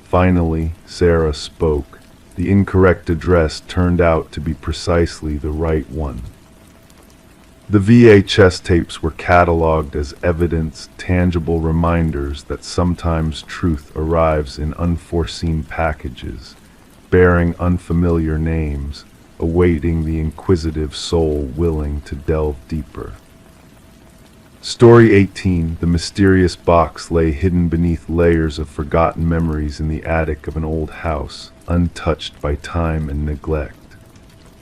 Finally, Sarah spoke. The incorrect address turned out to be precisely the right one. The VHS tapes were cataloged as evidence, tangible reminders that sometimes truth arrives in unforeseen packages, bearing unfamiliar names, awaiting the inquisitive soul willing to delve deeper. Story 18. The mysterious box lay hidden beneath layers of forgotten memories in the attic of an old house, untouched by time and neglect.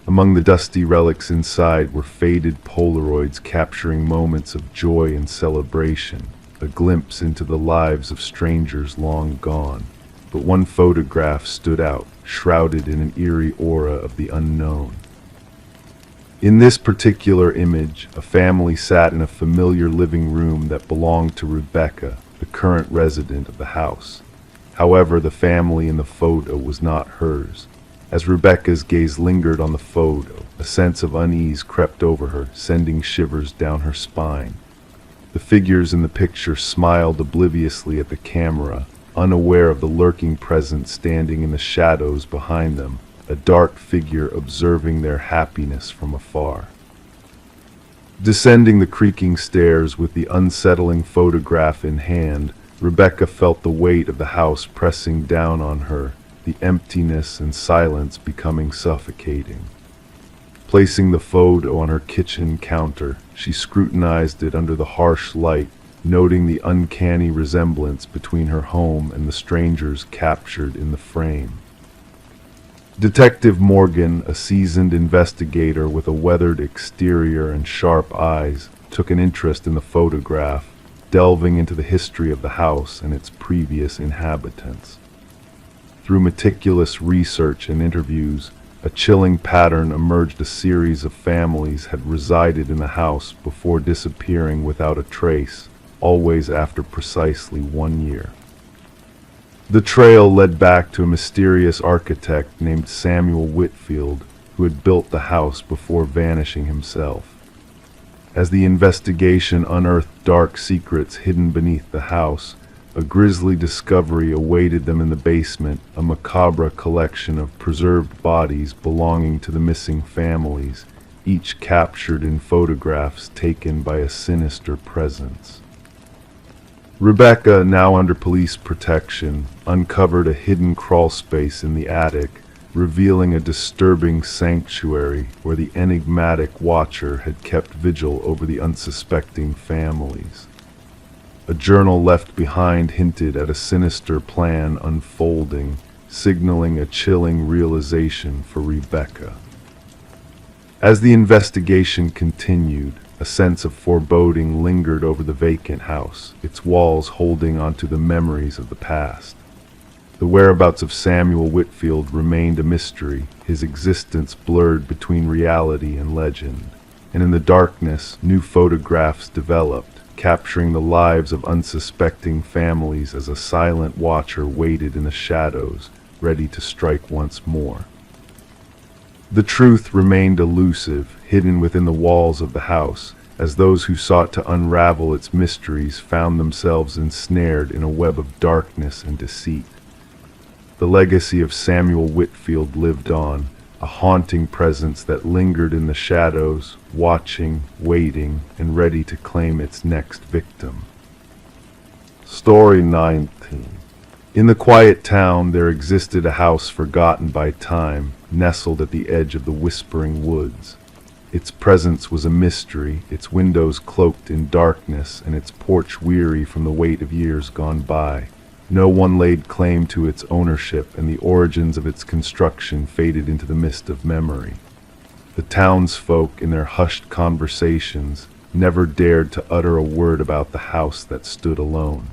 Among the dusty relics inside were faded Polaroids capturing moments of joy and celebration, a glimpse into the lives of strangers long gone. But one photograph stood out, shrouded in an eerie aura of the unknown. In this particular image, a family sat in a familiar living room that belonged to Rebecca, the current resident of the house. However, the family in the photo was not hers. As Rebecca's gaze lingered on the photo, a sense of unease crept over her, sending shivers down her spine. The figures in the picture smiled obliviously at the camera, unaware of the lurking presence standing in the shadows behind them, a dark figure observing their happiness from afar. Descending the creaking stairs with the unsettling photograph in hand, Rebecca felt the weight of the house pressing down on her, the emptiness and silence becoming suffocating. Placing the photo on her kitchen counter, she scrutinized it under the harsh light, noting the uncanny resemblance between her home and the strangers captured in the frame. Detective Morgan, a seasoned investigator with a weathered exterior and sharp eyes, took an interest in the photograph, delving into the history of the house and its previous inhabitants. Through meticulous research and interviews, a chilling pattern emerged. A series of families had resided in the house before disappearing without a trace, always after precisely 1 year. The trail led back to a mysterious architect named Samuel Whitfield, who had built the house before vanishing himself. As the investigation unearthed dark secrets hidden beneath the house, a grisly discovery awaited them in the basement, a macabre collection of preserved bodies belonging to the missing families, each captured in photographs taken by a sinister presence. Rebecca, now under police protection, uncovered a hidden crawlspace in the attic, revealing a disturbing sanctuary where the enigmatic watcher had kept vigil over the unsuspecting families. A journal left behind hinted at a sinister plan unfolding, signaling a chilling realization for Rebecca. As the investigation continued, a sense of foreboding lingered over the vacant house, its walls holding onto the memories of the past. The whereabouts of Samuel Whitfield remained a mystery, his existence blurred between reality and legend. And in the darkness, new photographs developed, capturing the lives of unsuspecting families as a silent watcher waited in the shadows, ready to strike once more. The truth remained elusive, hidden within the walls of the house, as those who sought to unravel its mysteries found themselves ensnared in a web of darkness and deceit. The legacy of Samuel Whitfield lived on, a haunting presence that lingered in the shadows, watching, waiting, and ready to claim its next victim. Story 19. In the quiet town there existed a house forgotten by time, nestled at the edge of the whispering woods. Its presence was a mystery, its windows cloaked in darkness, and its porch weary from the weight of years gone by. No one laid claim to its ownership, and the origins of its construction faded into the mist of memory. The townsfolk, in their hushed conversations, never dared to utter a word about the house that stood alone.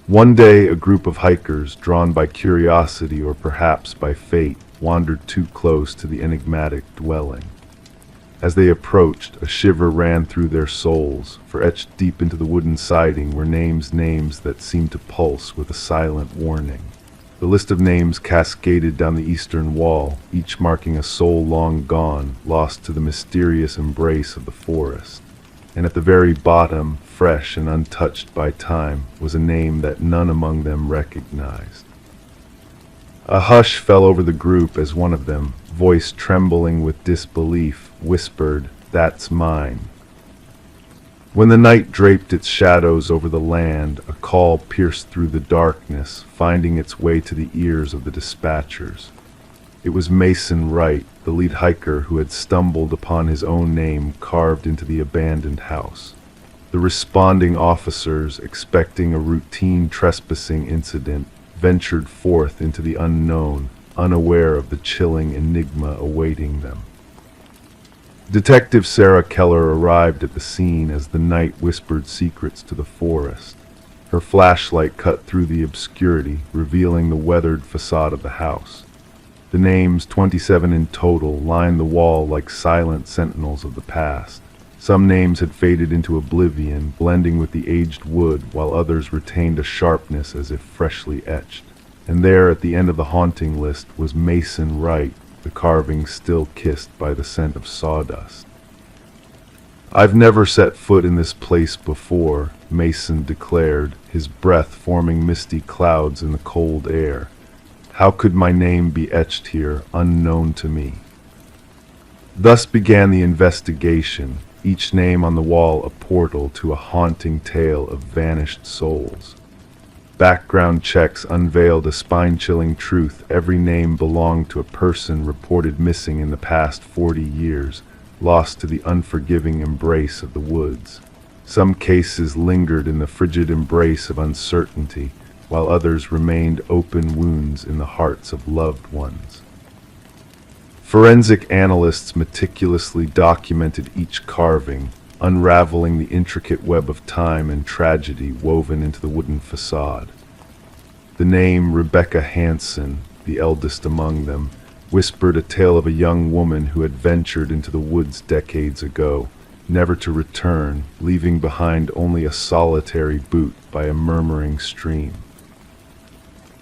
One day, a group of hikers, drawn by curiosity or perhaps by fate, wandered too close to the enigmatic dwelling. As they approached, a shiver ran through their souls, for etched deep into the wooden siding were names that seemed to pulse with a silent warning. The list of names cascaded down the eastern wall, each marking a soul long gone, lost to the mysterious embrace of the forest. And at the very bottom, fresh and untouched by time, was a name that none among them recognized. A hush fell over the group as one of them, voice trembling with disbelief, whispered, "That's mine." When the night draped its shadows over the land, a call pierced through the darkness, finding its way to the ears of the dispatchers. It was Mason Wright, the lead hiker who had stumbled upon his own name carved into the abandoned house. The responding officers, expecting a routine trespassing incident, ventured forth into the unknown, unaware of the chilling enigma awaiting them. Detective Sarah Keller arrived at the scene as the night whispered secrets to the forest. Her flashlight cut through the obscurity, revealing the weathered facade of the house. The names, 27 in total, lined the wall like silent sentinels of the past. Some names had faded into oblivion, blending with the aged wood, while others retained a sharpness as if freshly etched. And there, at the end of the haunting list, was Mason Wright, the carving still kissed by the scent of sawdust. "I've never set foot in this place before," Mason declared, his breath forming misty clouds in the cold air. "How could my name be etched here, unknown to me?" Thus began the investigation, each name on the wall a portal to a haunting tale of vanished souls. Background checks unveiled a spine-chilling truth. Every name belonged to a person reported missing in the past 40 years, lost to the unforgiving embrace of the woods. Some cases lingered in the frigid embrace of uncertainty, while others remained open wounds in the hearts of loved ones. Forensic analysts meticulously documented each carving, unraveling the intricate web of time and tragedy woven into the wooden facade. The name Rebecca Hanson, the eldest among them, whispered a tale of a young woman who had ventured into the woods decades ago, never to return, leaving behind only a solitary boot by a murmuring stream.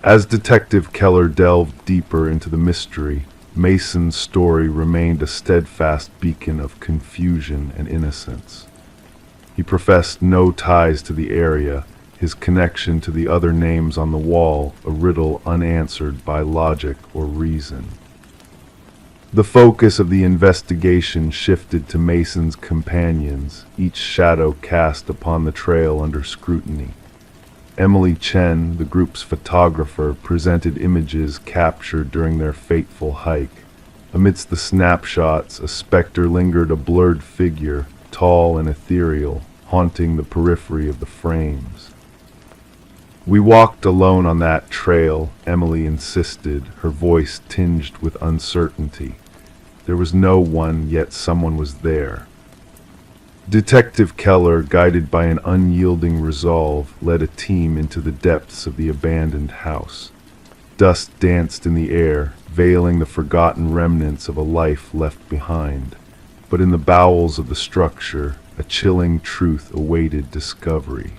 As Detective Keller delved deeper into the mystery, Mason's story remained a steadfast beacon of confusion and innocence. He professed no ties to the area, his connection to the other names on the wall a riddle unanswered by logic or reason. The focus of the investigation shifted to Mason's companions, each shadow cast upon the trail under scrutiny. Emily Chen, the group's photographer, presented images captured during their fateful hike. Amidst the snapshots, a specter lingered, a blurred figure, tall and ethereal, haunting the periphery of the frames. "We walked alone on that trail," Emily insisted, her voice tinged with uncertainty. "There was no one, yet someone was there." Detective Keller, guided by an unyielding resolve, led a team into the depths of the abandoned house. Dust danced in the air, veiling the forgotten remnants of a life left behind. But in the bowels of the structure, a chilling truth awaited discovery.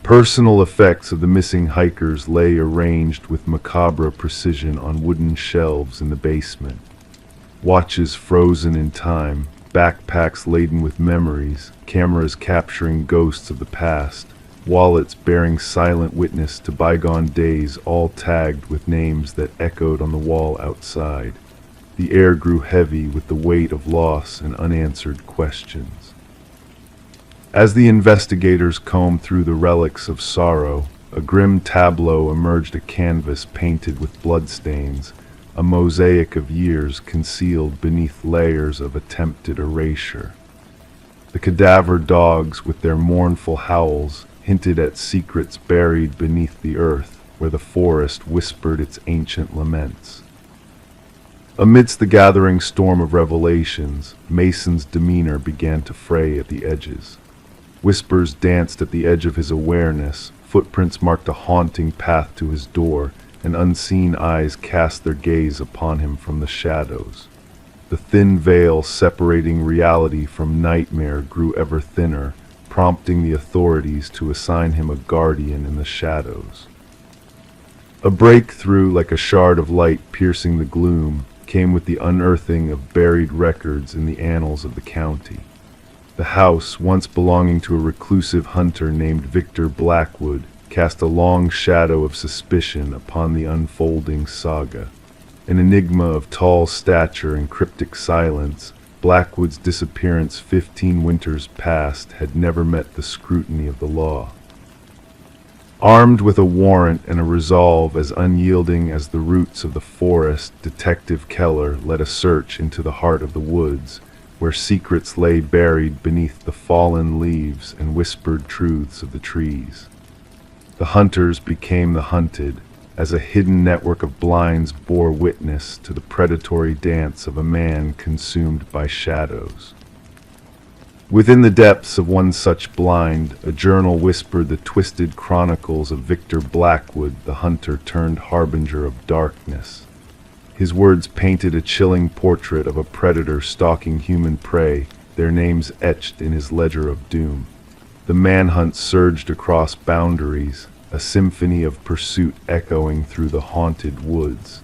Personal effects of the missing hikers lay arranged with macabre precision on wooden shelves in the basement. Watches frozen in time, backpacks laden with memories, cameras capturing ghosts of the past, wallets bearing silent witness to bygone days, all tagged with names that echoed on the wall outside. The air grew heavy with the weight of loss and unanswered questions. As the investigators combed through the relics of sorrow, a grim tableau emerged, a canvas painted with bloodstains, a mosaic of years concealed beneath layers of attempted erasure. The cadaver dogs, with their mournful howls, hinted at secrets buried beneath the earth, where the forest whispered its ancient laments. Amidst the gathering storm of revelations, Mason's demeanor began to fray at the edges. Whispers danced at the edge of his awareness, footprints marked a haunting path to his door, and unseen eyes cast their gaze upon him from the shadows. The thin veil separating reality from nightmare grew ever thinner, prompting the authorities to assign him a guardian in the shadows. A breakthrough, like a shard of light piercing the gloom, came with the unearthing of buried records in the annals of the county. The house, once belonging to a reclusive hunter named Victor Blackwood, cast a long shadow of suspicion upon the unfolding saga. An enigma of tall stature and cryptic silence, Blackwood's disappearance 15 winters past had never met the scrutiny of the law. Armed with a warrant and a resolve as unyielding as the roots of the forest, Detective Keller led a search into the heart of the woods, where secrets lay buried beneath the fallen leaves and whispered truths of the trees. The hunters became the hunted, as a hidden network of blinds bore witness to the predatory dance of a man consumed by shadows. Within the depths of one such blind, a journal whispered the twisted chronicles of Victor Blackwood, the hunter turned harbinger of darkness. His words painted a chilling portrait of a predator stalking human prey, their names etched in his ledger of doom. The manhunt surged across boundaries, a symphony of pursuit echoing through the haunted woods.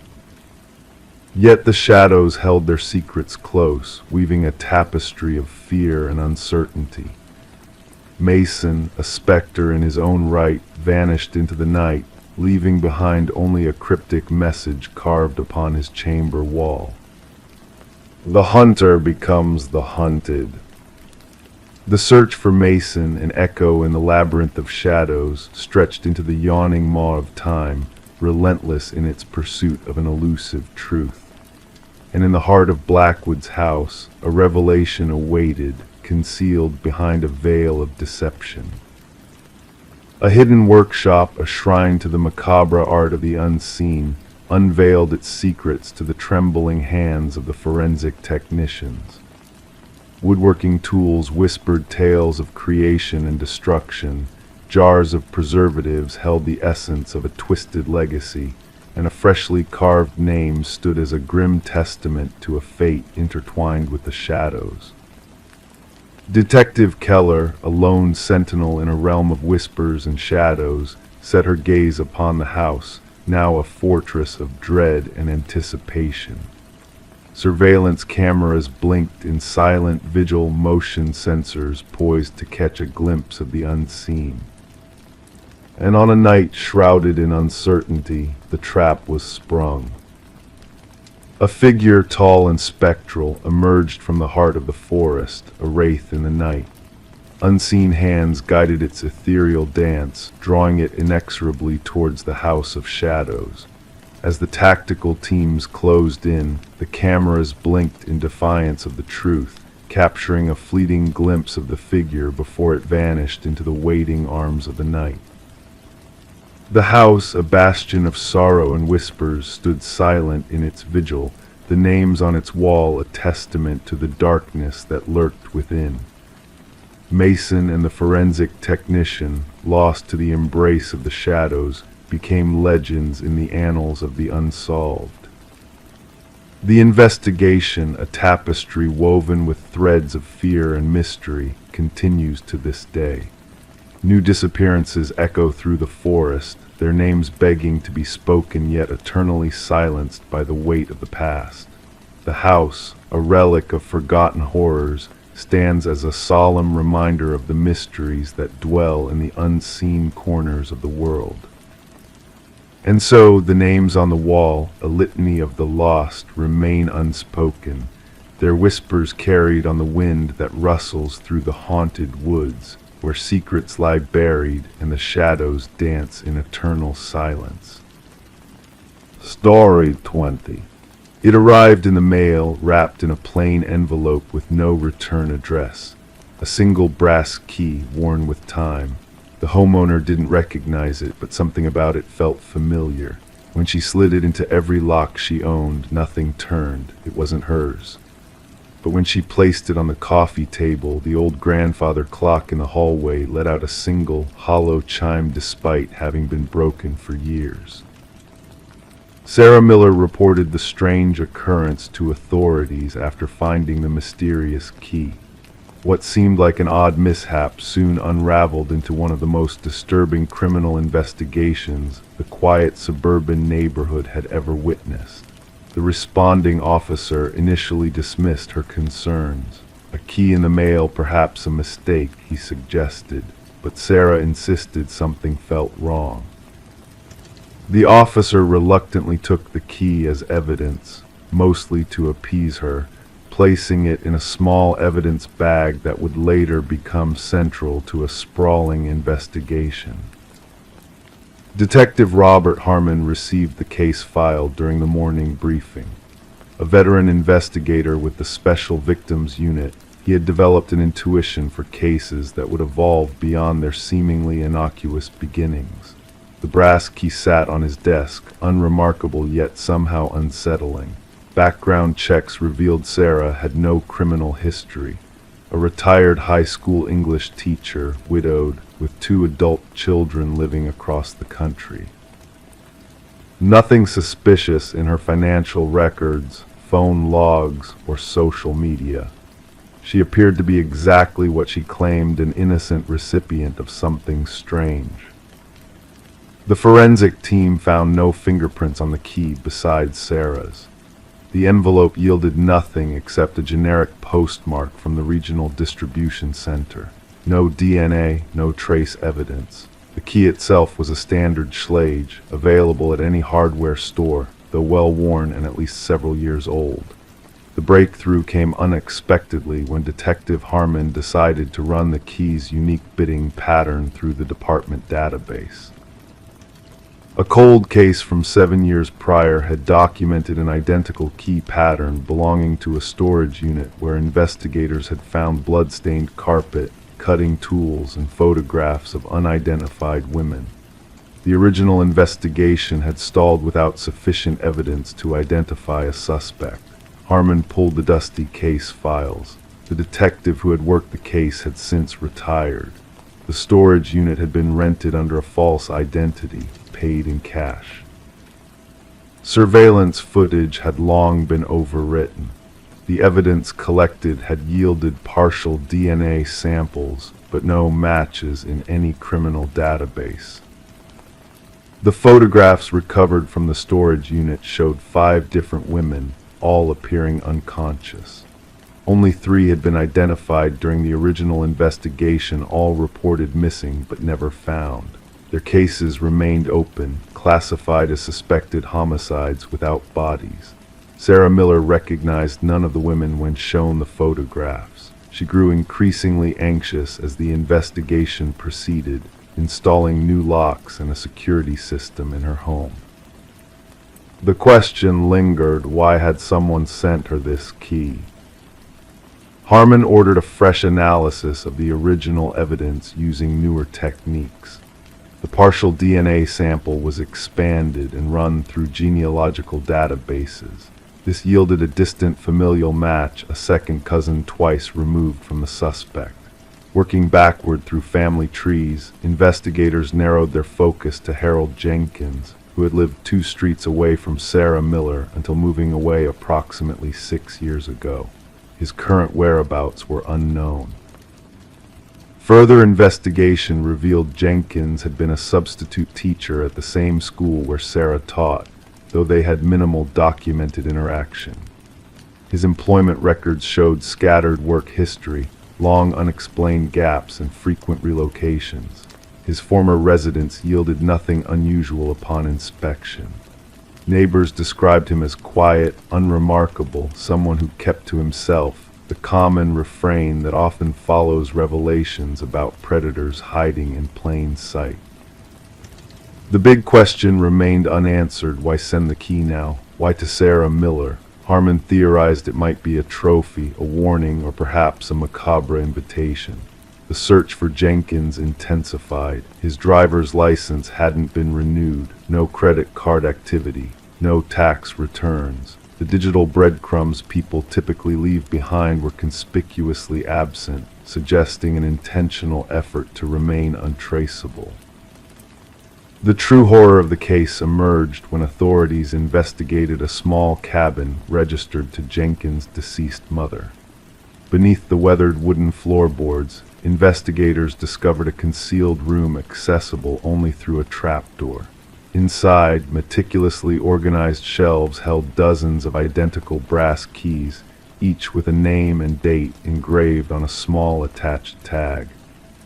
Yet the shadows held their secrets close, weaving a tapestry of fear and uncertainty. Mason, a specter in his own right, vanished into the night, leaving behind only a cryptic message carved upon his chamber wall. The hunter becomes the hunted. The search for Mason, an echo in the labyrinth of shadows, stretched into the yawning maw of time, relentless in its pursuit of an elusive truth. And in the heart of Blackwood's house, a revelation awaited, concealed behind a veil of deception. A hidden workshop, a shrine to the macabre art of the unseen, unveiled its secrets to the trembling hands of the forensic technicians. Woodworking tools whispered tales of creation and destruction, jars of preservatives held the essence of a twisted legacy, and a freshly carved name stood as a grim testament to a fate intertwined with the shadows. Detective Keller, a lone sentinel in a realm of whispers and shadows, set her gaze upon the house, now a fortress of dread and anticipation. Surveillance cameras blinked in silent vigil, motion sensors poised to catch a glimpse of the unseen. And on a night shrouded in uncertainty, the trap was sprung. A figure tall and spectral emerged from the heart of the forest, a wraith in the night. Unseen hands guided its ethereal dance, drawing it inexorably towards the house of shadows. As the tactical teams closed in, the cameras blinked in defiance of the truth, capturing a fleeting glimpse of the figure before it vanished into the waiting arms of the night. The house, a bastion of sorrow and whispers, stood silent in its vigil, the names on its wall a testament to the darkness that lurked within. Mason and the forensic technician, lost to the embrace of the shadows, became legends in the annals of the Unsolved. The investigation, a tapestry woven with threads of fear and mystery, continues to this day. New disappearances echo through the forest, their names begging to be spoken yet eternally silenced by the weight of the past. The house, a relic of forgotten horrors, stands as a solemn reminder of the mysteries that dwell in the unseen corners of the world. And so the names on the wall, a litany of the lost, remain unspoken, their whispers carried on the wind that rustles through the haunted woods, where secrets lie buried and the shadows dance in eternal silence. Story 20. It arrived in the mail, wrapped in a plain envelope with no return address. A single brass key worn with time. The homeowner didn't recognize it, but something about it felt familiar. When she slid it into every lock she owned, nothing turned. It wasn't hers. But when she placed it on the coffee table, the old grandfather clock in the hallway let out a single, hollow chime despite having been broken for years. Sarah Miller reported the strange occurrence to authorities after finding the mysterious key. What seemed like an odd mishap soon unraveled into one of the most disturbing criminal investigations the quiet suburban neighborhood had ever witnessed. The responding officer initially dismissed her concerns. A key in the mail, perhaps a mistake, he suggested, but Sarah insisted something felt wrong. The officer reluctantly took the key as evidence, mostly to appease her, placing it in a small evidence bag that would later become central to a sprawling investigation. Detective Robert Harmon received the case file during the morning briefing. A veteran investigator with the Special Victims Unit, he had developed an intuition for cases that would evolve beyond their seemingly innocuous beginnings. The brass key sat on his desk, unremarkable yet somehow unsettling. Background checks revealed Sarah had no criminal history. A retired high school English teacher, widowed, with 2 adult children living across the country. Nothing suspicious in her financial records, phone logs, or social media. She appeared to be exactly what she claimed, an innocent recipient of something strange. The forensic team found no fingerprints on the key besides Sarah's. The envelope yielded nothing except a generic postmark from the regional distribution center. No DNA, no trace evidence. The key itself was a standard Schlage, available at any hardware store, though well-worn and at least several years old. The breakthrough came unexpectedly when Detective Harmon decided to run the key's unique bidding pattern through the department database. A cold case from 7 years prior had documented an identical key pattern belonging to a storage unit where investigators had found blood-stained carpet, cutting tools, and photographs of unidentified women. The original investigation had stalled without sufficient evidence to identify a suspect. Harmon pulled the dusty case files. The detective who had worked the case had since retired. The storage unit had been rented under a false identity, paid in cash. Surveillance footage had long been overwritten. The evidence collected had yielded partial DNA samples, but no matches in any criminal database. The photographs recovered from the storage unit showed 5 different women, all appearing unconscious. Only 3 had been identified during the original investigation, all reported missing but never found. Their cases remained open, classified as suspected homicides without bodies. Sarah Miller recognized none of the women when shown the photographs. She grew increasingly anxious as the investigation proceeded, installing new locks and a security system in her home. The question lingered, why had someone sent her this key? Harmon ordered a fresh analysis of the original evidence using newer techniques. The partial DNA sample was expanded and run through genealogical databases. This yielded a distant familial match, a second cousin twice removed from the suspect. Working backward through family trees, investigators narrowed their focus to Harold Jenkins, who had lived 2 streets away from Sarah Miller until moving away approximately 6 years ago. His current whereabouts were unknown. Further investigation revealed Jenkins had been a substitute teacher at the same school where Sarah taught, though they had minimal documented interaction. His employment records showed scattered work history, long unexplained gaps, and frequent relocations. His former residence yielded nothing unusual upon inspection. Neighbors described him as quiet, unremarkable, someone who kept to himself, the common refrain that often follows revelations about predators hiding in plain sight. The big question remained unanswered. Why send the key now? Why to Sarah Miller? Harmon theorized it might be a trophy, a warning, or perhaps a macabre invitation. The search for Jenkins intensified. His driver's license hadn't been renewed, no credit card activity, no tax returns. The digital breadcrumbs people typically leave behind were conspicuously absent, suggesting an intentional effort to remain untraceable. The true horror of the case emerged when authorities investigated a small cabin registered to Jenkins' deceased mother. Beneath the weathered wooden floorboards, investigators discovered a concealed room accessible only through a trapdoor. Inside, meticulously organized shelves held dozens of identical brass keys, each with a name and date engraved on a small attached tag.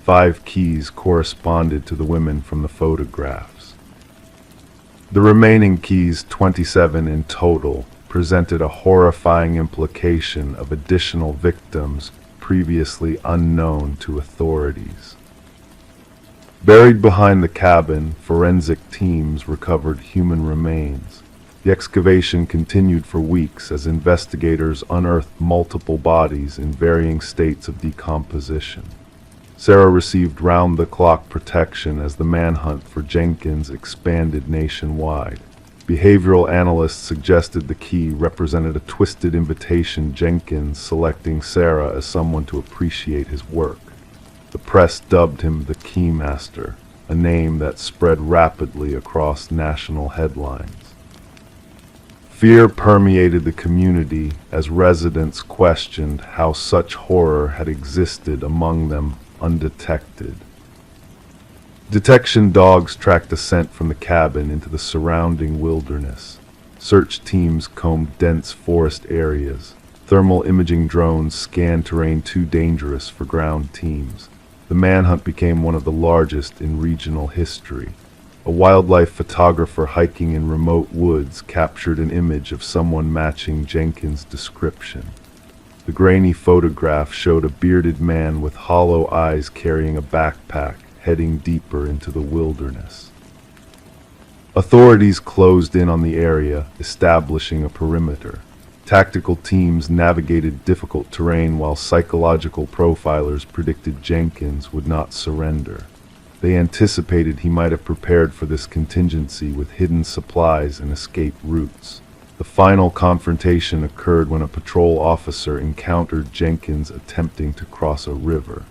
5 keys corresponded to the women from the photographs. The remaining keys, 27 in total, presented a horrifying implication of additional victims previously unknown to authorities. Buried behind the cabin, forensic teams recovered human remains. The excavation continued for weeks as investigators unearthed multiple bodies in varying states of decomposition. Sarah received round-the-clock protection as the manhunt for Jenkins expanded nationwide. Behavioral analysts suggested the key represented a twisted invitation, Jenkins selecting Sarah as someone to appreciate his work. The press dubbed him the Keymaster, a name that spread rapidly across national headlines. Fear permeated the community as residents questioned how such horror had existed among them undetected. Detection dogs tracked a scent from the cabin into the surrounding wilderness. Search teams combed dense forest areas. Thermal imaging drones scanned terrain too dangerous for ground teams. The manhunt became one of the largest in regional history. A wildlife photographer hiking in remote woods captured an image of someone matching Jenkins' description. The grainy photograph showed a bearded man with hollow eyes carrying a backpack, heading deeper into the wilderness. Authorities closed in on the area, establishing a perimeter. Tactical teams navigated difficult terrain while psychological profilers predicted Jenkins would not surrender. They anticipated he might have prepared for this contingency with hidden supplies and escape routes. The final confrontation occurred when a patrol officer encountered Jenkins attempting to cross a river.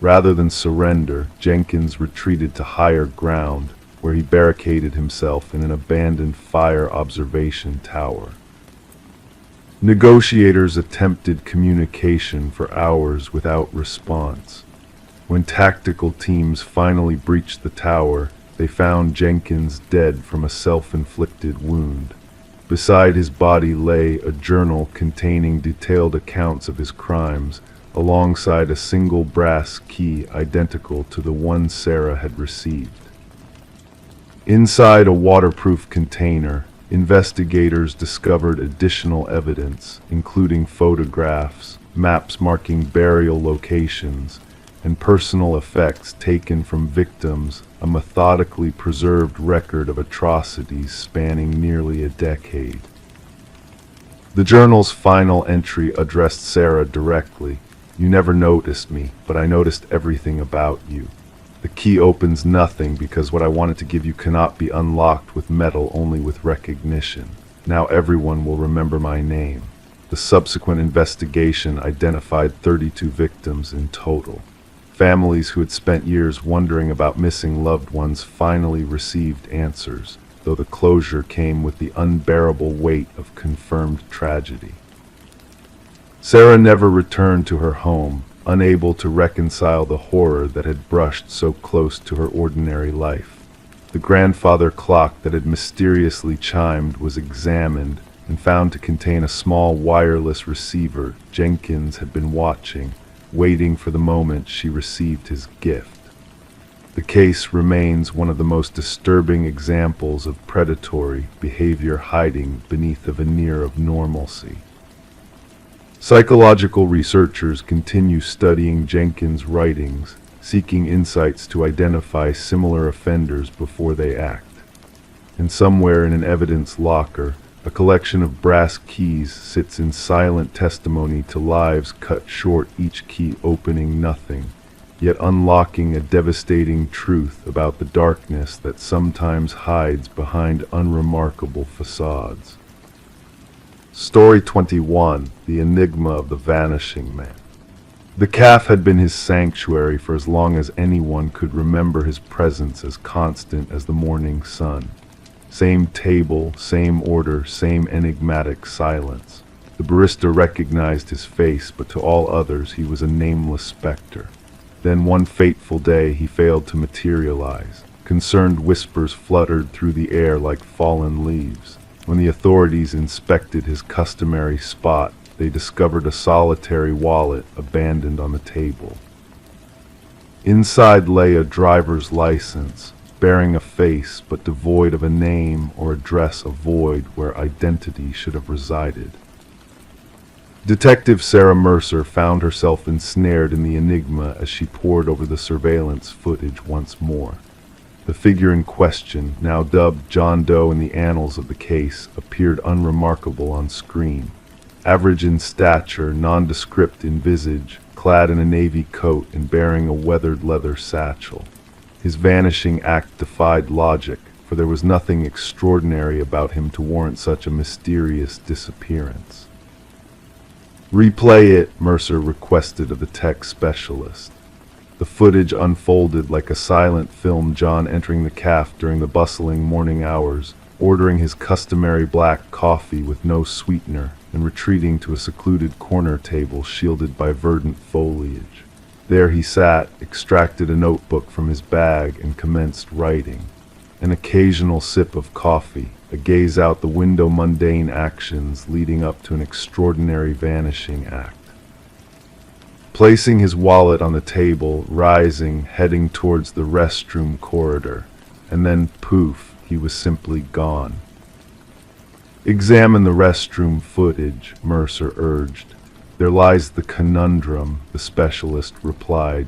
Rather than surrender, Jenkins retreated to higher ground, where he barricaded himself in an abandoned fire observation tower. Negotiators attempted communication for hours without response. When tactical teams finally breached the tower, they found Jenkins dead from a self-inflicted wound. Beside his body lay a journal containing detailed accounts of his crimes, alongside a single brass key identical to the one Sarah had received. Inside a waterproof container, investigators discovered additional evidence, including photographs, maps marking burial locations, and personal effects taken from victims, a methodically preserved record of atrocities spanning nearly a decade. The journal's final entry addressed Sarah directly. "You never noticed me, but I noticed everything about you. The key opens nothing because what I wanted to give you cannot be unlocked with metal, only with recognition. Now everyone will remember my name." The subsequent investigation identified 32 victims in total. Families who had spent years wondering about missing loved ones finally received answers, though the closure came with the unbearable weight of confirmed tragedy. Sarah never returned to her home, unable to reconcile the horror that had brushed so close to her ordinary life. The grandfather clock that had mysteriously chimed was examined and found to contain a small wireless receiver Jenkins had been watching, waiting for the moment she received his gift. The case remains one of the most disturbing examples of predatory behavior hiding beneath a veneer of normalcy. Psychological researchers continue studying Jenkins' writings, seeking insights to identify similar offenders before they act. And somewhere in an evidence locker, A collection of brass keys sits in silent testimony to lives cut short, each key opening nothing, yet unlocking a devastating truth about the darkness that sometimes hides behind unremarkable facades. Story 21: The Enigma of the Vanishing Man. The calf had been his sanctuary for as long as anyone could remember, his presence as constant as the morning sun. Same table, same order, same enigmatic silence. The barista recognized his face, but to all others he was a nameless specter. Then one fateful day he failed to materialize. Concerned whispers fluttered through the air like fallen leaves. When the authorities inspected his customary spot, they discovered a solitary wallet abandoned on the table. Inside lay a driver's license, bearing a face but devoid of a name or address, a void where identity should have resided. Detective Sarah Mercer found herself ensnared in the enigma as she pored over the surveillance footage once more. The figure in question, now dubbed John Doe in the annals of the case, appeared unremarkable on screen. Average in stature, nondescript in visage, clad in a navy coat and bearing a weathered leather satchel. His vanishing act defied logic, for there was nothing extraordinary about him to warrant such a mysterious disappearance. "Replay it," Mercer requested of the tech specialist. The footage unfolded like a silent film, John entering the cafe during the bustling morning hours, ordering his customary black coffee with no sweetener, and retreating to a secluded corner table shielded by verdant foliage. There he sat, extracted a notebook from his bag, and commenced writing. An occasional sip of coffee, a gaze out the window, mundane actions leading up to an extraordinary vanishing act. Placing his wallet on the table, rising, heading towards the restroom corridor, and then poof, he was simply gone. "Examine the restroom footage," Mercer urged. "There lies the conundrum," the specialist replied.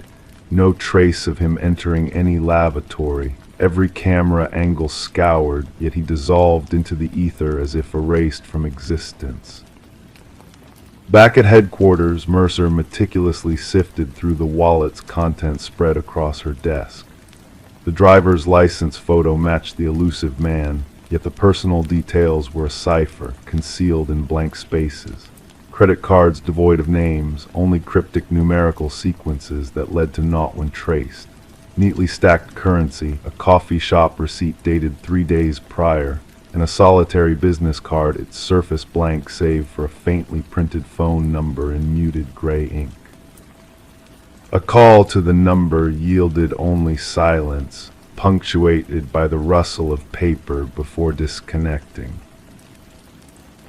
"No trace of him entering any lavatory. Every camera angle scoured, yet he dissolved into the ether as if erased from existence." Back at headquarters, Mercer meticulously sifted through the wallet's contents spread across her desk. The driver's license photo matched the elusive man, yet the personal details were a cipher, concealed in blank spaces. Credit cards devoid of names, only cryptic numerical sequences that led to naught when traced. Neatly stacked currency, a coffee shop receipt dated 3 days prior, and a solitary business card, its surface blank save for a faintly printed phone number in muted gray ink. A call to the number yielded only silence, punctuated by the rustle of paper before disconnecting.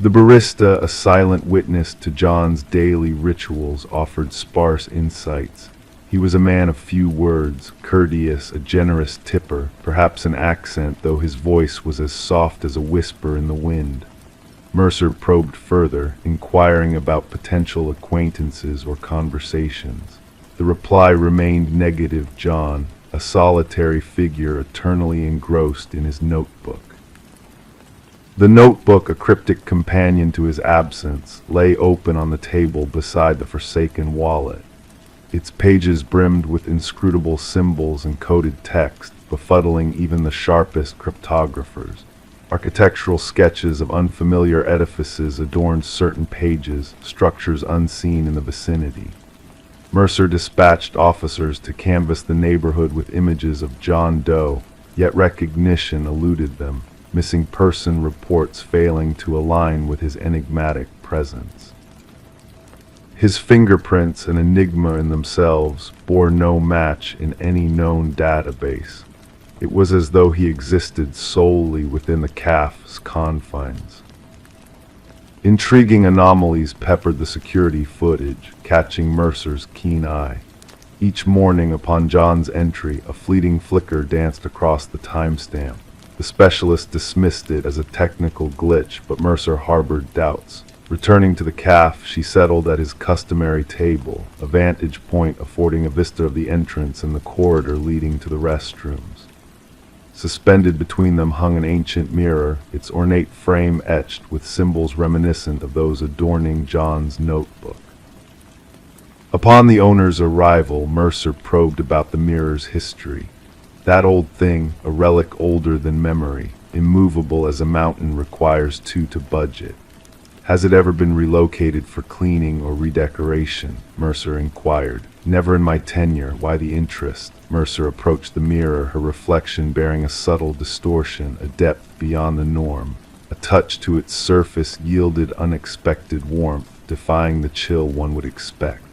The barista, a silent witness to John's daily rituals, offered sparse insights. He was a man of few words, courteous, a generous tipper, perhaps an accent, though his voice was as soft as a whisper in the wind. Mercer probed further, inquiring about potential acquaintances or conversations. The reply remained negative. John, a solitary figure eternally engrossed in his notebook. The notebook, a cryptic companion to his absence, lay open on the table beside the forsaken wallet. Its pages brimmed with inscrutable symbols and coded text, befuddling even the sharpest cryptographers. Architectural sketches of unfamiliar edifices adorned certain pages, structures unseen in the vicinity. Mercer dispatched officers to canvass the neighborhood with images of John Doe, yet recognition eluded them, missing person reports failing to align with his enigmatic presence. His fingerprints, an enigma in themselves, bore no match in any known database. It was as though he existed solely within the cafe's confines. Intriguing anomalies peppered the security footage, catching Mercer's keen eye. Each morning upon John's entry, a fleeting flicker danced across the timestamp. The specialist dismissed it as a technical glitch, but Mercer harbored doubts. Returning to the cafe, she settled at his customary table, a vantage point affording a vista of the entrance and the corridor leading to the restrooms. Suspended between them hung an ancient mirror, its ornate frame etched with symbols reminiscent of those adorning John's notebook. Upon the owner's arrival, Mercer probed about the mirror's history. That old thing, a relic older than memory, immovable as a mountain, requires two to budget. Has it ever been relocated for cleaning or redecoration? Mercer inquired. Never in my tenure. Why the interest? Mercer approached the mirror, her reflection bearing a subtle distortion, a depth beyond the norm. A touch to its surface yielded unexpected warmth, defying the chill one would expect.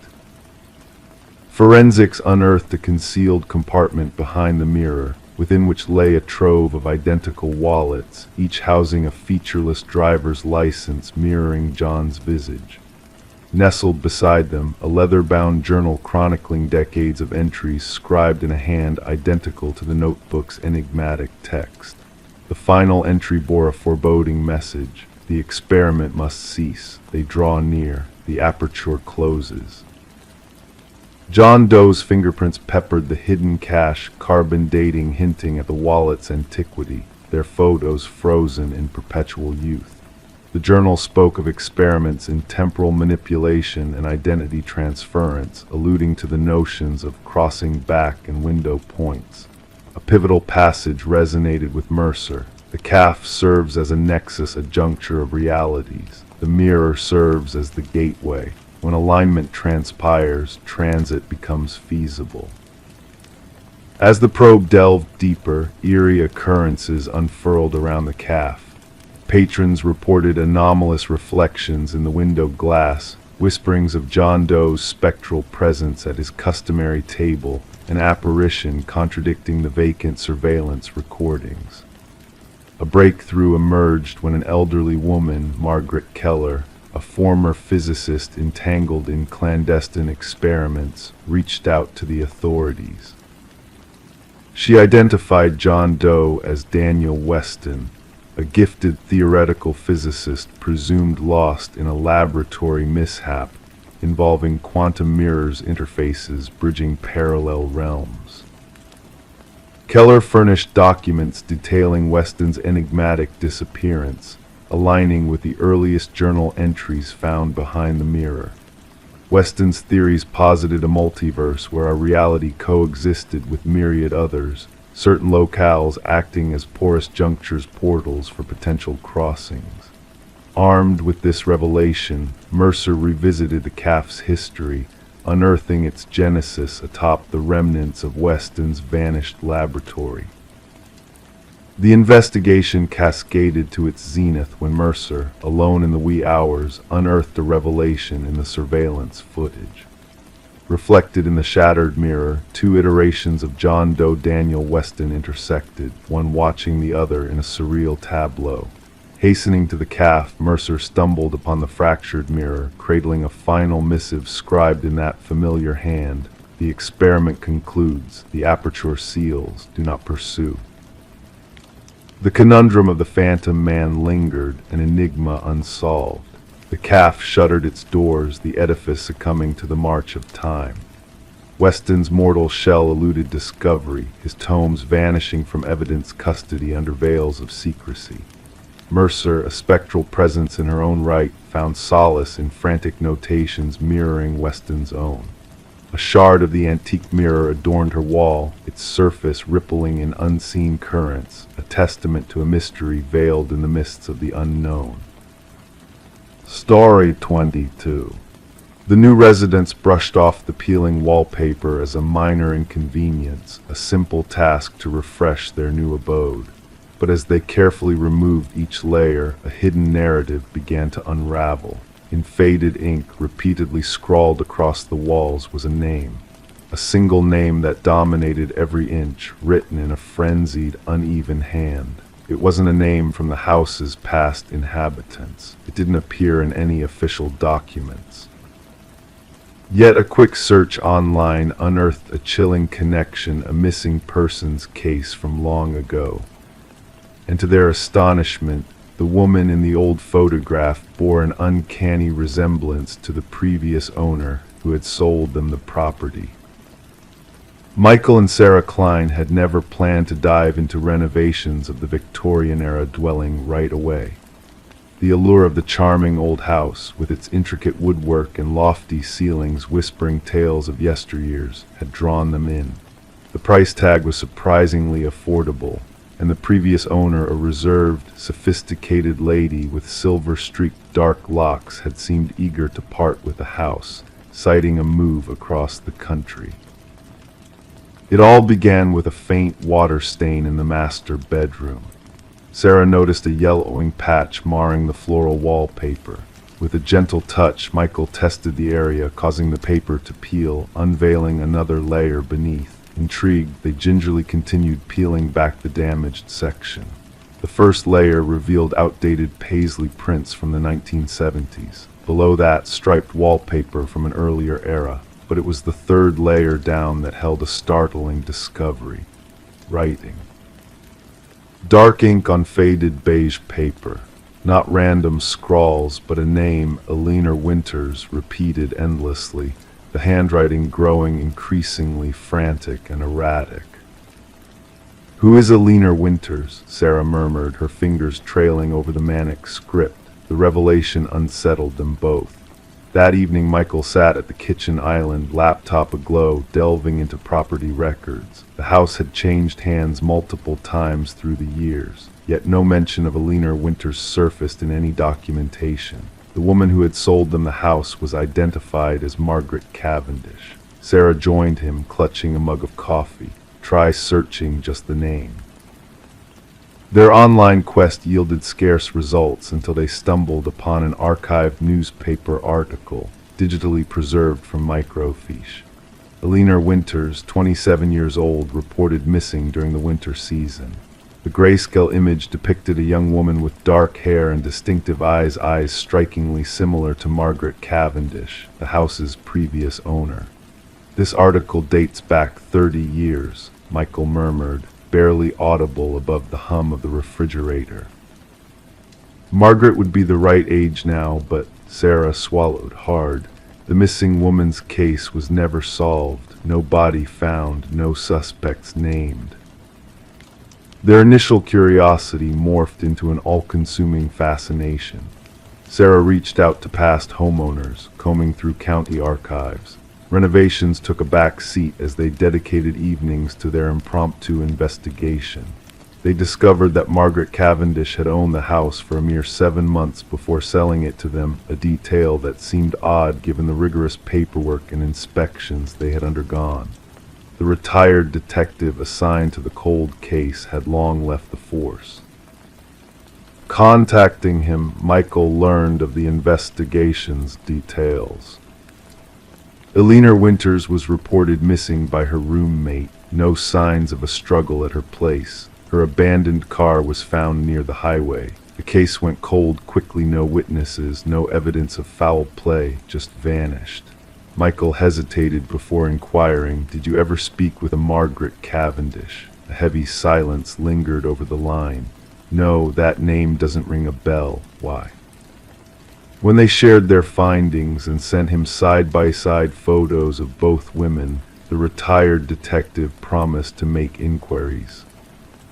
Forensics unearthed a concealed compartment behind the mirror, within which lay a trove of identical wallets, each housing a featureless driver's license mirroring John's visage. Nestled beside them, a leather-bound journal chronicling decades of entries scribed in a hand identical to the notebook's enigmatic text. The final entry bore a foreboding message. The experiment must cease. They draw near. The aperture closes. John Doe's fingerprints peppered the hidden cache, carbon dating hinting at the wallet's antiquity, their photos frozen in perpetual youth. The journal spoke of experiments in temporal manipulation and identity transference, alluding to the notions of crossing back and window points. A pivotal passage resonated with Mercer. The calf serves as a nexus, a juncture of realities. The mirror serves as the gateway. When alignment transpires, transit becomes feasible. As the probe delved deeper, eerie occurrences unfurled around the calf. Patrons reported anomalous reflections in the window glass, whisperings of John Doe's spectral presence at his customary table, an apparition contradicting the vacant surveillance recordings. A breakthrough emerged when an elderly woman, Margaret Keller, a former physicist entangled in clandestine experiments, reached out to the authorities. She identified John Doe as Daniel Weston, a gifted theoretical physicist presumed lost in a laboratory mishap involving quantum mirrors interfaces bridging parallel realms. Keller furnished documents detailing Weston's enigmatic disappearance, aligning with the earliest journal entries found behind the mirror. Weston's theories posited a multiverse where our reality coexisted with myriad others, certain locales acting as porous junctures, portals for potential crossings. Armed with this revelation, Mercer revisited the calf's history, unearthing its genesis atop the remnants of Weston's vanished laboratory. The investigation cascaded to its zenith when Mercer, alone in the wee hours, unearthed a revelation in the surveillance footage. Reflected in the shattered mirror, two iterations of John Doe Daniel Weston intersected, one watching the other in a surreal tableau. Hastening to the calf, Mercer stumbled upon the fractured mirror, cradling a final missive scribed in that familiar hand. The experiment concludes. The aperture seals. Do not pursue. The conundrum of the phantom man lingered, an enigma unsolved. The calf shuttered its doors, the edifice succumbing to the march of time. Weston's mortal shell eluded discovery, his tomes vanishing from evidence custody under veils of secrecy. Mercer, a spectral presence in her own right, found solace in frantic notations mirroring Weston's own. A shard of the antique mirror adorned her wall, its surface rippling in unseen currents, a testament to a mystery veiled in the mists of the unknown. Story 22. The new residents brushed off the peeling wallpaper as a minor inconvenience, a simple task to refresh their new abode. But as they carefully removed each layer, a hidden narrative began to unravel. In faded ink, repeatedly scrawled across the walls, was a name. A single name that dominated every inch, written in a frenzied, uneven hand. It wasn't a name from the house's past inhabitants. It didn't appear in any official documents. Yet a quick search online unearthed a chilling connection, a missing persons case from long ago. And to their astonishment, the woman in the old photograph bore an uncanny resemblance to the previous owner who had sold them the property. Michael and Sarah Klein had never planned to dive into renovations of the Victorian-era dwelling right away. The allure of the charming old house, with its intricate woodwork and lofty ceilings whispering tales of yesteryears, had drawn them in. The price tag was surprisingly affordable, and the previous owner, a reserved, sophisticated lady with silver-streaked dark locks, had seemed eager to part with the house, citing a move across the country. It all began with a faint water stain in the master bedroom. Sarah noticed a yellowing patch marring the floral wallpaper. With a gentle touch, Michael tested the area, causing the paper to peel, unveiling another layer beneath. Intrigued, they gingerly continued peeling back the damaged section. The first layer revealed outdated paisley prints from the 1970s. Below that, striped wallpaper from an earlier era. But it was the third layer down that held a startling discovery. Writing. Dark ink on faded beige paper. Not random scrawls, but a name, Alina Winters, repeated endlessly, the handwriting growing increasingly frantic and erratic. "Who is Alina Winters?" Sarah murmured, her fingers trailing over the manic script. The revelation unsettled them both. That evening, Michael sat at the kitchen island, laptop aglow, delving into property records. The house had changed hands multiple times through the years, yet no mention of Alina Winters surfaced in any documentation. The woman who had sold them the house was identified as Margaret Cavendish. Sarah joined him, clutching a mug of coffee. Try searching just the name. Their online quest yielded scarce results until they stumbled upon an archived newspaper article, digitally preserved from microfiche. Alina Winters, 27 years old, reported missing during the winter season. The grayscale image depicted a young woman with dark hair and distinctive eyes strikingly similar to Margaret Cavendish, the house's previous owner. "This article dates back 30 years, Michael murmured, barely audible above the hum of the refrigerator. Margaret would be the right age now, but Sarah swallowed hard. The missing woman's case was never solved, no body found, no suspects named. Their initial curiosity morphed into an all-consuming fascination. Sarah reached out to past homeowners, combing through county archives. Renovations took a back seat as they dedicated evenings to their impromptu investigation. They discovered that Margaret Cavendish had owned the house for a mere 7 months before selling it to them, a detail that seemed odd given the rigorous paperwork and inspections they had undergone. The retired detective assigned to the cold case had long left the force. Contacting him, Michael learned of the investigation's details. Alina Winters was reported missing by her roommate, no signs of a struggle at her place. Her abandoned car was found near the highway. The case went cold quickly, no witnesses, no evidence of foul play, just vanished. Michael hesitated before inquiring, "Did you ever speak with a Margaret Cavendish?" A heavy silence lingered over the line. "No, that name doesn't ring a bell. Why?" When they shared their findings and sent him side-by-side photos of both women, the retired detective promised to make inquiries.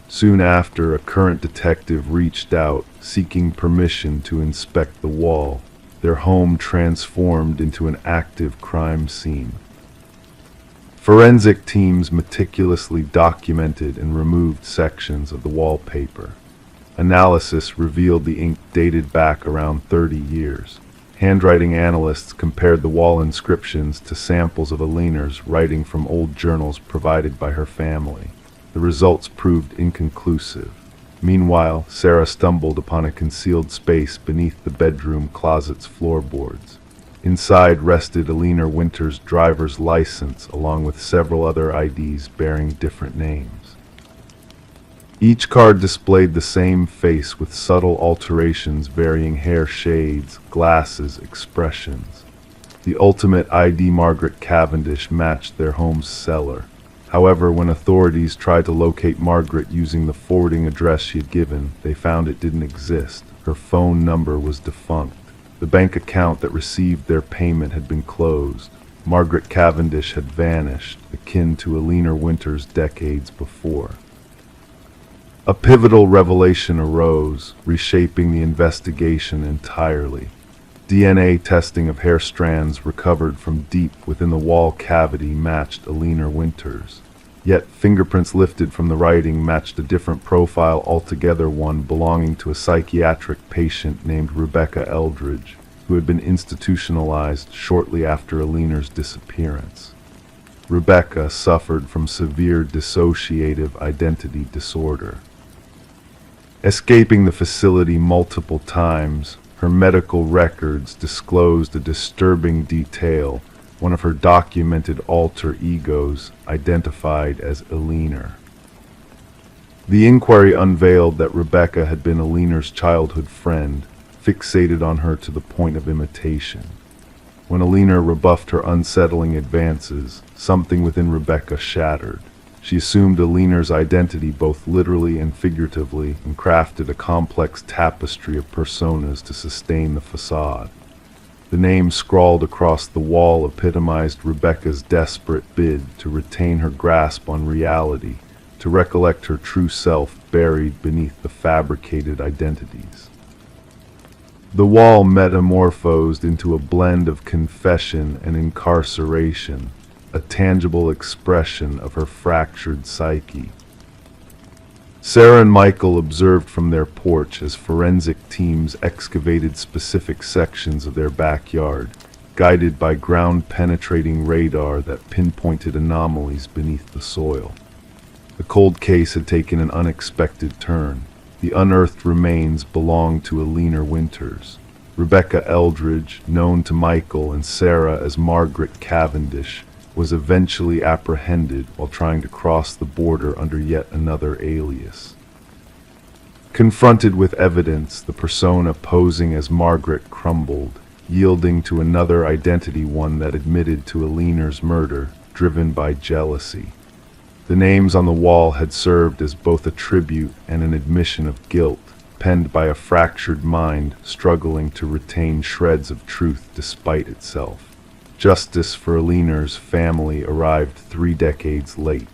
Soon after, a current detective reached out, seeking permission to inspect the wall, their home transformed into an active crime scene. Forensic teams meticulously documented and removed sections of the wallpaper. Analysis revealed the ink dated back around 30 years. Handwriting analysts compared the wall inscriptions to samples of Alina's writing from old journals provided by her family. The results proved inconclusive. Meanwhile, Sarah stumbled upon a concealed space beneath the bedroom closet's floorboards. Inside rested Alina Winters' driver's license, along with several other IDs bearing different names. Each card displayed the same face with subtle alterations, varying hair shades, glasses, expressions. The ultimate ID, Margaret Cavendish, matched their home's cellar. However, when authorities tried to locate Margaret using the forwarding address she had given, they found it didn't exist. Her phone number was defunct. The bank account that received their payment had been closed. Margaret Cavendish had vanished, akin to Eleanor Winters decades before. A pivotal revelation arose, reshaping the investigation entirely. DNA testing of hair strands recovered from deep within the wall cavity matched Eleanor Winters. Yet fingerprints lifted from the writing matched a different profile altogether, one belonging to a psychiatric patient named Rebecca Eldridge, who had been institutionalized shortly after Eleanor's disappearance. Rebecca suffered from severe dissociative identity disorder. Escaping the facility multiple times, her medical records disclosed a disturbing detail: one of her documented alter egos identified as Eleanor. The inquiry unveiled that Rebecca had been Eleanor's childhood friend, fixated on her to the point of imitation. When Eleanor rebuffed her unsettling advances, something within Rebecca shattered. She assumed Eleanor's identity both literally and figuratively and crafted a complex tapestry of personas to sustain the facade. The name scrawled across the wall epitomized Rebecca's desperate bid to retain her grasp on reality, to recollect her true self buried beneath the fabricated identities. The wall metamorphosed into a blend of confession and incarceration, a tangible expression of her fractured psyche. Sarah and Michael observed from their porch as forensic teams excavated specific sections of their backyard, guided by ground-penetrating radar that pinpointed anomalies beneath the soil. The cold case had taken an unexpected turn. The unearthed remains belonged to Eleanor Winters. Rebecca Eldridge, known to Michael and Sarah as Margaret Cavendish, was eventually apprehended while trying to cross the border under yet another alias. Confronted with evidence, the persona posing as Margaret crumbled, yielding to another identity, one that admitted to Eleanor's murder, driven by jealousy. The names on the wall had served as both a tribute and an admission of guilt, penned by a fractured mind struggling to retain shreds of truth despite itself. Justice for Eleanor's family arrived 3 decades late.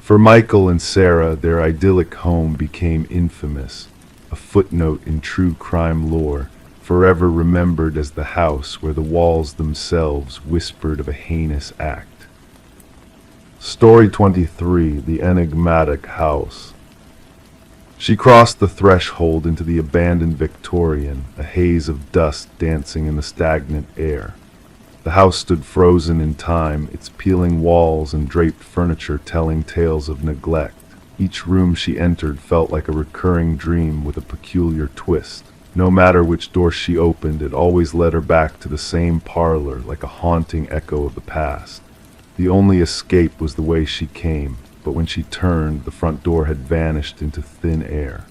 For Michael and Sarah, their idyllic home became infamous, a footnote in true crime lore, forever remembered as the house where the walls themselves whispered of a heinous act. Story 23: The Enigmatic House. She crossed the threshold into the abandoned Victorian, a haze of dust dancing in the stagnant air. The house stood frozen in time, its peeling walls and draped furniture telling tales of neglect. Each room she entered felt like a recurring dream with a peculiar twist. No matter which door she opened, it always led her back to the same parlor, like a haunting echo of the past. The only escape was the way she came, but when she turned, the front door had vanished into thin air.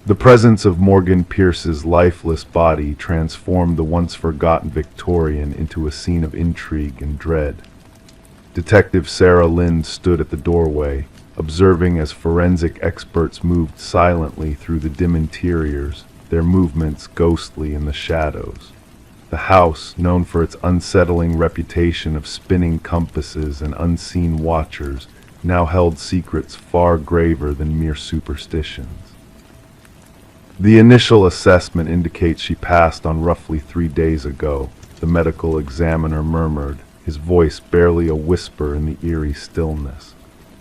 The presence of Morgan Pierce's lifeless body transformed the once-forgotten Victorian into a scene of intrigue and dread. Detective Sarah Lind stood at the doorway, observing as forensic experts moved silently through the dim interiors, their movements ghostly in the shadows. The house, known for its unsettling reputation of spinning compasses and unseen watchers, now held secrets far graver than mere superstitions. The initial assessment indicates she passed on roughly 3 days ago, the medical examiner murmured, his voice barely a whisper in the eerie stillness.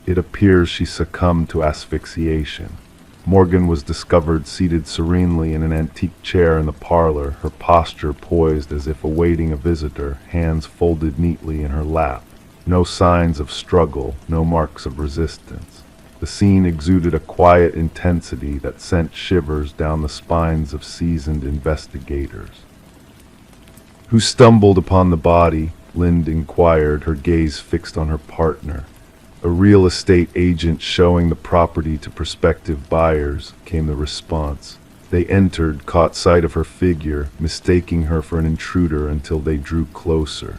It appears she succumbed to asphyxiation. Morgan was discovered seated serenely in an antique chair in the parlor, her posture poised as if awaiting a visitor, hands folded neatly in her lap. No signs of struggle, no marks of resistance. The scene exuded a quiet intensity that sent shivers down the spines of seasoned investigators. "Who stumbled upon the body?" Lind inquired, her gaze fixed on her partner. "A real estate agent showing the property to prospective buyers," came the response. They entered, caught sight of her figure, mistaking her for an intruder until they drew closer.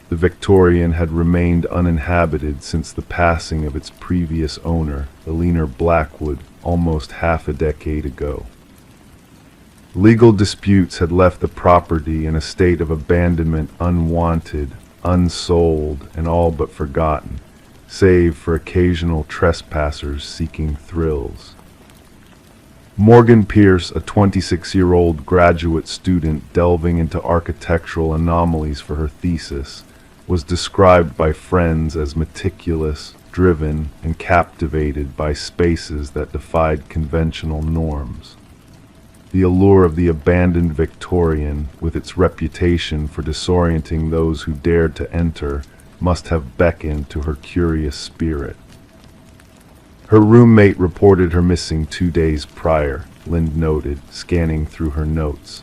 The Victorian had remained uninhabited since the passing of its previous owner, Eleanor Blackwood, almost half a decade ago. Legal disputes had left the property in a state of abandonment, unwanted, unsold, and all but forgotten, save for occasional trespassers seeking thrills. Morgan Pierce, a 26-year-old graduate student delving into architectural anomalies for her thesis, was described by friends as meticulous, driven, and captivated by spaces that defied conventional norms. The allure of the abandoned Victorian, with its reputation for disorienting those who dared to enter, must have beckoned to her curious spirit. Her roommate reported her missing 2 days prior, Lind noted, scanning through her notes.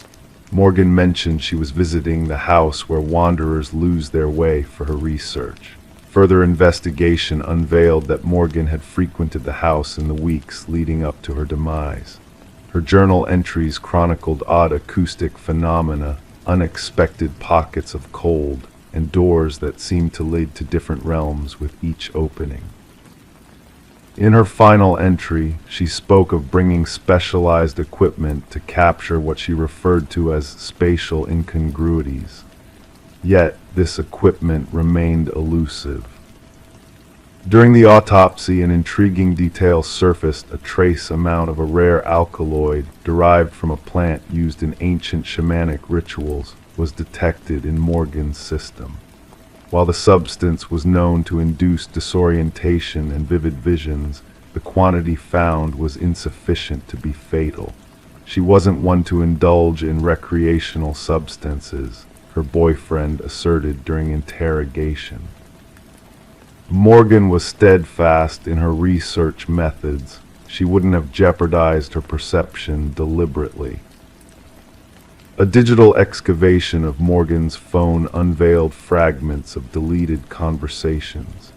Morgan mentioned she was visiting the house where wanderers lose their way for her research. Further investigation unveiled that Morgan had frequented the house in the weeks leading up to her demise. Her journal entries chronicled odd acoustic phenomena, unexpected pockets of cold, and doors that seemed to lead to different realms with each opening. In her final entry, she spoke of bringing specialized equipment to capture what she referred to as spatial incongruities. Yet, this equipment remained elusive. During the autopsy, an intriguing detail surfaced: a trace amount of a rare alkaloid derived from a plant used in ancient shamanic rituals was detected in Morgan's system. While the substance was known to induce disorientation and vivid visions, the quantity found was insufficient to be fatal. She wasn't one to indulge in recreational substances, her boyfriend asserted during interrogation. Morgan was steadfast in her research methods. She wouldn't have jeopardized her perception deliberately. A digital excavation of Morgan's phone unveiled fragments of deleted conversations,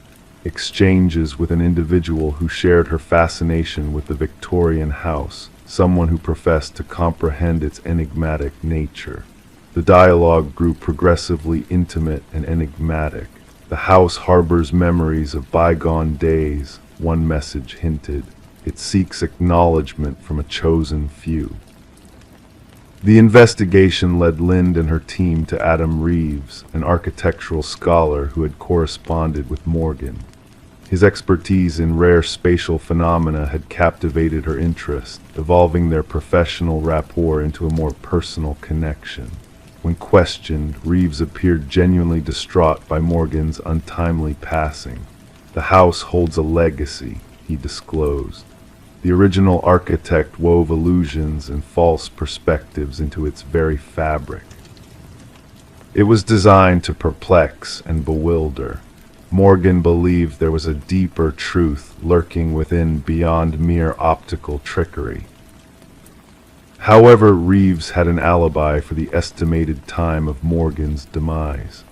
exchanges with an individual who shared her fascination with the Victorian house, someone who professed to comprehend its enigmatic nature. The dialogue grew progressively intimate and enigmatic. The house harbors memories of bygone days, one message hinted. It seeks acknowledgement from a chosen few. The investigation led Lind and her team to Adam Reeves, an architectural scholar who had corresponded with Morgan. His expertise in rare spatial phenomena had captivated her interest, evolving their professional rapport into a more personal connection. When questioned, Reeves appeared genuinely distraught by Morgan's untimely passing. "The house holds a legacy," he disclosed. The original architect wove illusions and false perspectives into its very fabric. It was designed to perplex and bewilder. Morgan believed there was a deeper truth lurking within beyond mere optical trickery. However, Reeves had an alibi for the estimated time of Morgan's demise.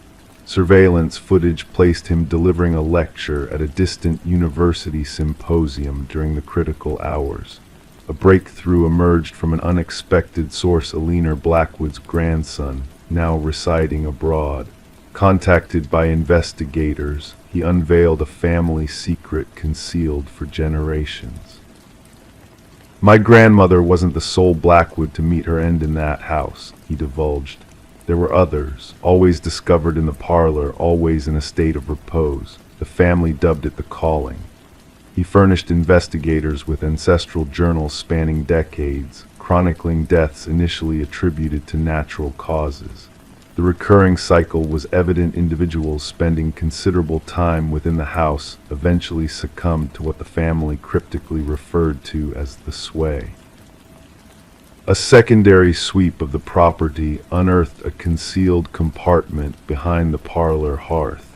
Surveillance footage placed him delivering a lecture at a distant university symposium during the critical hours. A breakthrough emerged from an unexpected source: Eleanor Blackwood's grandson, now residing abroad. Contacted by investigators, he unveiled a family secret concealed for generations. "My grandmother wasn't the sole Blackwood to meet her end in that house," he divulged. "There were others, always discovered in the parlor, always in a state of repose. The family dubbed it the calling." He furnished investigators with ancestral journals spanning decades, chronicling deaths initially attributed to natural causes. The recurring cycle was evident: individuals spending considerable time within the house eventually succumbed to what the family cryptically referred to as the sway. A secondary sweep of the property unearthed a concealed compartment behind the parlor hearth.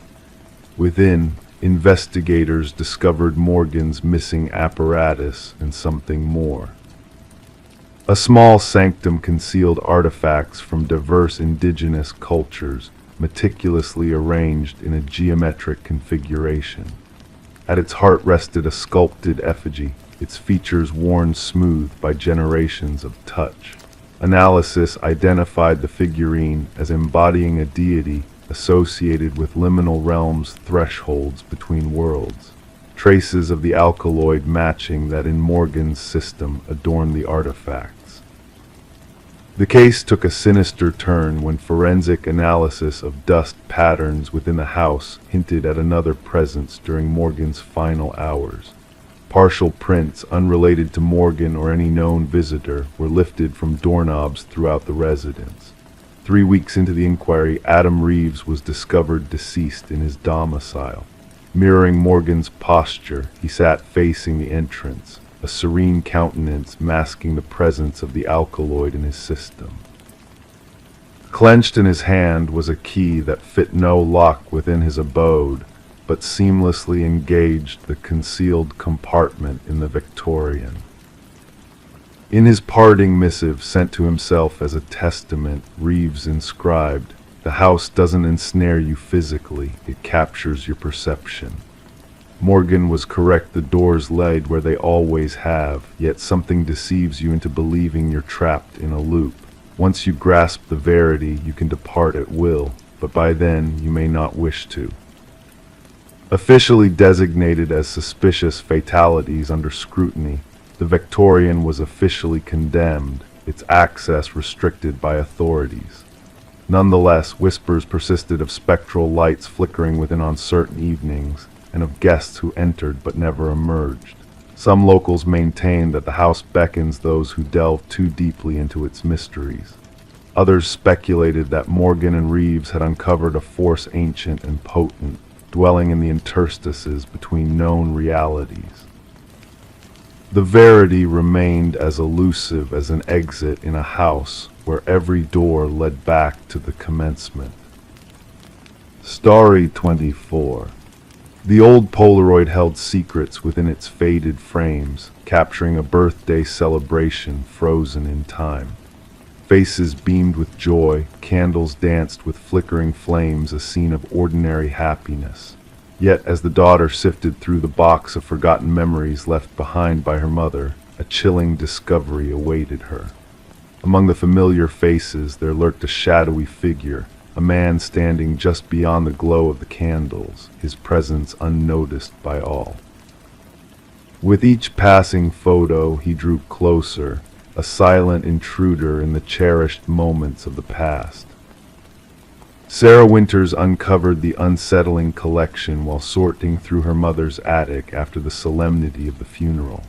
Within, investigators discovered Morgan's missing apparatus and something more. A small sanctum concealed artifacts from diverse indigenous cultures, meticulously arranged in a geometric configuration. At its heart rested a sculpted effigy, its features worn smooth by generations of touch. Analysis identified the figurine as embodying a deity associated with liminal realms, thresholds between worlds. Traces of the alkaloid matching that in Morgan's system adorned the artifacts. The case took a sinister turn when forensic analysis of dust patterns within the house hinted at another presence during Morgan's final hours. Partial prints unrelated to Morgan or any known visitor were lifted from doorknobs throughout the residence. 3 weeks into the inquiry, Adam Reeves was discovered deceased in his domicile. Mirroring Morgan's posture, he sat facing the entrance, a serene countenance masking the presence of the alkaloid in his system. Clenched in his hand was a key that fit no lock within his abode, but seamlessly engaged the concealed compartment in the Victorian. In his parting missive sent to himself as a testament, Reeves inscribed, "The house doesn't ensnare you physically, it captures your perception." Morgan was correct, the doors laid where they always have, yet something deceives you into believing you're trapped in a loop. Once you grasp the verity, you can depart at will, but by then you may not wish to. Officially designated as suspicious fatalities under scrutiny, the Victorian was officially condemned, its access restricted by authorities. Nonetheless, whispers persisted of spectral lights flickering within on certain evenings, and of guests who entered but never emerged. Some locals maintained that the house beckons those who delve too deeply into its mysteries. Others speculated that Morgan and Reeves had uncovered a force ancient and potent, dwelling in the interstices between known realities. The verity remained as elusive as an exit in a house where every door led back to the commencement. Story 24. The old Polaroid held secrets within its faded frames, capturing a birthday celebration frozen in time. Faces beamed with joy, candles danced with flickering flames, a scene of ordinary happiness. Yet as the daughter sifted through the box of forgotten memories left behind by her mother, a chilling discovery awaited her. Among the familiar faces there lurked a shadowy figure, a man standing just beyond the glow of the candles, his presence unnoticed by all. With each passing photo he drew closer, a silent intruder in the cherished moments of the past. Sarah Winters uncovered the unsettling collection while sorting through her mother's attic after the solemnity of the funeral.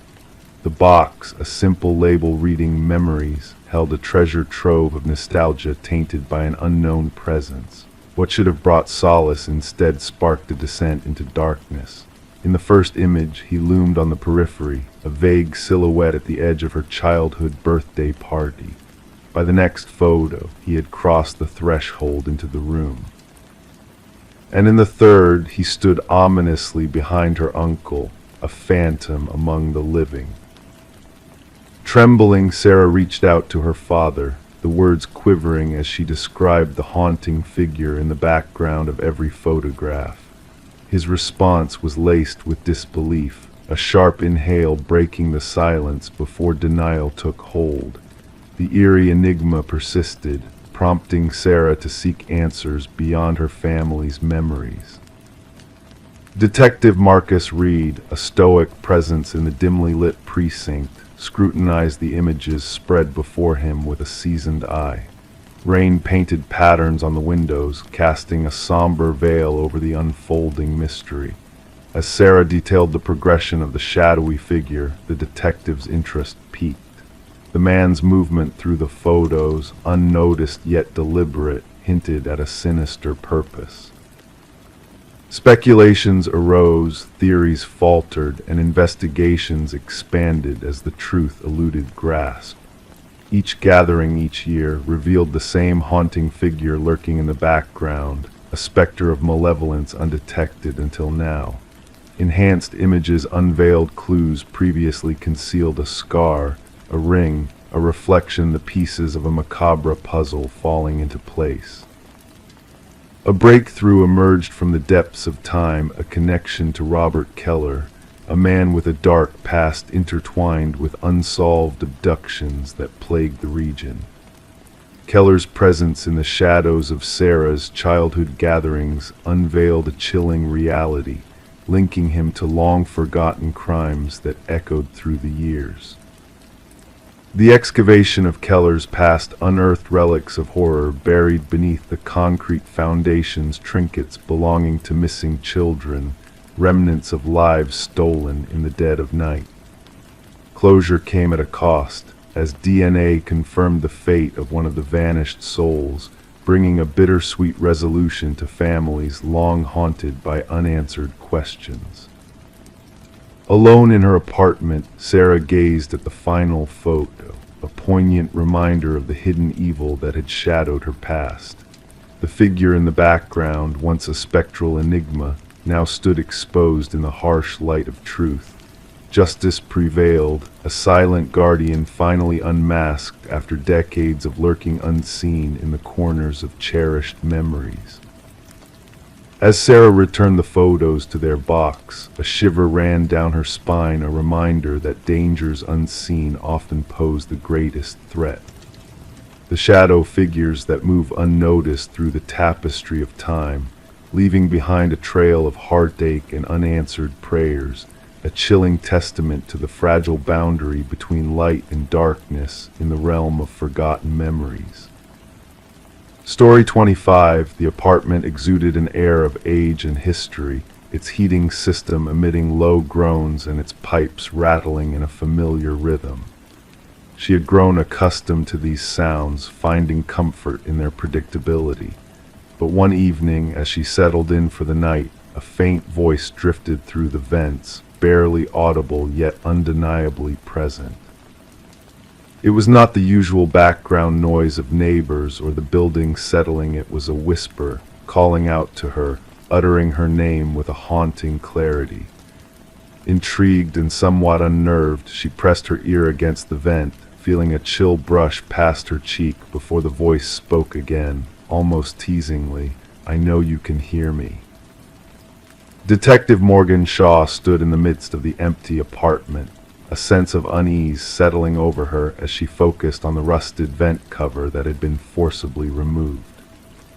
The box, a simple label reading "Memories," held a treasure trove of nostalgia tainted by an unknown presence. What should have brought solace instead sparked a descent into darkness. In the first image, he loomed on the periphery, a vague silhouette at the edge of her childhood birthday party. By the next photo, he had crossed the threshold into the room. And in the third, he stood ominously behind her uncle, a phantom among the living. Trembling, Sarah reached out to her father, the words quivering as she described the haunting figure in the background of every photograph. His response was laced with disbelief, a sharp inhale breaking the silence before denial took hold. The eerie enigma persisted, prompting Sarah to seek answers beyond her family's memories. Detective Marcus Reed, a stoic presence in the dimly lit precinct, scrutinized the images spread before him with a seasoned eye. Rain painted patterns on the windows, casting a somber veil over the unfolding mystery. As Sarah detailed the progression of the shadowy figure, the detective's interest peaked. The man's movement through the photos, unnoticed yet deliberate, hinted at a sinister purpose. Speculations arose, theories faltered, and investigations expanded as the truth eluded grasp. Each gathering each year revealed the same haunting figure lurking in the background, a specter of malevolence undetected until now. Enhanced images unveiled clues previously concealed: a scar, a ring, a reflection, the pieces of a macabre puzzle falling into place. A breakthrough emerged from the depths of time, a connection to Robert Keller, a man with a dark past intertwined with unsolved abductions that plagued the region. Keller's presence in the shadows of Sarah's childhood gatherings unveiled a chilling reality, linking him to long-forgotten crimes that echoed through the years. The excavation of Keller's past unearthed relics of horror buried beneath the concrete foundations, trinkets belonging to missing children, remnants of lives stolen in the dead of night. Closure came at a cost, as DNA confirmed the fate of one of the vanished souls, bringing a bittersweet resolution to families long haunted by unanswered questions. Alone in her apartment, Sarah gazed at the final photo, a poignant reminder of the hidden evil that had shadowed her past. The figure in the background, once a spectral enigma, now stood exposed in the harsh light of truth. Justice prevailed, a silent guardian finally unmasked after decades of lurking unseen in the corners of cherished memories. As Sarah returned the photos to their box, a shiver ran down her spine, a reminder that dangers unseen often pose the greatest threat. The shadow figures that move unnoticed through the tapestry of time, leaving behind a trail of heartache and unanswered prayers, a chilling testament to the fragile boundary between light and darkness in the realm of forgotten memories. Story 25, the apartment exuded an air of age and history, its heating system emitting low groans and its pipes rattling in a familiar rhythm. She had grown accustomed to these sounds, finding comfort in their predictability. But one evening, as she settled in for the night, a faint voice drifted through the vents, barely audible yet undeniably present. It was not the usual background noise of neighbors or the building settling. It was a whisper, calling out to her, uttering her name with a haunting clarity. Intrigued and somewhat unnerved, she pressed her ear against the vent, feeling a chill brush past her cheek before the voice spoke again, almost teasingly, "I know you can hear me." Detective Morgan Shaw stood in the midst of the empty apartment, a sense of unease settling over her as she focused on the rusted vent cover that had been forcibly removed.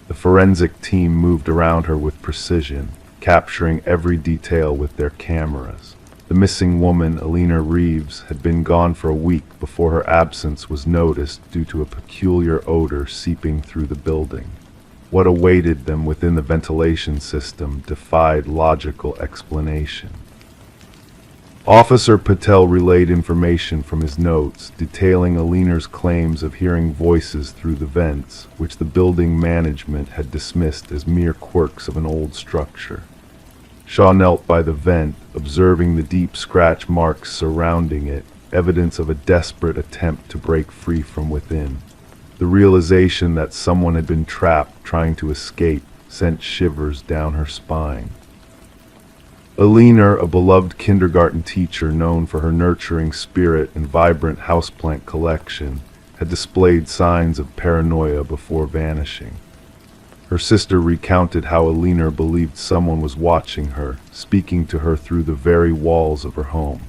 The forensic team moved around her with precision, capturing every detail with their cameras. The missing woman, Alina Reeves, had been gone for a week before her absence was noticed due to a peculiar odor seeping through the building. What awaited them within the ventilation system defied logical explanation. Officer Patel relayed information from his notes, detailing Alina's claims of hearing voices through the vents, which the building management had dismissed as mere quirks of an old structure. Shaw knelt by the vent, observing the deep scratch marks surrounding it, evidence of a desperate attempt to break free from within. The realization that someone had been trapped trying to escape sent shivers down her spine. Alina, a beloved kindergarten teacher known for her nurturing spirit and vibrant houseplant collection, had displayed signs of paranoia before vanishing. Her sister recounted how Alina believed someone was watching her, speaking to her through the very walls of her home.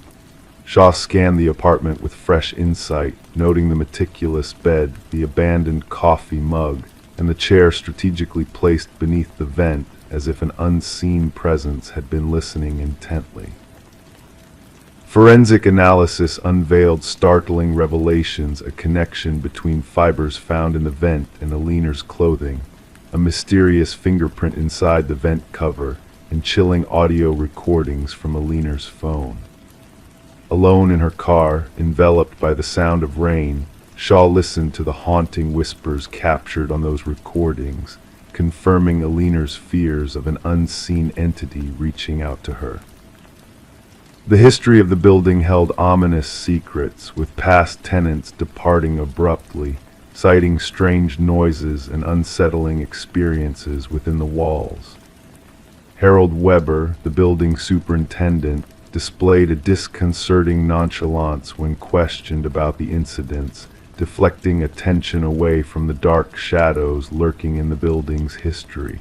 Shaw scanned the apartment with fresh insight, noting the meticulous bed, the abandoned coffee mug, and the chair strategically placed beneath the vent, as if an unseen presence had been listening intently. Forensic analysis unveiled startling revelations, a connection between fibers found in the vent and Alina's clothing, a mysterious fingerprint inside the vent cover, and chilling audio recordings from Alina's phone. Alone in her car, enveloped by the sound of rain, Shaw listened to the haunting whispers captured on those recordings, confirming Alina's fears of an unseen entity reaching out to her. The history of the building held ominous secrets, with past tenants departing abruptly, citing strange noises and unsettling experiences within the walls. Harold Weber, the building superintendent, displayed a disconcerting nonchalance when questioned about the incidents, deflecting attention away from the dark shadows lurking in the building's history.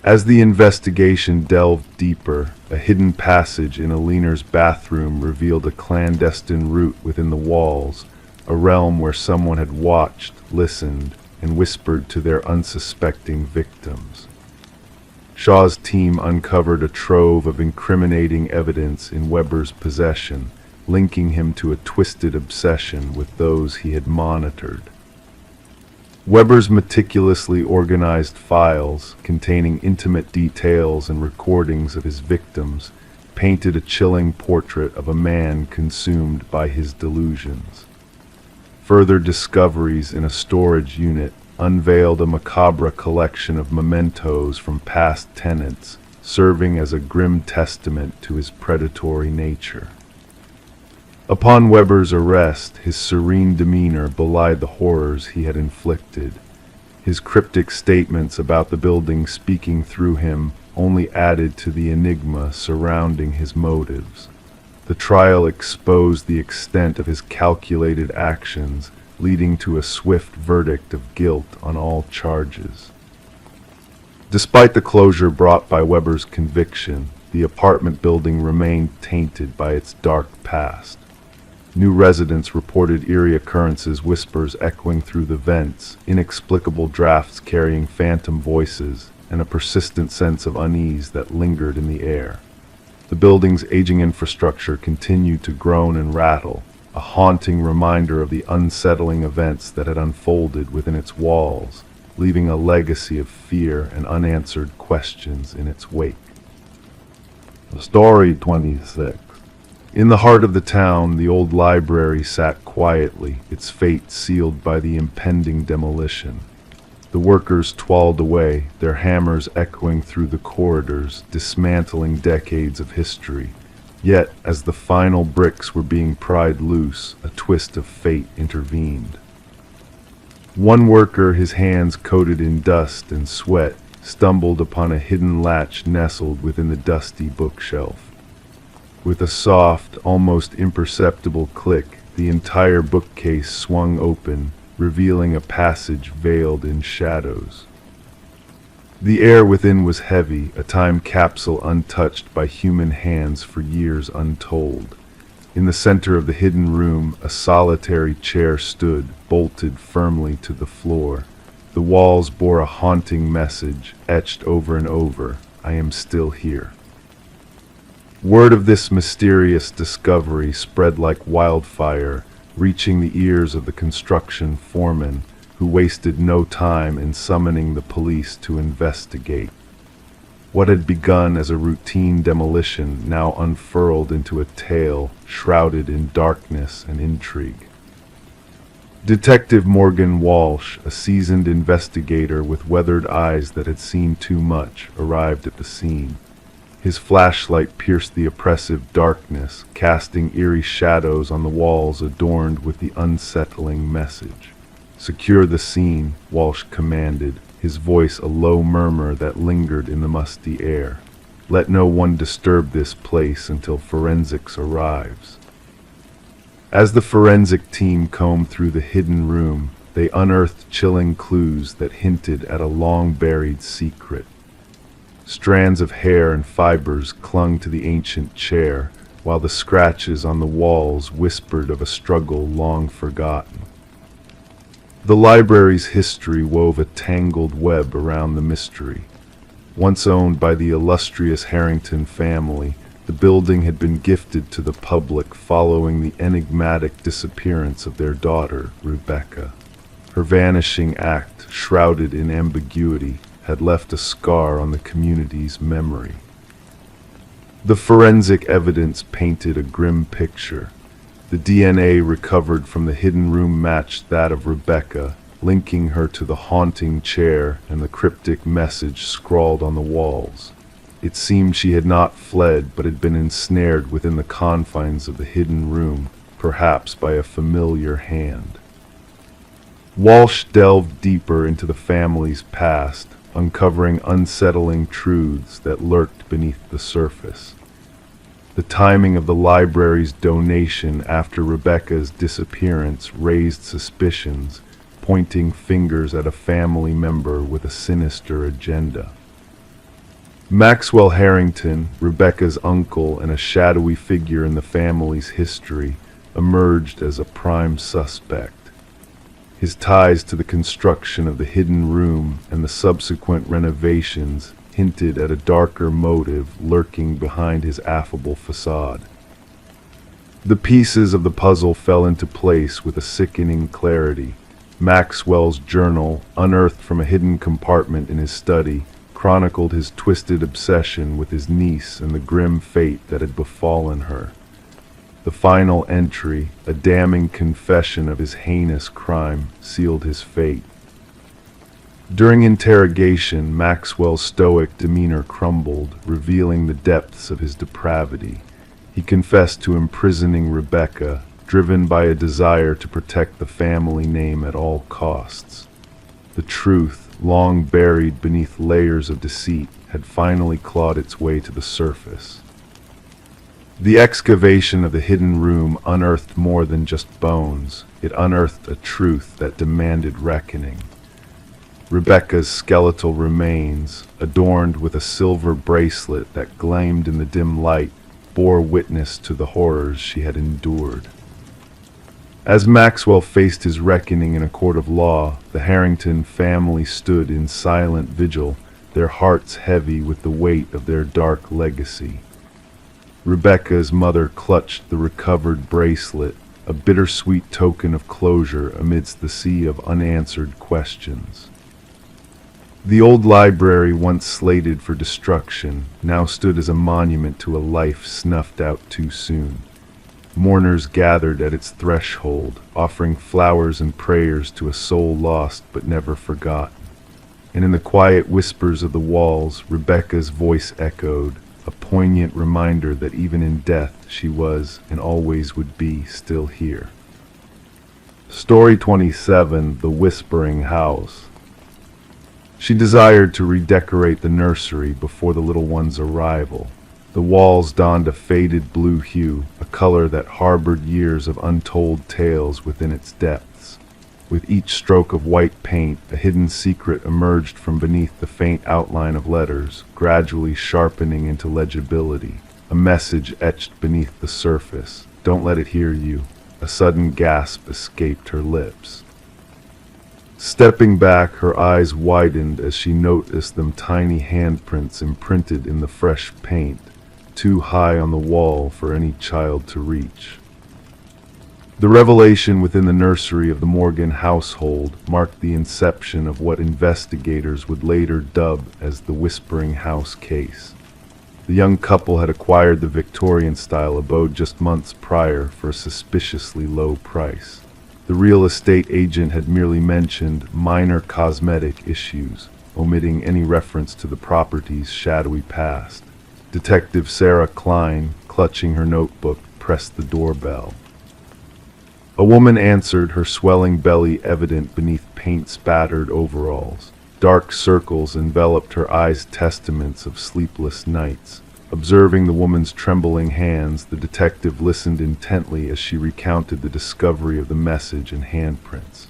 As the investigation delved deeper, a hidden passage in Alina's bathroom revealed a clandestine route within the walls, a realm where someone had watched, listened, and whispered to their unsuspecting victims. Shaw's team uncovered a trove of incriminating evidence in Weber's possession, linking him to a twisted obsession with those he had monitored. Weber's meticulously organized files, containing intimate details and recordings of his victims, painted a chilling portrait of a man consumed by his delusions. Further discoveries in a storage unit unveiled a macabre collection of mementos from past tenants, serving as a grim testament to his predatory nature. Upon Weber's arrest, his serene demeanor belied the horrors he had inflicted. His cryptic statements about the building speaking through him only added to the enigma surrounding his motives. The trial exposed the extent of his calculated actions, leading to a swift verdict of guilt on all charges. Despite the closure brought by Weber's conviction, the apartment building remained tainted by its dark past. New residents reported eerie occurrences, whispers echoing through the vents, inexplicable drafts carrying phantom voices, and a persistent sense of unease that lingered in the air. The building's aging infrastructure continued to groan and rattle, a haunting reminder of the unsettling events that had unfolded within its walls, leaving a legacy of fear and unanswered questions in its wake. Story 26. In the heart of the town, the old library sat quietly, its fate sealed by the impending demolition. The workers toiled away, their hammers echoing through the corridors, dismantling decades of history. Yet, as the final bricks were being pried loose, a twist of fate intervened. One worker, his hands coated in dust and sweat, stumbled upon a hidden latch nestled within the dusty bookshelf. With a soft, almost imperceptible click, the entire bookcase swung open, revealing a passage veiled in shadows. The air within was heavy, a time capsule untouched by human hands for years untold. In the center of the hidden room, a solitary chair stood, bolted firmly to the floor. The walls bore a haunting message, etched over and over, "I am still here." Word of this mysterious discovery spread like wildfire, reaching the ears of the construction foreman, who wasted no time in summoning the police to investigate. What had begun as a routine demolition now unfurled into a tale shrouded in darkness and intrigue. Detective Morgan Walsh, a seasoned investigator with weathered eyes that had seen too much, arrived at the scene. His flashlight pierced the oppressive darkness, casting eerie shadows on the walls adorned with the unsettling message. "Secure the scene," Walsh commanded, his voice a low murmur that lingered in the musty air. "Let no one disturb this place until forensics arrives." As the forensic team combed through the hidden room, they unearthed chilling clues that hinted at a long-buried secret. Strands of hair and fibers clung to the ancient chair, while the scratches on the walls whispered of a struggle long forgotten. The library's history wove a tangled web around the mystery. Once owned by the illustrious Harrington family, the building had been gifted to the public following the enigmatic disappearance of their daughter, Rebecca. Her vanishing act, shrouded in ambiguity, had left a scar on the community's memory. The forensic evidence painted a grim picture. The DNA recovered from the hidden room matched that of Rebecca, linking her to the haunting chair and the cryptic message scrawled on the walls. It seemed she had not fled, but had been ensnared within the confines of the hidden room, perhaps by a familiar hand. Walsh delved deeper into the family's past, uncovering unsettling truths that lurked beneath the surface. The timing of the library's donation after Rebecca's disappearance raised suspicions, pointing fingers at a family member with a sinister agenda. Maxwell Harrington, Rebecca's uncle and a shadowy figure in the family's history, emerged as a prime suspect. His ties to the construction of the hidden room and the subsequent renovations hinted at a darker motive lurking behind his affable facade. The pieces of the puzzle fell into place with a sickening clarity. Maxwell's journal, unearthed from a hidden compartment in his study, chronicled his twisted obsession with his niece and the grim fate that had befallen her. The final entry, a damning confession of his heinous crime, sealed his fate. During interrogation, Maxwell's stoic demeanor crumbled, revealing the depths of his depravity. He confessed to imprisoning Rebecca, driven by a desire to protect the family name at all costs. The truth, long buried beneath layers of deceit, had finally clawed its way to the surface. The excavation of the hidden room unearthed more than just bones. It unearthed a truth that demanded reckoning. Rebecca's skeletal remains, adorned with a silver bracelet that gleamed in the dim light, bore witness to the horrors she had endured. As Maxwell faced his reckoning in a court of law, the Harrington family stood in silent vigil, their hearts heavy with the weight of their dark legacy. Rebecca's mother clutched the recovered bracelet, a bittersweet token of closure amidst the sea of unanswered questions. The old library, once slated for destruction, now stood as a monument to a life snuffed out too soon. Mourners gathered at its threshold, offering flowers and prayers to a soul lost but never forgotten. And in the quiet whispers of the walls, Rebecca's voice echoed, a poignant reminder that even in death she was, and always would be, still here. Story 27, The Whispering House. She desired to redecorate the nursery before the little one's arrival. The walls donned a faded blue hue, a color that harbored years of untold tales within its depths. With each stroke of white paint, a hidden secret emerged from beneath the faint outline of letters, gradually sharpening into legibility. A message etched beneath the surface. "Don't let it hear you." A sudden gasp escaped her lips. Stepping back, her eyes widened as she noticed them tiny handprints imprinted in the fresh paint, too high on the wall for any child to reach. The revelation within the nursery of the Morgan household marked the inception of what investigators would later dub as the Whispering House case. The young couple had acquired the Victorian-style abode just months prior for a suspiciously low price. The real estate agent had merely mentioned minor cosmetic issues, omitting any reference to the property's shadowy past. Detective Sarah Klein, clutching her notebook, pressed the doorbell. A woman answered, her swelling belly evident beneath paint-spattered overalls. Dark circles enveloped her eyes, testaments of sleepless nights. Observing the woman's trembling hands, the detective listened intently as she recounted the discovery of the message and handprints.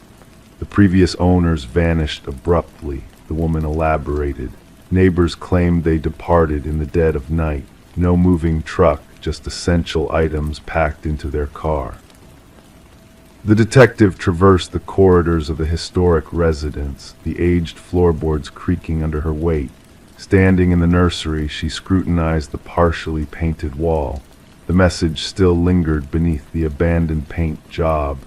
The previous owners vanished abruptly, the woman elaborated. Neighbors claimed they departed in the dead of night. No moving truck, just essential items packed into their car. The detective traversed the corridors of the historic residence, the aged floorboards creaking under her weight. Standing in the nursery, she scrutinized the partially painted wall. The message still lingered beneath the abandoned paint job.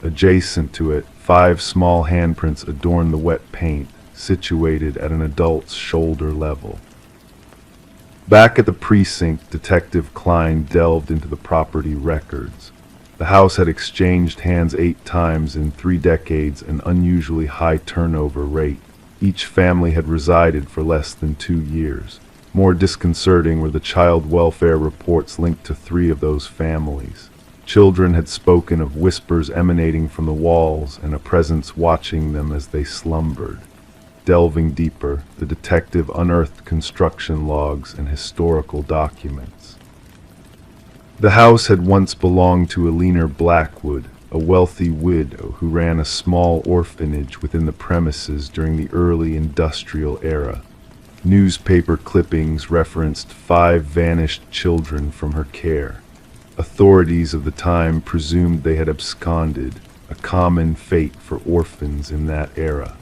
Adjacent to it, 5 small handprints adorned the wet paint, situated at an adult's shoulder level. Back at the precinct, Detective Klein delved into the property records. The house had exchanged hands 8 times in 3 decades, an unusually high turnover rate. Each family had resided for less than 2 years. More disconcerting were the child welfare reports linked to 3 of those families. Children had spoken of whispers emanating from the walls and a presence watching them as they slumbered. Delving deeper, the detective unearthed construction logs and historical documents. The house had once belonged to Eleanor Blackwood, a wealthy widow who ran a small orphanage within the premises during the early industrial era. Newspaper clippings referenced 5 vanished children from her care. Authorities of the time presumed they had absconded, a common fate for orphans in that era.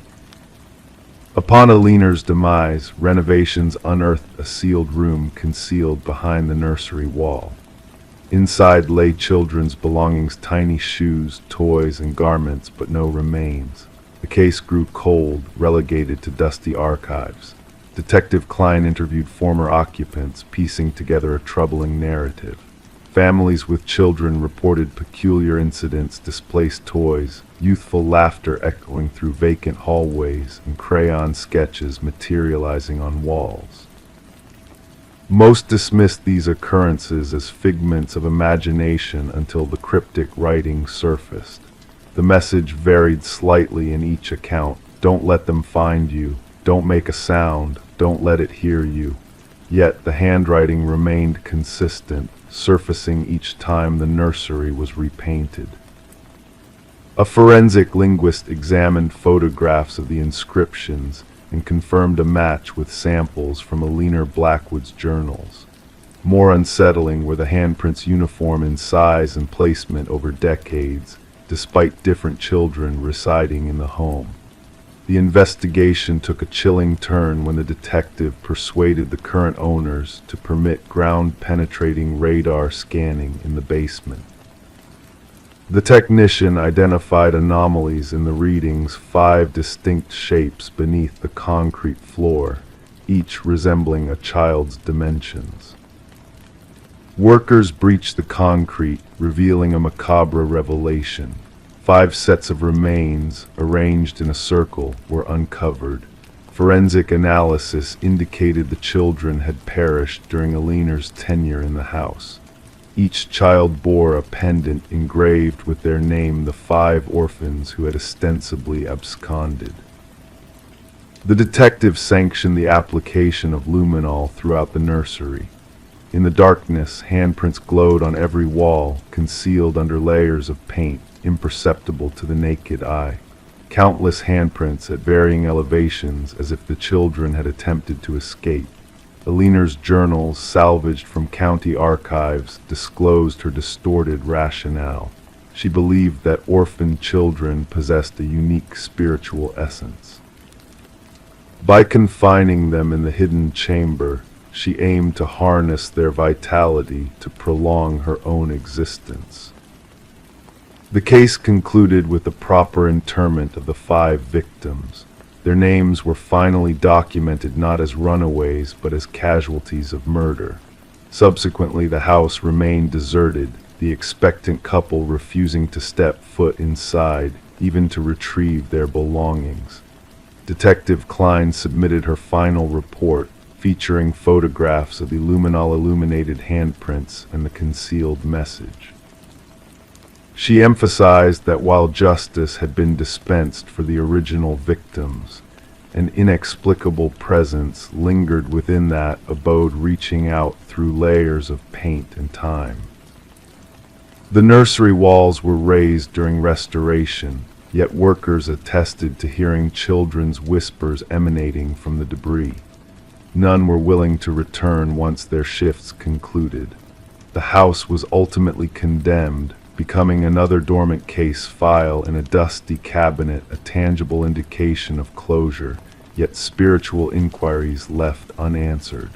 Upon Eleanor's demise, renovations unearthed a sealed room concealed behind the nursery wall. Inside lay children's belongings, tiny shoes, toys, and garments, but no remains. The case grew cold, relegated to dusty archives. Detective Klein interviewed former occupants, piecing together a troubling narrative. Families with children reported peculiar incidents, displaced toys, youthful laughter echoing through vacant hallways, and crayon sketches materializing on walls. Most dismissed these occurrences as figments of imagination until the cryptic writing surfaced. The message varied slightly in each account. Don't let them find you. Don't make a sound. Don't let it hear you. Yet the handwriting remained consistent, surfacing each time the nursery was repainted. A forensic linguist examined photographs of the inscriptions and confirmed a match with samples from Alina Blackwood's journals. More unsettling were the handprints uniform in size and placement over decades, despite different children residing in the home. The investigation took a chilling turn when the detective persuaded the current owners to permit ground-penetrating radar scanning in the basement. The technician identified anomalies in the readings, 5 distinct shapes beneath the concrete floor, each resembling a child's dimensions. Workers breached the concrete, revealing a macabre revelation. 5 sets of remains, arranged in a circle, were uncovered. Forensic analysis indicated the children had perished during Alina's tenure in the house. Each child bore a pendant engraved with their name, the 5 orphans who had ostensibly absconded. The detective sanctioned the application of luminol throughout the nursery. In the darkness, handprints glowed on every wall, concealed under layers of paint, imperceptible to the naked eye. Countless handprints at varying elevations, as if the children had attempted to escape. Alina's journals, salvaged from county archives, disclosed her distorted rationale. She believed that orphaned children possessed a unique spiritual essence. By confining them in the hidden chamber, she aimed to harness their vitality to prolong her own existence. The case concluded with the proper interment of the 5 victims. Their names were finally documented not as runaways but as casualties of murder. Subsequently, the house remained deserted, the expectant couple refusing to step foot inside, even to retrieve their belongings. Detective Klein submitted her final report, featuring photographs of the luminol-illuminated handprints and the concealed message. She emphasized that while justice had been dispensed for the original victims, an inexplicable presence lingered within that abode, reaching out through layers of paint and time. The nursery walls were raised during restoration, yet workers attested to hearing children's whispers emanating from the debris. None were willing to return once their shifts concluded. The house was ultimately condemned, becoming another dormant case file in a dusty cabinet, a tangible indication of closure, yet spiritual inquiries left unanswered.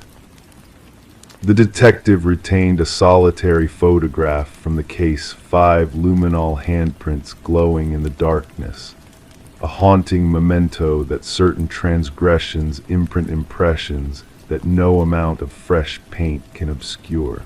The detective retained a solitary photograph from the case, 5 luminol handprints glowing in the darkness, a haunting memento that certain transgressions imprint impressions that no amount of fresh paint can obscure.